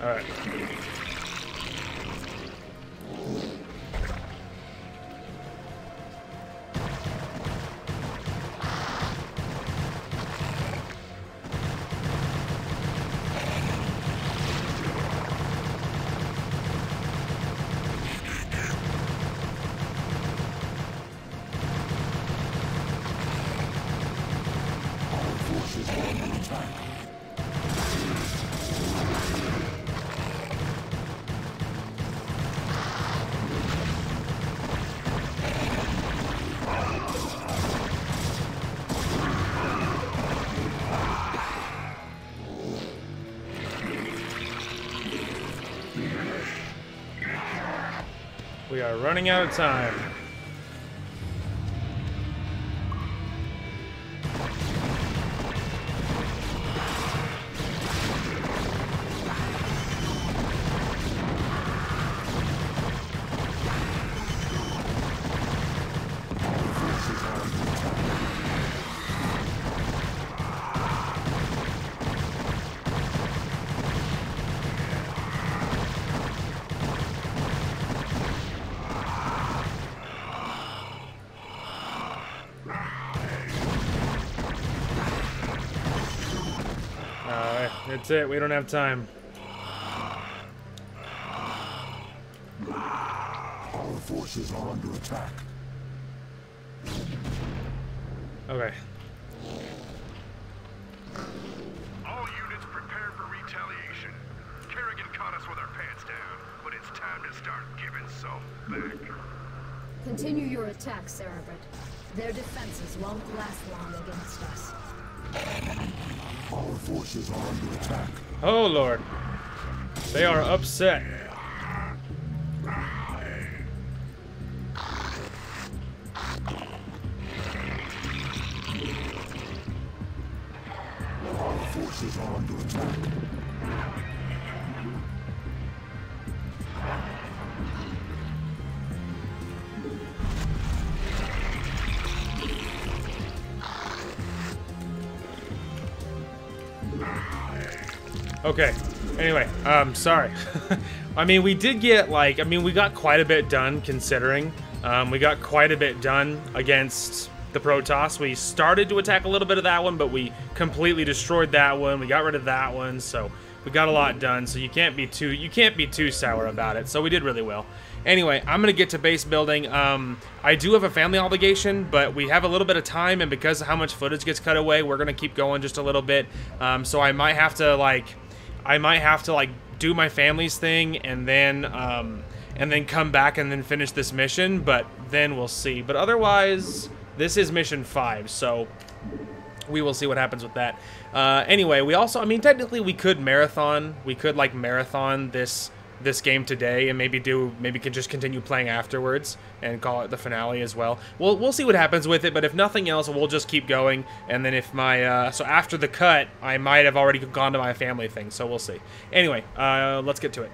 Alright. We are running out of time. That's it. We don't have time. Our forces are under attack. Okay. All units prepare for retaliation. Kerrigan caught us with our pants down, but it's time to start giving some back. Continue your attack, Cerebrit. Their defenses won't last long against us. Our forces are under attack. Oh, Lord. They are upset. Our forces are under attack. Okay. Anyway, sorry. I mean, we did get, like, we got quite a bit done, considering. We got quite a bit done against the Protoss. We started to attack a little bit of that one, but we completely destroyed that one. We got rid of that one, so we got a lot done. So you can't be too sour about it. So we did really well. Anyway, I'm gonna get to base building. I do have a family obligation, but we have a little bit of time, and because of how much footage gets cut away, we're gonna keep going just a little bit. So I might have to do my family's thing and then come back and then finish this mission, but then we'll see. But otherwise, this is mission 5, so we will see what happens with that. Anyway, we also, technically we could marathon. We could like marathon this game today and maybe could just continue playing afterwards and call it the finale as well. We'll see what happens with it, but if nothing else, we'll just keep going. And then if my so after the cut, I might have already gone to my family thing, so we'll see. Anyway, let's get to it.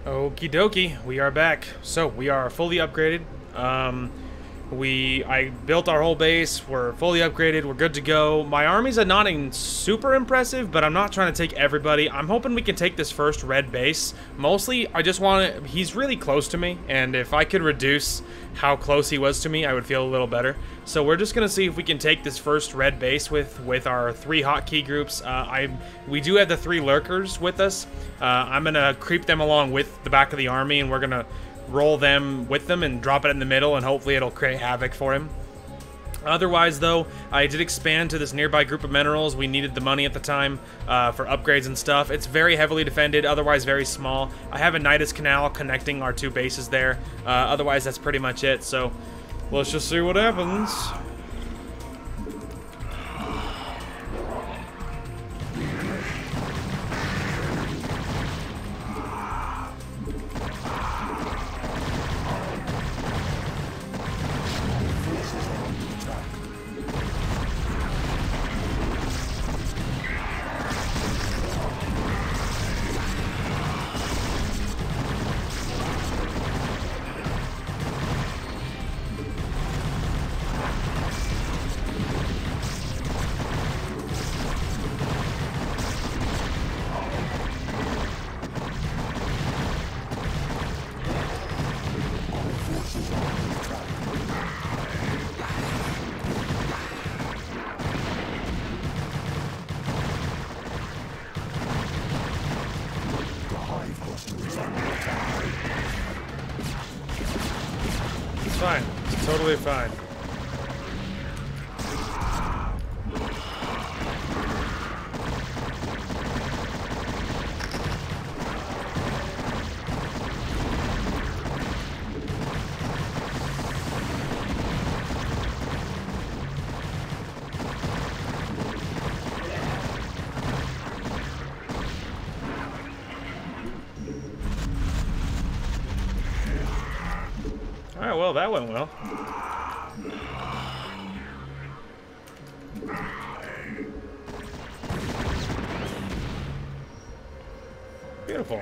Okie dokie, we are back. So we are fully upgraded. I built our whole base. We're fully upgraded. We're good to go. My armies are not super impressive, but I'm not trying to take everybody. I'm hoping we can take this first red base. Mostly, I just want to... He's really close to me, and if I could reduce how close he was to me, I would feel a little better. So we're just going to see if we can take this first red base with our 3 hotkey groups. We do have the 3 lurkers with us. I'm going to creep them along with the back of the army, and we're going to roll them with them and drop it in the middle, and hopefully it'll create havoc for him. Otherwise, though, I did expand to this nearby group of minerals. We needed the money at the time for upgrades and stuff. It's very heavily defended, otherwise very small. I have a Nidus Canal connecting our 2 bases there. Otherwise, that's pretty much it. So let's just see what happens. It's fine. It's totally fine. Alright, well, that went well. Beautiful.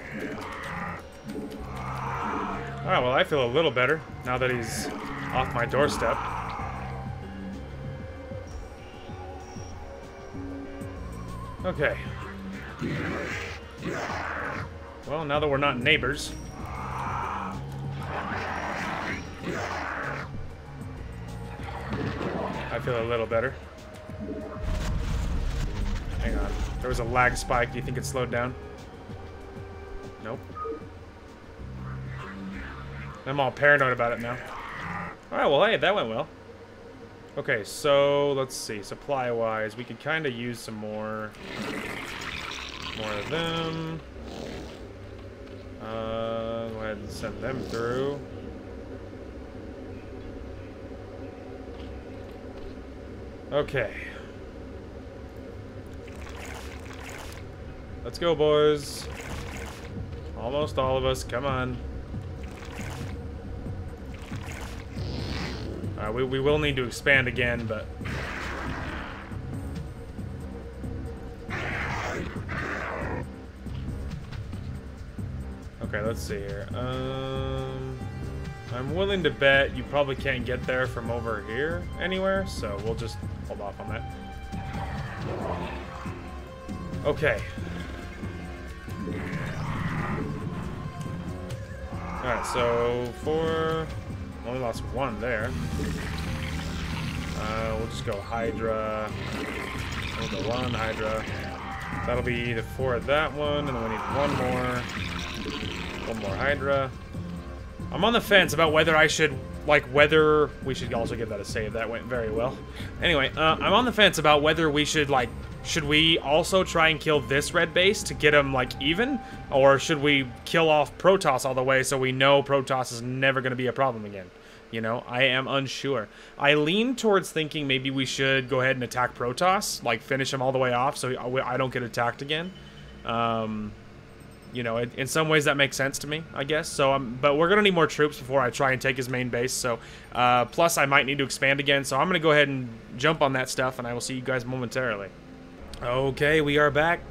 Alright, well, I feel a little better now that he's off my doorstep. Okay. Well, now that we're not neighbors. I feel a little better. Hang on. There was a lag spike. Do you think it slowed down? Nope. I'm all paranoid about it now. Alright, well, hey, that went well. Okay, so let's see. Supply-wise, we could kind of use some more of them. Go ahead and send them through. Okay. Let's go, boys. Almost all of us. Come on. We will need to expand again, but... Okay, let's see here. I'm willing to bet you probably can't get there from over here anywhere, so we'll just hold off on that. Okay. Alright, so for... Only lost one there. We'll just go Hydra. We'll go one Hydra. That'll be the 4 of that one, and then we need one more. One more Hydra. I'm on the fence about whether I should, like, whether we should also give that a save. That went very well. Anyway, I'm on the fence about whether we should, like, should we also try and kill this red base to get him, like, even? Or should we kill off Protoss all the way so we know Protoss is never going to be a problem again? You know, I am unsure. I lean towards thinking maybe we should go ahead and attack Protoss, like, finish him all the way off so I don't get attacked again. You know, in some ways that makes sense to me, I guess. So, but we're going to need more troops before I try and take his main base. So, plus I might need to expand again. So I'm going to go ahead and jump on that stuff, and I will see you guys momentarily. Okay, we are back.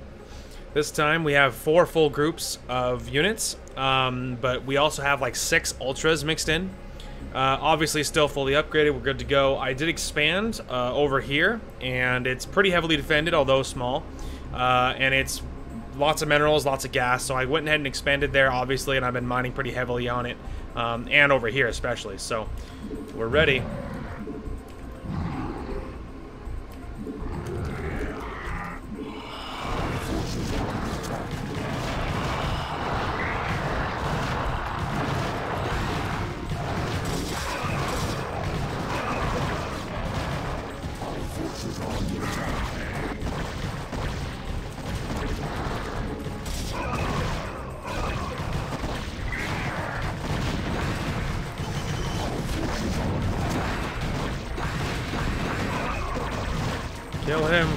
This time we have 4 full groups of units, but we also have like 6 ultras mixed in. Obviously still fully upgraded, we're good to go. I did expand over here, and it's pretty heavily defended, although small. And it's lots of minerals, lots of gas, so I went ahead and expanded there, obviously, and I've been mining pretty heavily on it, and over here especially, so we're ready.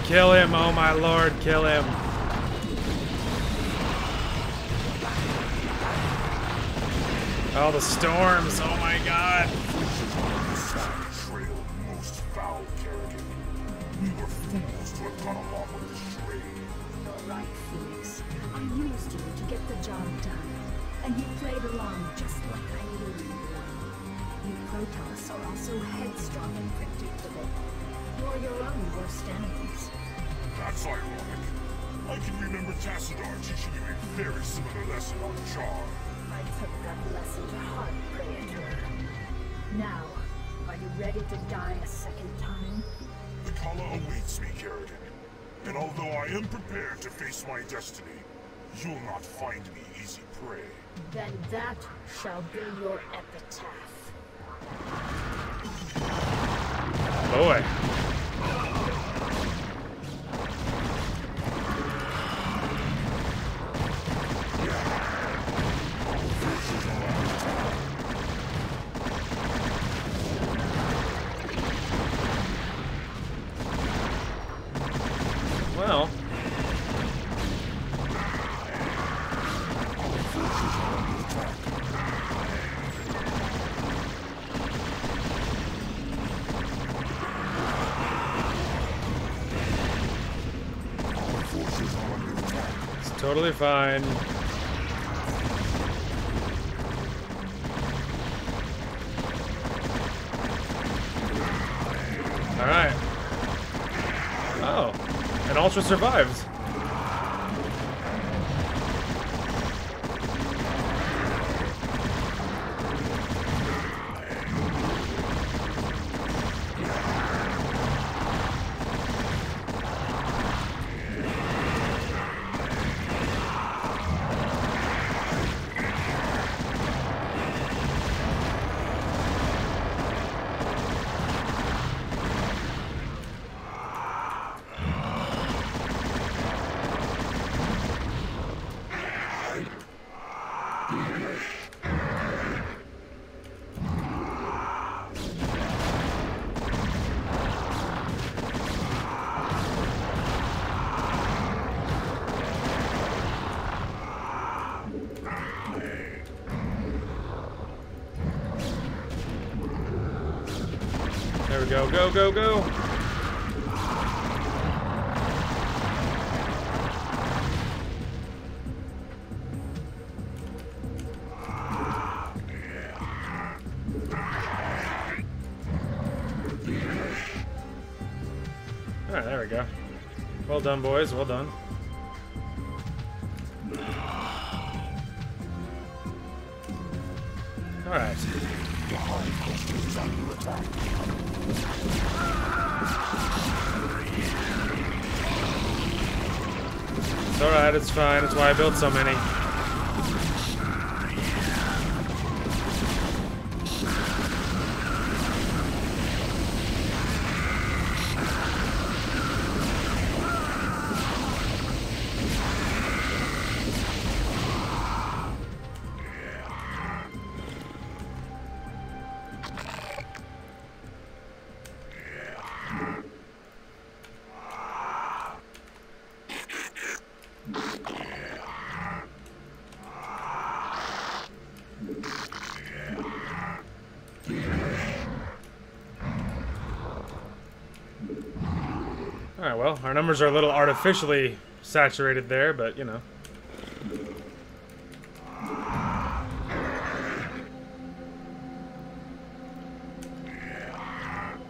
Kill him, oh my lord, kill him. Oh, the storms, oh my god. Trail most foul, Kerrigan. We were fools to have gone along with this trade. You're right, Phoenix. I used you to get the job done, and you played along just like I knew you would. You Protoss are also headstrong and predictable. You're your own worst enemies. That's ironic. I can remember Tassadar teaching you a very similar lesson on Char. I took that lesson to heart, Praetor. Now, are you ready to die a second time? The Kala awaits me, Kerrigan. And although I am prepared to face my destiny, you'll not find me easy prey. Then that shall be your epitaph. Boy. Well. It's totally fine. All right. Oh. And Ultra survived. we go. Go, go, go. Alright, there we go. Well done, boys. Well done. Alright. It's alright, it's fine. That's why I built so many. Alright, well, our numbers are a little artificially saturated there, but, you know.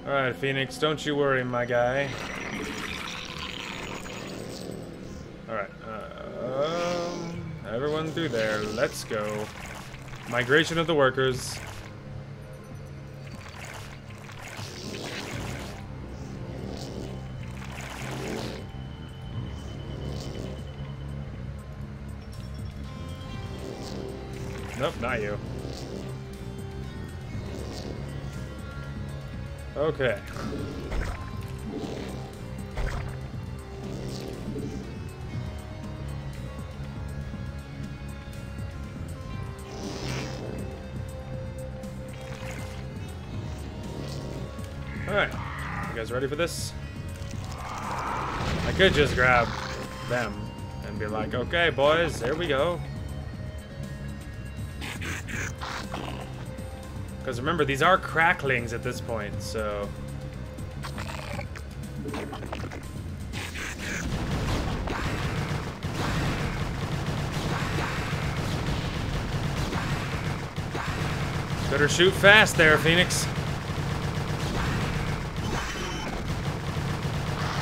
Alright, Phoenix, don't you worry, my guy. Alright, everyone through there, let's go. Migration of the workers. Nope, not you. Okay. Alright. You guys ready for this? I could just grab them and be like, okay, boys, there we go. Because remember, these are cracklings at this point, so... Better shoot fast there, Phoenix.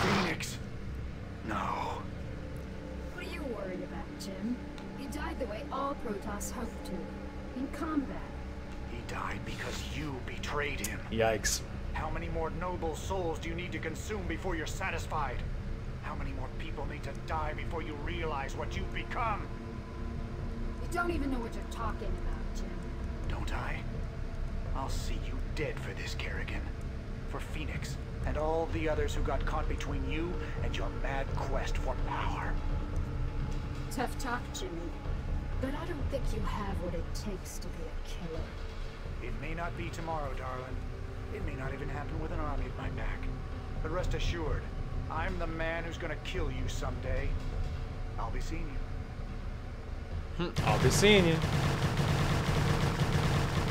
Phoenix! No. What are you worried about, Jim? You died the way all Protoss hoped to. In combat. He died because you betrayed him. Yikes. How many more noble souls do you need to consume before you're satisfied? How many more people need to die before you realize what you've become? You don't even know what you're talking about, Jim. Don't I? I'll see you dead for this, Kerrigan. For Phoenix, and all the others who got caught between you and your mad quest for power. Tough talk, Jimmy. But I don't think you have what it takes to be a killer. It may not be tomorrow, darling. It may not even happen with an army at my back. But rest assured, I'm the man who's gonna kill you someday. I'll be seeing you. I'll be seeing you.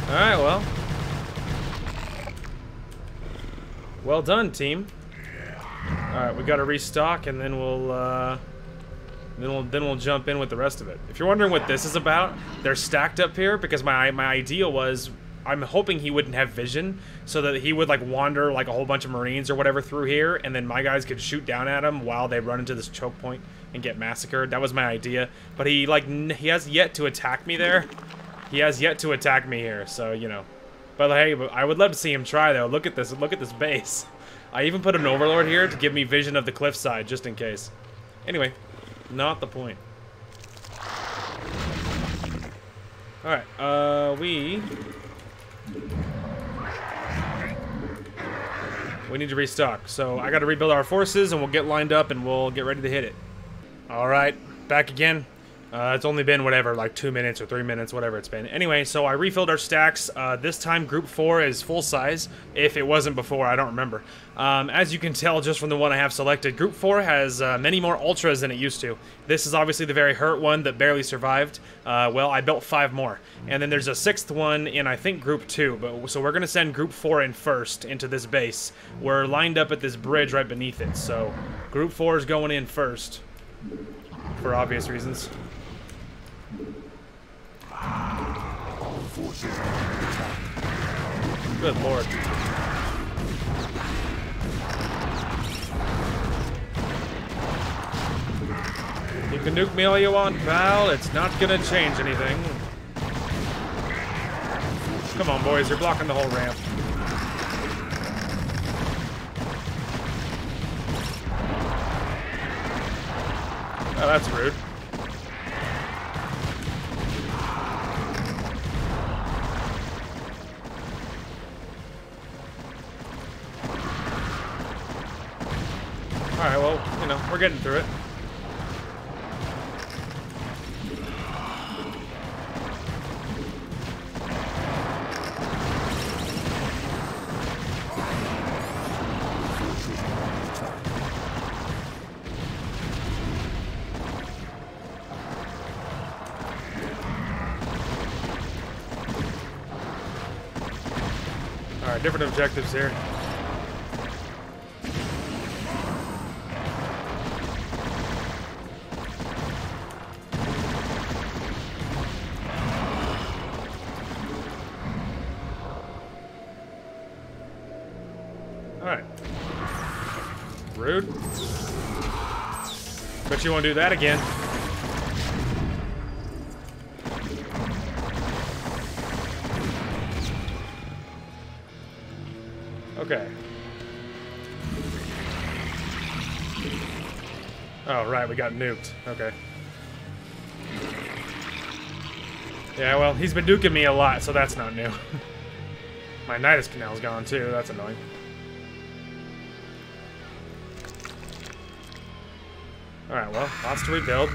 Alright, well. Well done, team. Alright, we gotta restock and then we'll jump in with the rest of it. If you're wondering what this is about, they're stacked up here because my idea was I'm hoping he wouldn't have vision so that he would like wander like a whole bunch of Marines or whatever through here and then my guys could shoot down at him while they run into this choke point and get massacred. That was my idea. But he has yet to attack me there. He has yet to attack me here, so you know. But hey, I would love to see him try though. Look at this base. I even put an overlord here to give me vision of the cliffside just in case. Anyway, not the point. Alright, we need to restock. So I gotta rebuild our forces and we'll get lined up and we'll get ready to hit it. Alright, back again. It's only been whatever, like 2 minutes or 3 minutes, whatever it's been. Anyway, so I refilled our stacks. This time Group 4 is full size. If it wasn't before, I don't remember. As you can tell just from the one I have selected, Group 4 has many more ultras than it used to. This is obviously the very hurt one that barely survived. Well, I built 5 more. And then there's a 6th one in, I think, Group 2. So we're going to send Group 4 in first into this base. We're lined up at this bridge right beneath it. So Group 4 is going in first for obvious reasons. Good lord. You can nuke me all you want, pal. It's not gonna change anything. Come on, boys. You're blocking the whole ramp. Oh, that's rude. Alright, well, you know, we're getting through it. Alright, different objectives here. Alright. Rude. Bet you won't do that again. Okay. Oh, right, we got nuked. Okay. Yeah, well, he's been nuking me a lot, so that's not new. My Nidus Canal's gone, too. That's annoying. Alright, well, lots to rebuild.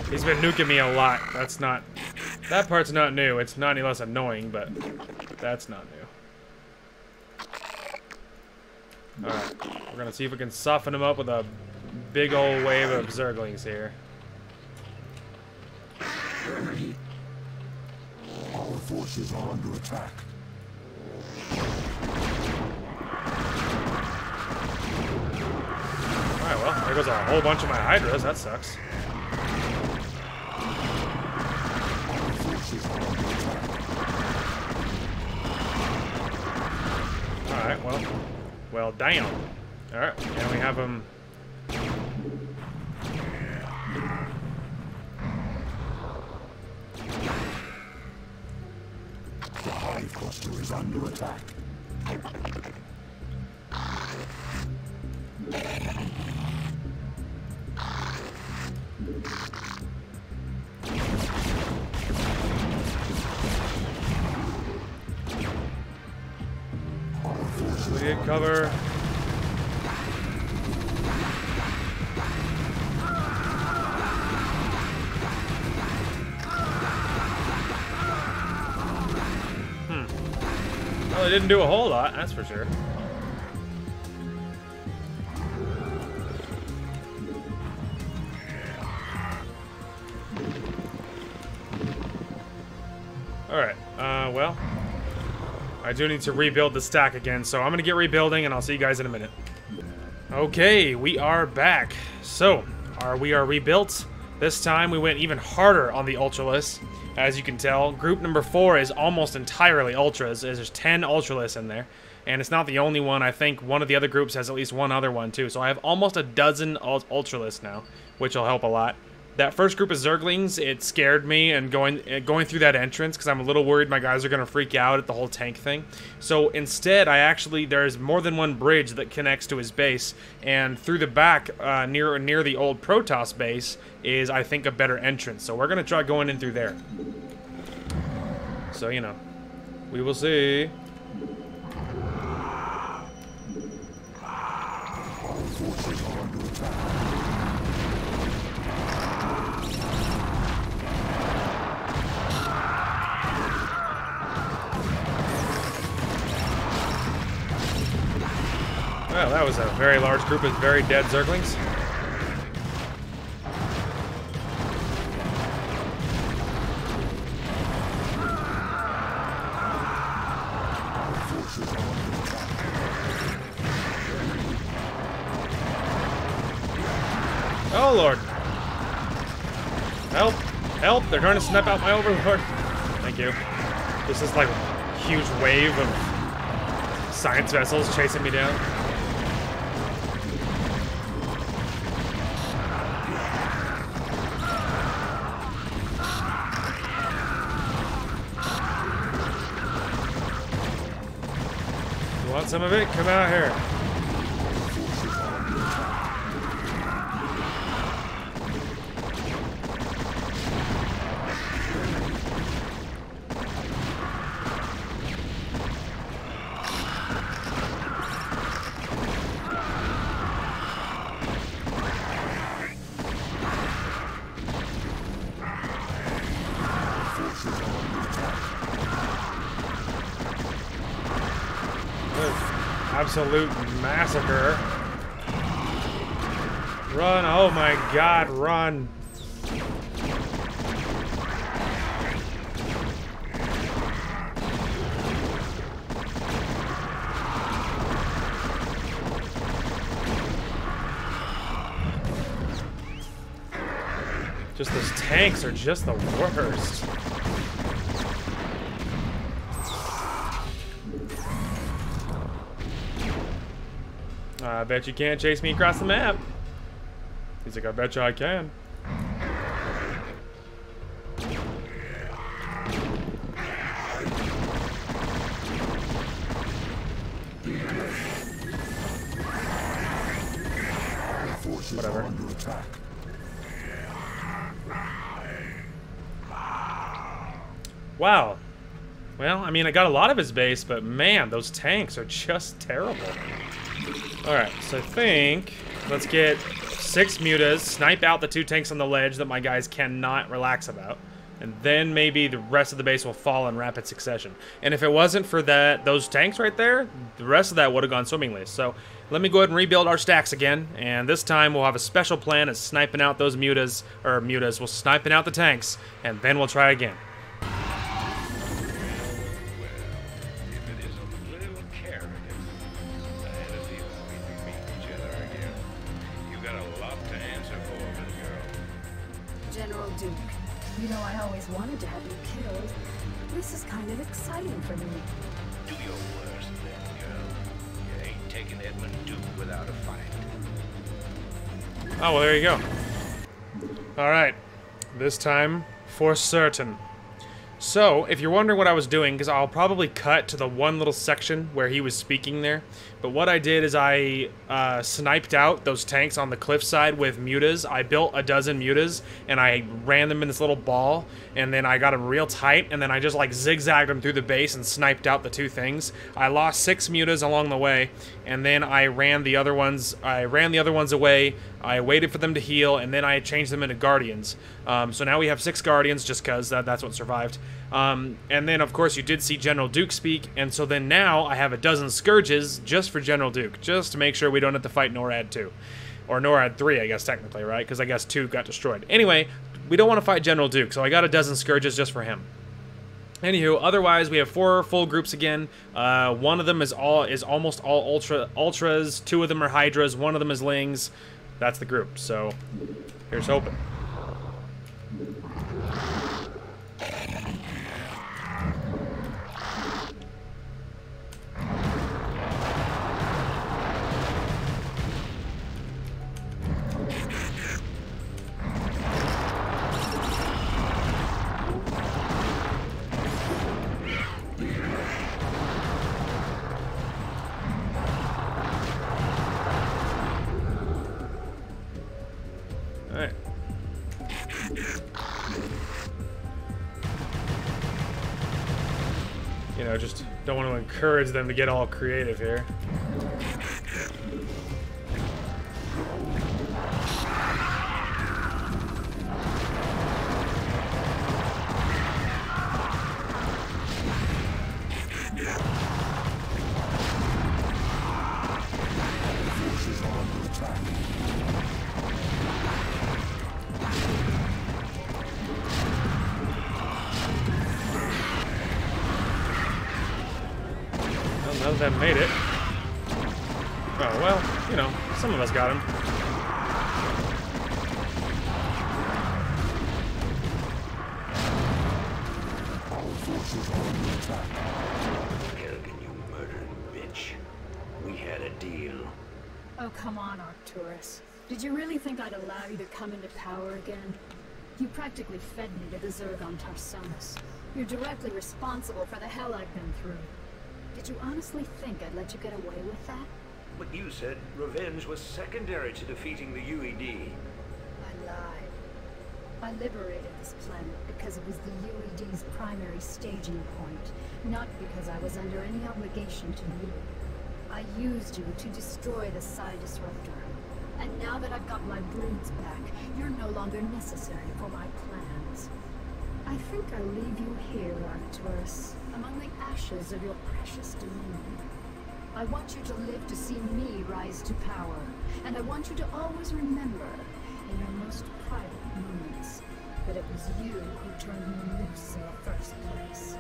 He's been nuking me a lot. That's not... That part's not new. It's not any less annoying, but that's not new. Alright, we're gonna see if we can soften him up with a big old wave of Zerglings here. Our forces are under attack. Alright, well, there goes a whole bunch of my Hydras. That sucks. Our forces are under attack. Alright, well, damn. Alright, and we have him. The hive cluster is under attack. We did cover. Well, it didn't do a whole lot, that's for sure. Alright, well, I do need to rebuild the stack again, so I'm gonna get rebuilding and I'll see you guys in a minute. Okay, we are back. So, we are rebuilt. This time we went even harder on the Ultralists. As you can tell, group number 4 is almost entirely Ultras. There's 10 Ultralists in there. And it's not the only one. I think one of the other groups has at least one other one too. So I have almost a dozen Ultralists now, which will help a lot. That first group of Zerglings, it scared me, and going through that entrance, because I'm a little worried my guys are going to freak out at the whole tank thing. So instead, there's more than one bridge that connects to his base, and through the back, near the old Protoss base, is, I think, a better entrance. So we're going to try going in through there. So, you know, we will see. Our forces are under attack. Well, that was a very large group of very dead Zerglings. Oh, Lord. Help! Help! They're trying to snipe out my Overlord. Thank you. This is like a huge wave of science vessels chasing me down. You want some of it? Come out here. Absolute massacre. Run, oh my god, run. Just those tanks are just the worst. I bet you can't chase me across the map. He's like, I bet you I can. Whatever. Wow. Well, I mean, I got a lot of his base, but man, those tanks are just terrible. Alright, so I think let's get 6 mutas, snipe out the 2 tanks on the ledge that my guys cannot relax about, and then maybe the rest of the base will fall in rapid succession. And if it wasn't for those tanks right there, the rest of that would have gone swimmingly. So let me go ahead and rebuild our stacks again, and this time we'll have a special plan of sniping out those mutas, we'll sniping out the tanks, and then we'll try again. You know, I always wanted to have you killed. This is kind of exciting for me. Do your worst then, girl. You ain't taking Edmund Duke without a fight. Oh, well, there you go. Alright. This time, for certain. So, if you're wondering what I was doing, because I'll probably cut to the one little section where he was speaking there, but what I did is I sniped out those tanks on the cliffside with mutas. I built a dozen mutas, and I ran them in this little ball, and then I got them real tight, and then I just like zigzagged them through the base and sniped out the 2 things. I lost 6 mutas along the way, and then I ran the other ones away. I waited for them to heal, and then I changed them into Guardians. So now we have 6 Guardians, just because that's what survived. And then, of course, you did see General Duke speak, and so then now I have a dozen Scourges just for General Duke, just to make sure we don't have to fight NORAD 2. Or NORAD 3, I guess, technically, right? Because I guess 2 got destroyed. Anyway, we don't want to fight General Duke, so I got a dozen Scourges just for him. Anywho, otherwise, we have 4 full groups again. One of them is almost all Ultras, 2 of them are Hydras, 1 of them is Lings. That's the group, so here's hoping. Alright. You know, just don't want to encourage them to get all creative here. them made it. Oh, well, you know, some of us got him. Kerrigan, you murdering bitch. We had a deal. Oh, come on, Arcturus. Did you really think I'd allow you to come into power again? You practically fed me to the Zerg on Tarsonis. You're directly responsible for the hell I've been through. Did you honestly think I'd let you get away with that? But you said revenge was secondary to defeating the UED. I lied. I liberated this planet because it was the UED's primary staging point, not because I was under any obligation to you. I used you to destroy the Psi Disruptor. And now that I've got my broods back, you're no longer necessary for my plans. I think I'll leave you here, Arcturus, among the ashes of your precious dominion. I want you to live to see me rise to power, and I want you to always remember, in your most private moments, that it was you who turned me loose in the first place.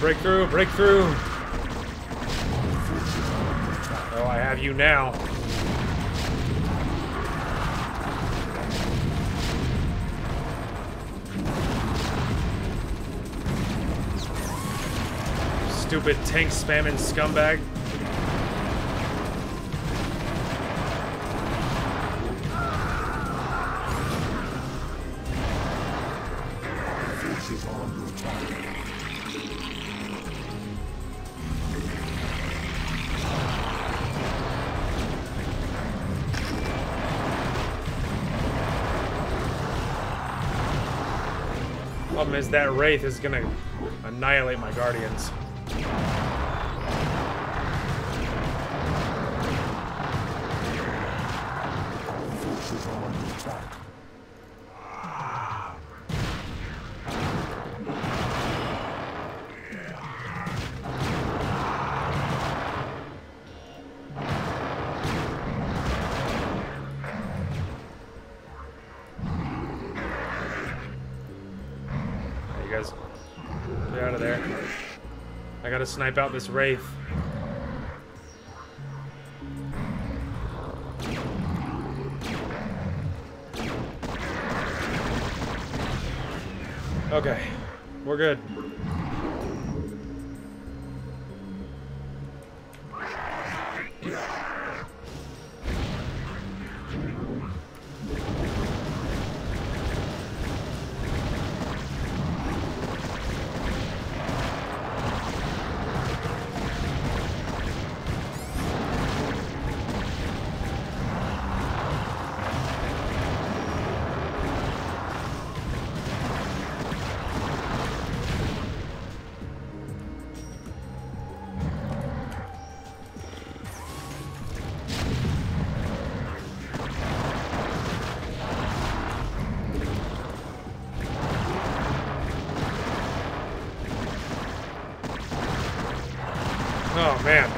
Breakthrough, breakthrough. Oh, I have you now. Stupid tank spamming scumbag. Problem is that Wraith is gonna annihilate my Guardians. Get out of there. I gotta snipe out this Wraith. Okay, we're good. Oh, man.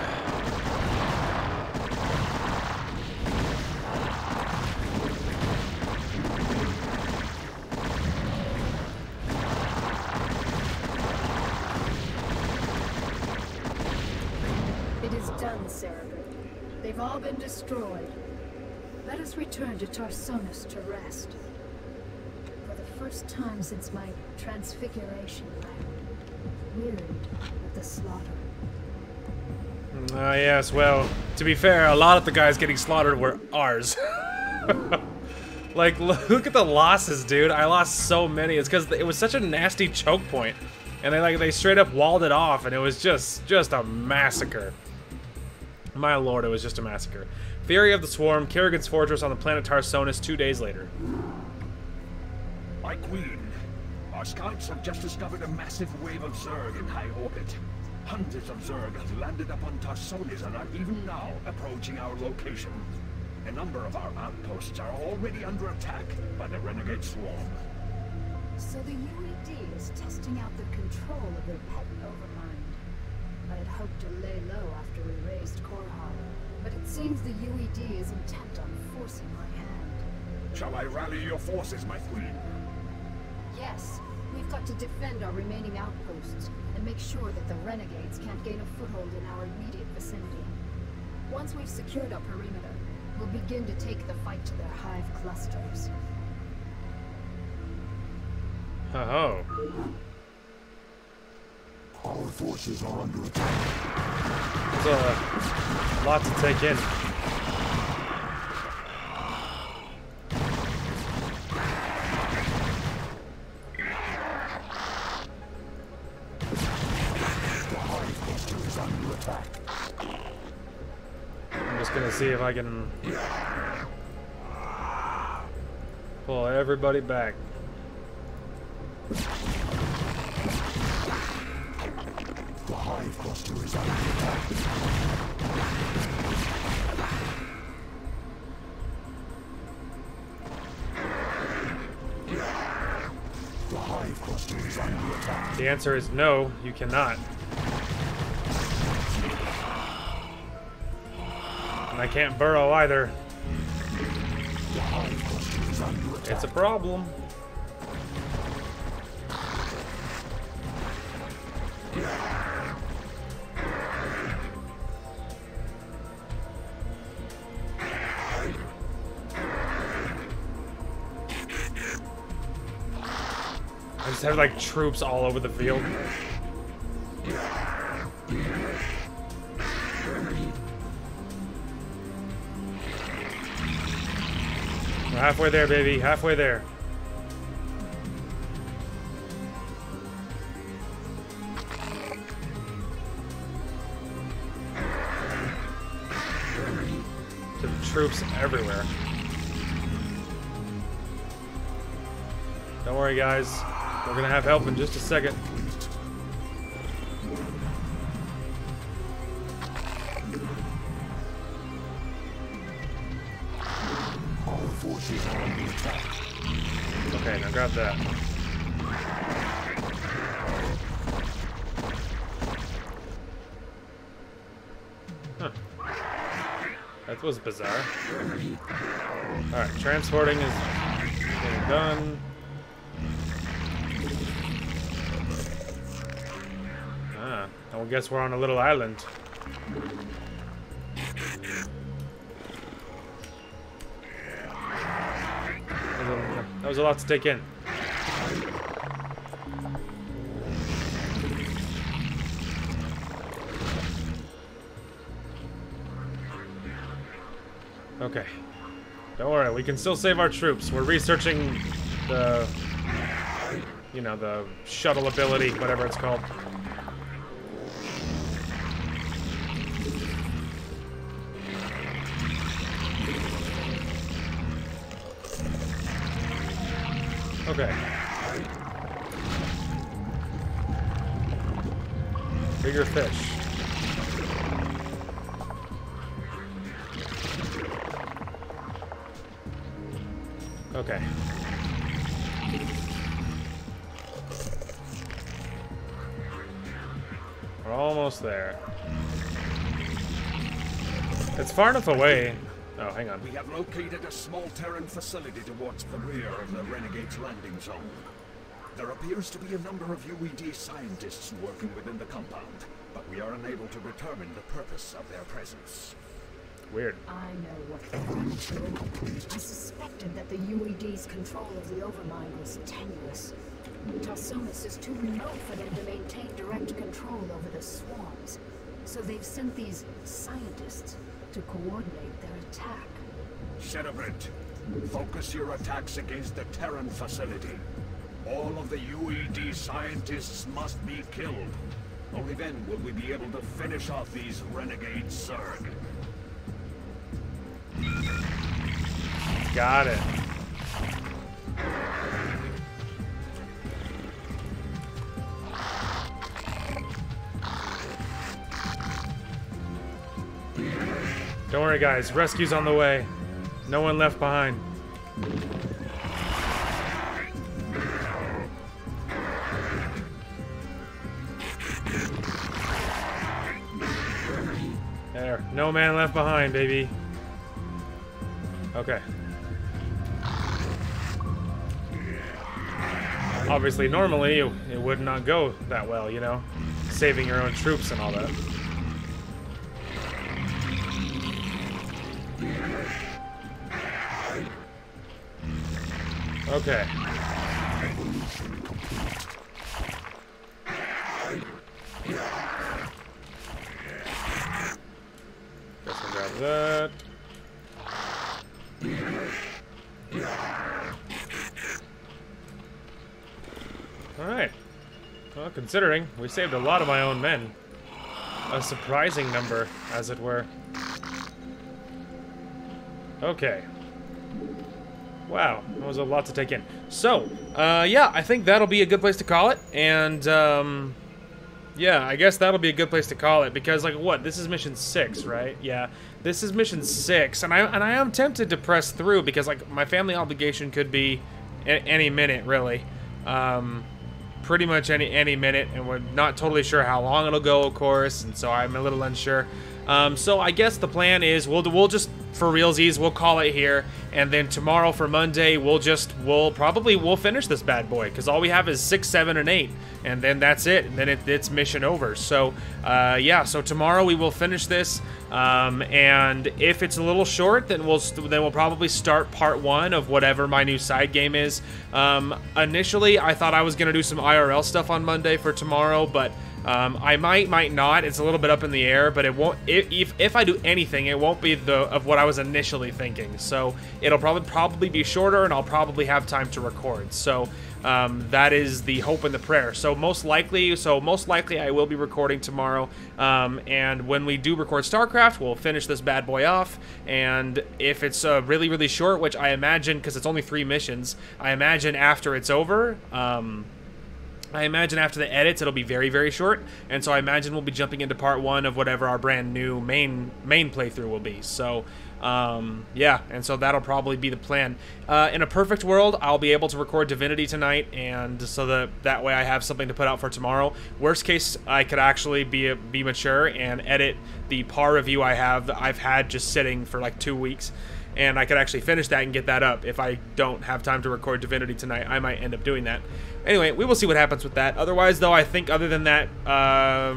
It is done, Cerebro. They've all been destroyed. Let us return to Tarsonis to rest. For the first time since my transfiguration, I'm wearied of the slaughter. Yes, well, to be fair, a lot of the guys getting slaughtered were ours. Like, look at the losses, dude. I lost so many. It's because it was such a nasty choke point. And they straight up walled it off, and it was just a massacre. My lord, it was just a massacre. Fury of the Swarm, Kerrigan's fortress on the planet Tarsonis 2 days later. My queen, our scouts have just discovered a massive wave of Zerg in high orbit. Hundreds of Zerg have landed upon Tarsonis and are even now approaching our location. A number of our outposts are already under attack by the renegade swarm. So the UED is testing out the control of their pet overmind. to lay low after we raised Korhal, but it seems the UED is intent on forcing my hand. Shall I rally your forces, my queen? Yes, we've got to defend our remaining outposts and make sure that the renegades can't gain a foothold in our immediate vicinity. Once we've secured our perimeter, we'll begin to take the fight to their hive clusters. Oh. Our forces are under attack. It's a lot to take in. I'm just gonna see if I can pull everybody back. The hive cluster is under attack. The hive cluster is under attack. The answer is no, you cannot. And I can't burrow either. The hive cluster is under attack. It's a problem. I just have like troops all over the field. We're halfway there, baby. Halfway there. The troops everywhere. Don't worry, guys. We're gonna have help in just a second. Our forces are under attack. Okay, now grab that. Huh. That was bizarre. Alright, transporting is getting done. Ah, I guess we're on a little island. That was a lot to take in. Okay. Don't worry, we can still save our troops. We're researching the, you know, the shuttle ability, whatever it's called. Okay. Bigger fish. Okay. We're almost there. It's far enough away. Oh, hang on. We have located a small Terran facility towards the rear of the Renegade's landing zone. There appears to be a number of UED scientists working within the compound, but we are unable to determine the purpose of their presence. Weird. I know what they're up to. I suspected that the UED's control of the Overmind was tenuous. Tarsonis is too remote for them to maintain direct control over the swarms. So they've sent these scientists to coordinate their attack. Cerebrate, focus your attacks against the Terran facility. All of the UED scientists must be killed. Only then will we be able to finish off these renegade Zerg. Got it. Don't worry, guys. Rescue's on the way. No one left behind. There. No man left behind, baby. Okay. Obviously, normally, it would not go that well, you know? Saving your own troops and all that. Okay. Guess I'll grab that. Alright. Well, considering, we saved a lot of my own men. A surprising number, as it were. Okay. Wow, that was a lot to take in. So, yeah, I think that'll be a good place to call it. And, yeah, I guess that'll be a good place to call it. Because, like, what? This is mission 6, right? Yeah, this is mission 6. And I am tempted to press through because, like, my family obligation could be any minute, really. Pretty much any minute. And we're not totally sure how long it'll go, of course. And so I'm a little unsure. So I guess the plan is we'll just, for realsies, we'll call it here, and then tomorrow for Monday we'll finish this bad boy, because all we have is 6, 7, and 8, and then that's it, and then it's mission over. So yeah, so tomorrow we will finish this, and if it's a little short, then we'll probably start part 1 of whatever my new side game is. Initially I thought I was gonna do some IRL stuff on Monday for tomorrow, but I might not. It's a little bit up in the air, but it won't. If I do anything, it won't be of what I was initially thinking. So it'll probably be shorter, and I'll probably have time to record. So that is the hope and the prayer. So most likely I will be recording tomorrow. And when we do record StarCraft, we'll finish this bad boy off. And if it's really short, which I imagine, because it's only 3 missions, I imagine after it's over. I imagine after the edits it'll be very short, and so I imagine we'll be jumping into part 1 of whatever our brand new main playthrough will be. So yeah, and so that'll probably be the plan. In a perfect world, I'll be able to record Divinity tonight, and so that way I have something to put out for tomorrow. Worst case, I could actually be mature and edit the par review I've had just sitting for like 2 weeks. And I could actually finish that and get that up. If I don't have time to record Divinity tonight, I might end up doing that. Anyway, we will see what happens with that. Otherwise, though, I think other than that,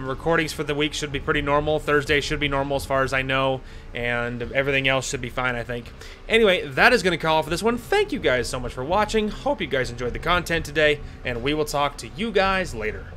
recordings for the week should be pretty normal. Thursday should be normal as far as I know. And everything else should be fine, I think. Anyway, that is going to call for this one. Thank you guys so much for watching. Hope you guys enjoyed the content today. And we will talk to you guys later.